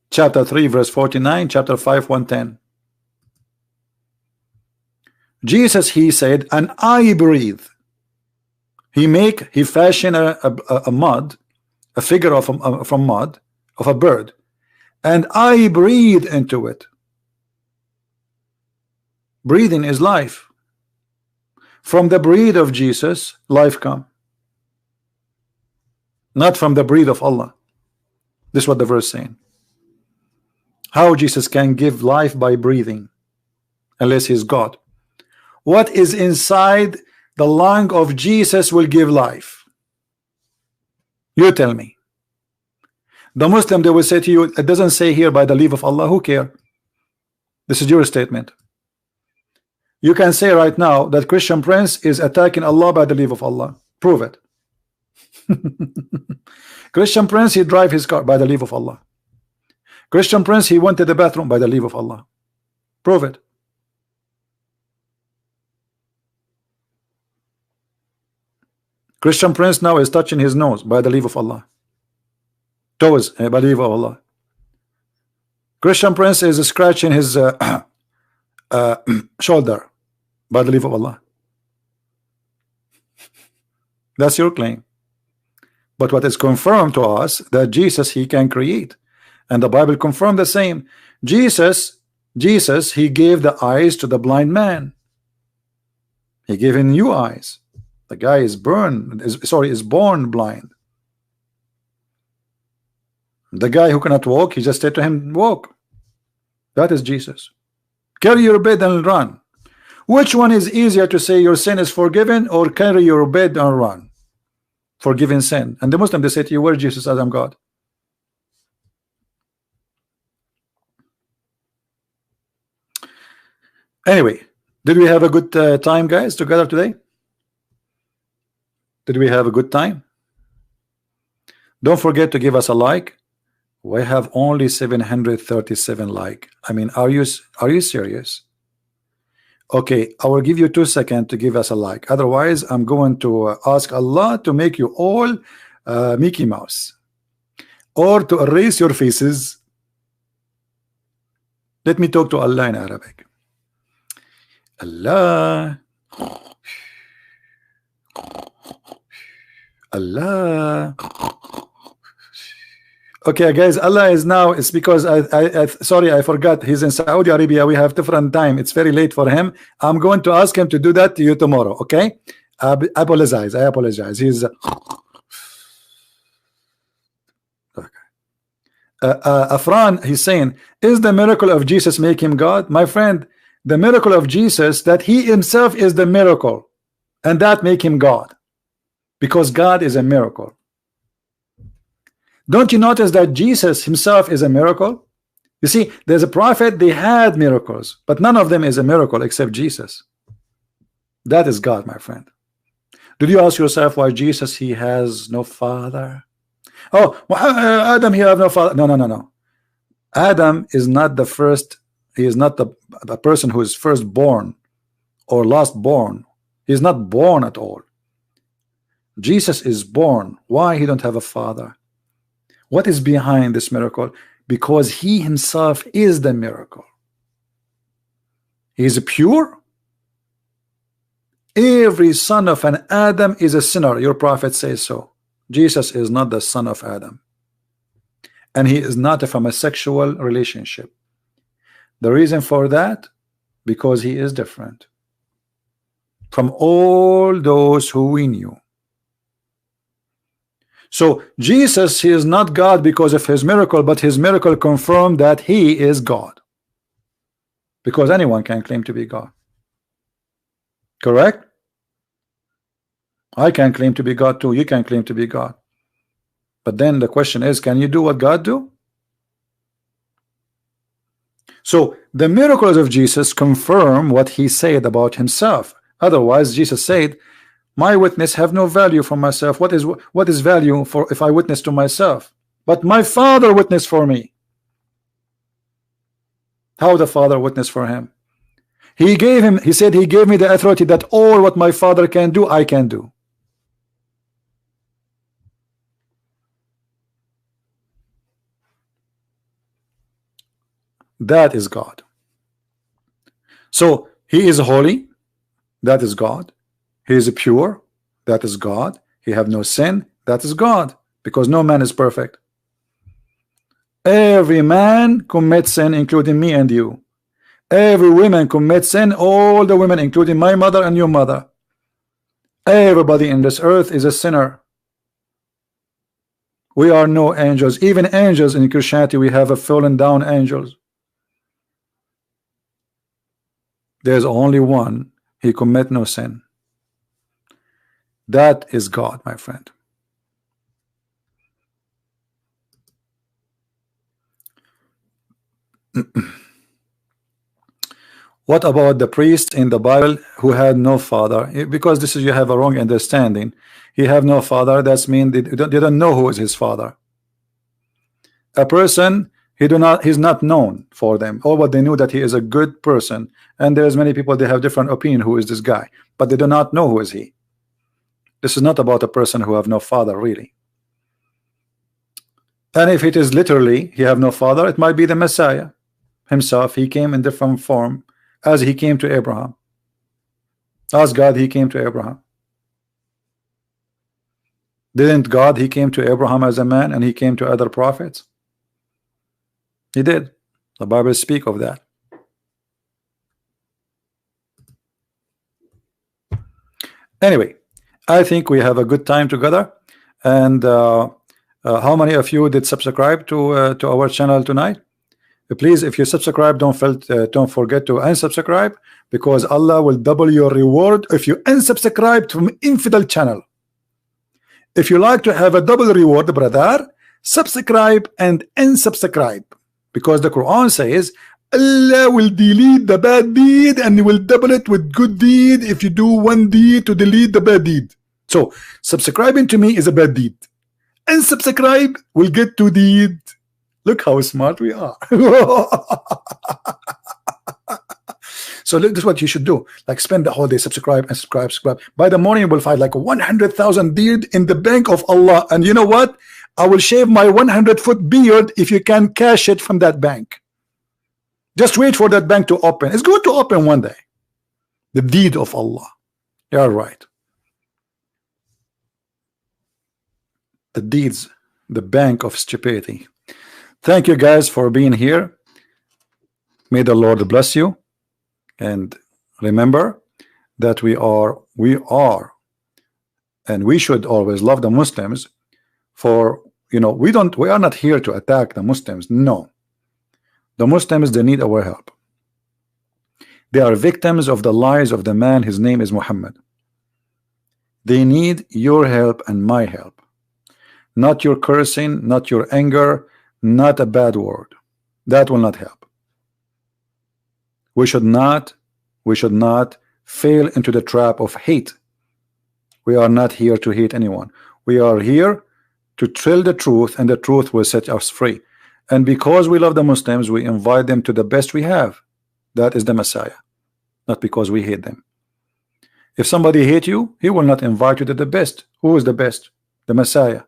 Chapter 3 verse 49, chapter 5 110. Jesus he said, and I breathe. He fashion a mud, a figure of from mud of a bird, and I breathe into it. Breathing is life. From the breath of Jesus life come, not from the breath of Allah. This is what the verse saying. How Jesus can give life by breathing unless he's God? What is inside the lung of Jesus will give life? You tell me. The Muslim, they will say to you, it doesn't say here by the leave of Allah. Who care? This is your statement. You can say right now that Christian Prince is attacking Allah by the leave of Allah. Prove it. Christian Prince, he drive his car by the leave of Allah. Christian Prince, he went to the bathroom by the leave of Allah. Prove it. Christian Prince now is touching his nose by the leave of Allah. Toes by the leave of Allah. Christian Prince is scratching his shoulder by the leave of Allah. That's your claim. But what is confirmed to us that Jesus, he can create, and the Bible confirmed the same. Jesus, he gave the eyes to the blind man. He gave him new eyes. The guy is born blind. The guy who cannot walk, he just said to him, walk. That is Jesus. Carry your bed and run. Which one is easier to say your sin is forgiven, or carry your bed and run? Forgiving sin. And the Muslim, they say to you, where Jesus says I'm God. Anyway, did we have a good time, guys, together today? Did we have a good time? Don't forget to give us a like. We have only 737 like. I mean, are you serious? Okay, I will give you 2 seconds to give us a like. Otherwise, I'm going to ask Allah to make you all Mickey Mouse, or to erase your faces. Let me talk to Allah in Arabic. Allah, Allah. Okay, guys, Allah is now. It's because sorry, I forgot. He's in Saudi Arabia. We have different time. It's very late for him. I'm going to ask him to do that to you tomorrow. Okay? I apologize. I apologize. He's Afran. He's saying, is the miracle of Jesus make him God? My friend, the miracle of Jesus, that he himself is the miracle, and that make him God, because God is a miracle. Don't you notice that Jesus himself is a miracle? You see, there's a prophet, they had miracles, but none of them is a miracle except Jesus. That is God, my friend. Did you ask yourself why Jesus, he has no father? Oh, well, Adam, he have no father. No. Adam is not the first. He is not the person who is first born or last born. He is not born at all. Jesus is born. Why he don't have a father? What is behind this miracle? Because he himself is the miracle. He is pure. Every son of an Adam is a sinner. Your prophet says so. Jesus is not the son of Adam, and he is not from a sexual relationship. The reason for that, because he is different from all those who we knew. So Jesus, he is not God because of his miracle, but his miracle confirmed that he is God, because anyone can claim to be God. Correct? I can claim to be God too. You can claim to be God. But then the question is, can you do what God do? So the miracles of Jesus confirm what he said about himself. Otherwise, Jesus said, my witness have no value for myself. What is value for if I witness to myself? But my Father witnessed for me. How the Father witnessed for him? He said he gave me the authority that all what my Father can do, I can do. That is God. So he is holy. That is God. He is pure. That is God. He have no sin. That is God, because no man is perfect. Every man commits sin, including me and you. Every woman commits sin, all the women, including my mother and your mother. Everybody in this earth is a sinner. We are no angels. Even angels in Christianity, we have a fallen down angels. There's only one. He commit no sin. That is God, my friend. What about the priest in the Bible who had no father? Because this is, you have a wrong understanding. He have no father. That's mean they don't know who is his father. A person, he's not known for them. All what they knew that he is a good person, and there's many people, they have different opinion who is this guy, but they do not know who is he. This is not about a person who have no father, really. And if it is literally he have no father, it might be the Messiah himself. He came in different form, as he came to Abraham. As God, he came to Abraham. Didn't God, he came to Abraham as a man, and he came to other prophets? He did. The Bible speak of that. Anyway, I think we have a good time together. And how many of you did subscribe to our channel tonight? Please, if you subscribe, don't forget to unsubscribe, because Allah will double your reward if you unsubscribe from infidel channel. If you like to have a double reward, brother, subscribe and unsubscribe, because the Quran says Allah will delete the bad deed and he will double it with good deed if you do one deed to delete the bad deed. So subscribing to me is a bad deed. Unsubscribe will get two deed. Look how smart we are. So this is what you should do. Like, spend the whole day, subscribe and subscribe. By the morning you will find like 100,000 deed in the bank of Allah. And you know what? I will shave my 100-foot beard if you can cash it from that bank. Just wait for that bank to open. It's going to open one day. The deed of Allah. You're right. The deeds, the bank of stupidity. Thank you guys for being here. May the Lord bless you. And remember that we are, and we should always love the Muslims. For, you know, we are not here to attack the Muslims. No. The Muslims, they need our help. They are victims of the lies of the man, his name is Muhammad. They need your help and my help. Not your cursing, not your anger, not a bad word. That will not help. We should not fail into the trap of hate. We are not here to hate anyone. We are here to tell the truth, and the truth will set us free. And because we love the Muslims, we invite them to the best we have. That is the Messiah. Not because we hate them. If somebody hate you, he will not invite you to the best. Who is the best? The Messiah.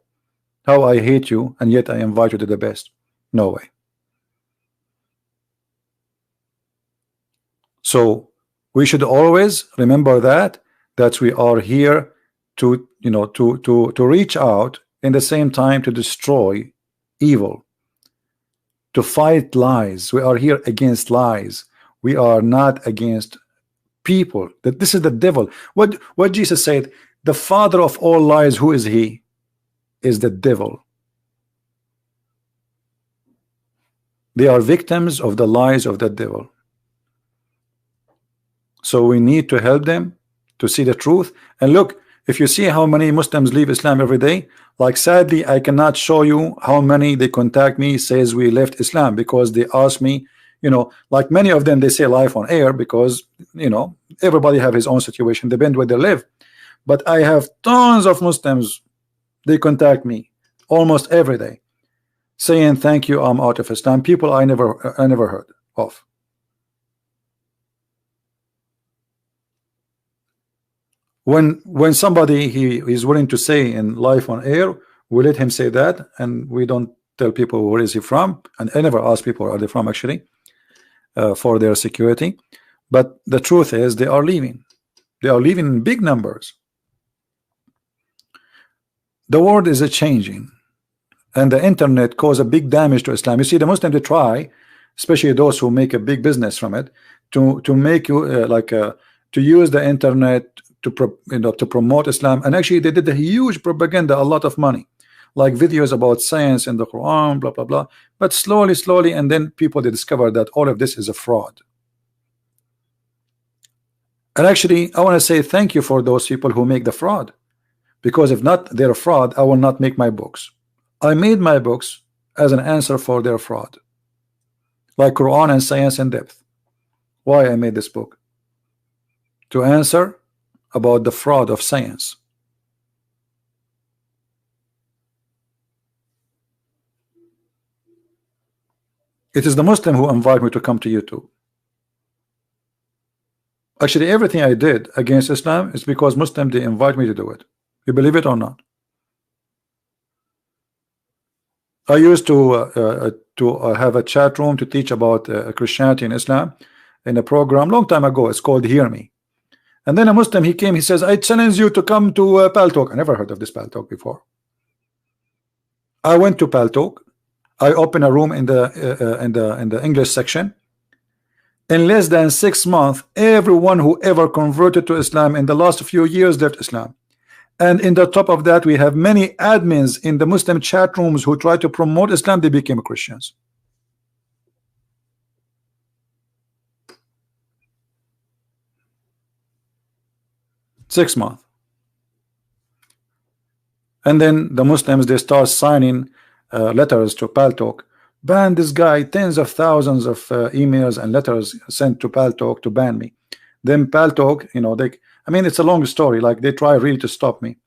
How I hate you and yet I invite you to the best? No way. So we should always remember that we are here to, you know, to reach out, in the same time to destroy evil, to fight lies. We are here against lies. We are not against people. That this is the devil. What Jesus said, the father of all lies, who is he? Is the devil. They are victims of the lies of the devil. So we need to help them to see the truth. And look, if you see how many Muslims leave Islam every day, like, sadly I cannot show you how many they contact me, says we left Islam, because they ask me, you know, like many of them, they say live on air, because, you know, everybody have his own situation, depend where they live. But I have tons of Muslims, they contact me almost every day saying, thank you, I'm out of Islam. People I never heard of. When somebody he is willing to say in live on air, we let him say that, and we don't tell people where is he from. And I never ask people where are they from, actually, for their security. But the truth is, they are leaving. They are leaving in big numbers. The world is changing, and the internet caused a big damage to Islam. You see, the Muslims, they try, especially those who make a big business from it, to make you to use the internet to promote Islam. And actually they did a huge propaganda, a lot of money, like videos about science in the Quran, blah blah blah. But slowly, and then people, they discover that all of this is a fraud. And actually I want to say thank you for those people who make the fraud, because if not their fraud, I will not make my books. I made my books as an answer for their fraud, like Quran and Science in Depth. Why I made this book? To answer about the fraud of science. It is the Muslim who invite me to come to YouTube. Actually, everything I did against Islam is because Muslims, they invite me to do it. You believe it or not? I used to have a chat room to teach about Christianity and Islam in a program long time ago. It's called Hear Me. And then a Muslim, he came, he says, I challenge you to come to Pal Talk. I never heard of this Pal Talk before. I went to Paltalk. I opened a room in the English section. In less than 6 months, everyone who ever converted to Islam in the last few years left Islam. And in the top of that, we have many admins in the Muslim chat rooms who try to promote Islam. They became Christians. Six months. And then the Muslims, they start signing letters to Paltalk. Ban this guy. Tens of thousands of emails and letters sent to Paltalk to ban me. Then Paltalk, you know, I mean, it's a long story. Like, they try really to stop me,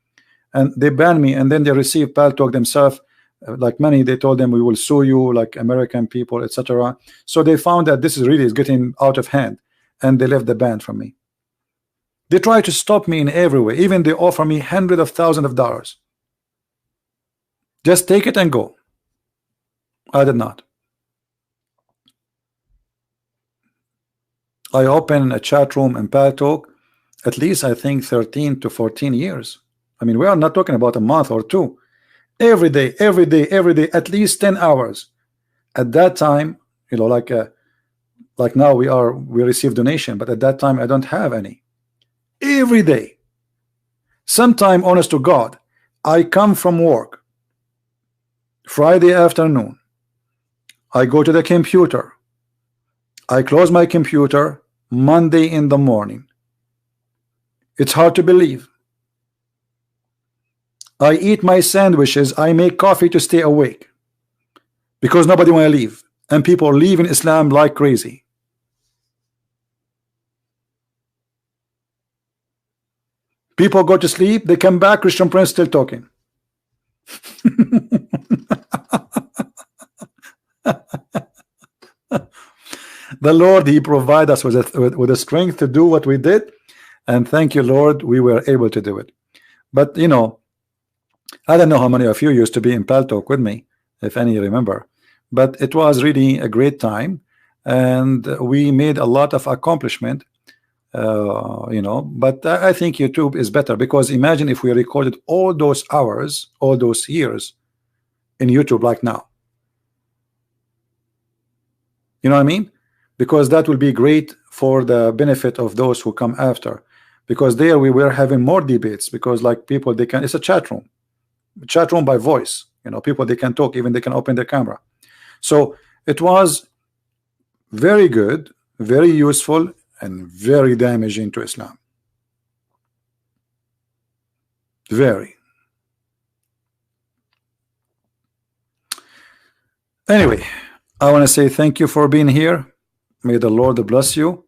and they ban me. And then they receive Paltalk themselves, like money. They told them, we will sue you, like American people, etc. So they found that this is really getting out of hand, and they left the ban from me. They try to stop me in every way. Even they offer me hundreds of thousands of dollars. Just take it and go. I did not. I opened a chat room in Paltalk at least, I think, 13 to 14 years. I mean, we are not talking about a month or two. Every day, every day, every day, at least 10 hours. At that time, you know, like now we receive donation, but at that time I don't have any. Every day. Sometime, honest to God, I come from work Friday afternoon. I go to the computer. I close my computer Monday in the morning. It's hard to believe. I eat my sandwiches. I make coffee to stay awake because nobody want to leave, and people leave in Islam like crazy. People go to sleep, they come back, Christian Prince still talking. The Lord, He provide us with the strength to do what we did, and thank you, Lord, we were able to do it. But you know, I don't know how many of you used to be in Paltalk with me, if any remember, but it was really a great time, and we made a lot of accomplishment. You know, but I think YouTube is better, because imagine if we recorded all those hours, all those years in YouTube like now. You know what I mean? Because that will be great for the benefit of those who come after, because there we were having more debates, because like people, they can, it's a chat room by voice, you know, people, they can talk, even they can open their camera. So it was very good, very useful, and very damaging to Islam. Very. Anyway, I want to say thank you for being here. May the Lord bless you.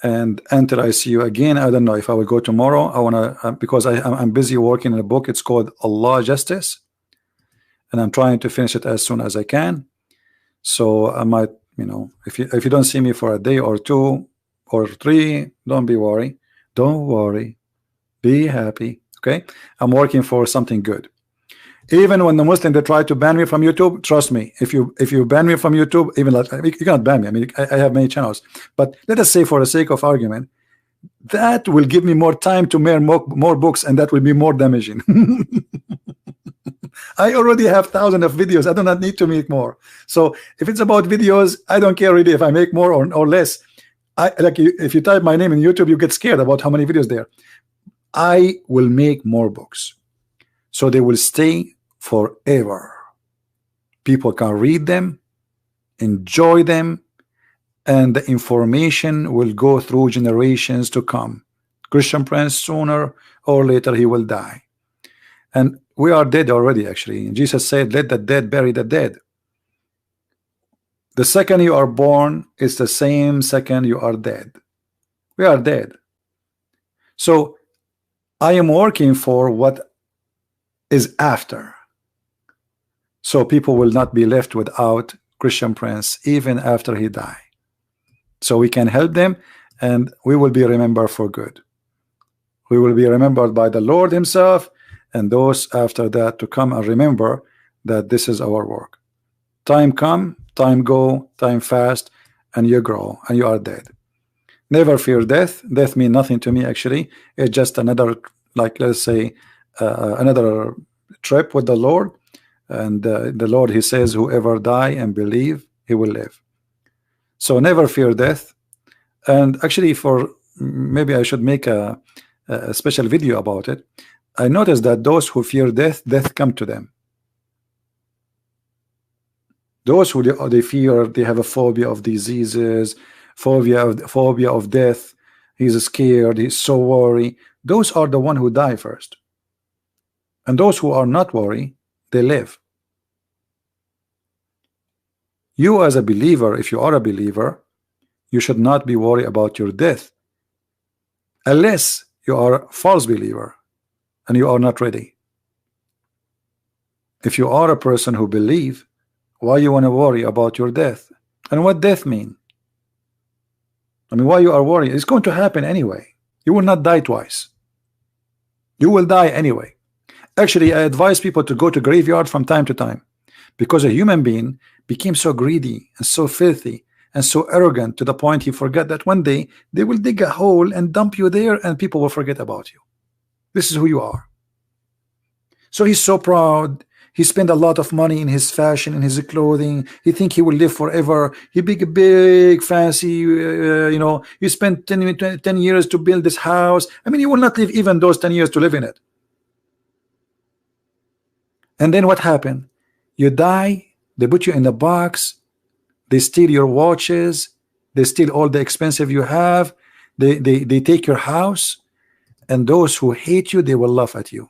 And until I see you again, I don't know if I will go tomorrow. I want to, because I'm busy working on a book. It's called Allah Justice, and I'm trying to finish it as soon as I can. So I might, you know, if you don't see me for a day or two or three, don't be worried. Don't worry. Be happy. Okay? I'm working for something good. Even when the Muslim, they try to ban me from YouTube, trust me, if you ban me from YouTube, even like, you cannot ban me. I mean, I have many channels, but let us say, for the sake of argument, that will give me more time to make more books, and that will be more damaging. I already have thousands of videos. I do not need to make more. So if it's about videos, I don't care really if I make more or less. If you type my name in YouTube, you get scared about how many videos there. I will make more books, so they will stay forever. People can read them, enjoy them, and the information will go through generations to come. Christian Prince, sooner or later, he will die. And we are dead already, actually. Jesus said, let the dead bury the dead. The second you are born is the same second you are dead. We are dead. So I am working for what is after, so people will not be left without Christian Prince even after he die. So we can help them, and we will be remembered for good. We will be remembered by the Lord himself, and those after that to come and remember that this is our work. Time come, time go, time fast, and you grow, and you are dead. Never fear death. Death means nothing to me, actually. It's just another, like, let's say, another trip with the Lord. And the Lord, he says, whoever die and believe, he will live. So never fear death. And actually, for maybe I should make a special video about it. I noticed that those who fear death, death come to them. Those who they fear, they have a phobia of diseases, phobia of death. He's scared, he's so worried. Those are the one who die first. And those who are not worried, they live. You as a believer, if you are a believer, you should not be worried about your death, unless you are a false believer and you are not ready. If you are a person who believe, why you want to worry about your death? And what death mean? I mean, why you are worried? It's going to happen anyway. You will not die twice. You will die anyway. Actually, I advise people to go to graveyard from time to time, because a human being became so greedy and so filthy and so arrogant to the point he forgot that one day they will dig a hole and dump you there and people will forget about you. This is who you are. So he's so proud. He spent a lot of money in his fashion, in his clothing. He think he will live forever. He big fancy, you know, he spent 10 years to build this house. I mean, you will not live even those 10 years to live in it. And then what happened? You die, they put you in a box, they steal your watches, they steal all the expensive you have, they take your house, and those who hate you, they will laugh at you.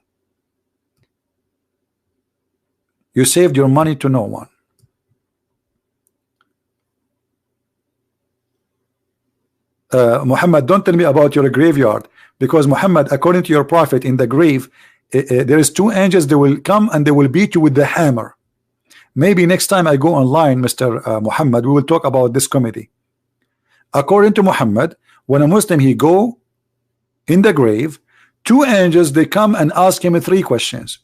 You saved your money to no one. Muhammad, don't tell me about your graveyard, because Muhammad, according to your prophet, in the grave, there is two angels. They will come and they will beat you with the hammer. Maybe next time I go online, Mr. Muhammad, we will talk about this comedy. According to Muhammad, when a Muslim he go in the grave, two angels they come and ask him 3 questions,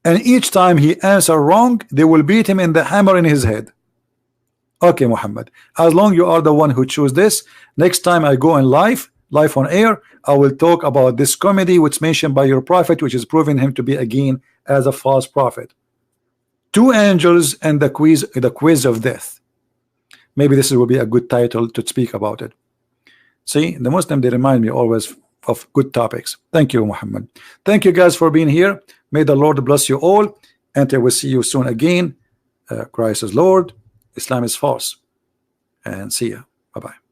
and each time he answer wrong, they will beat him in the hammer in his head. Okay, Muhammad, as long you are the one who choose this, next time I go in live on air, I will talk about this comedy which mentioned by your prophet, which is proving him to be again as a false prophet. 2 angels and the quiz of death. Maybe this will be a good title to speak about it. See, the Muslim, they remind me always of good topics. Thank you, Muhammad. Thank you guys for being here. May the Lord bless you all, and I will see you soon again. Christ is Lord, Islam is false, and see ya. Bye-bye.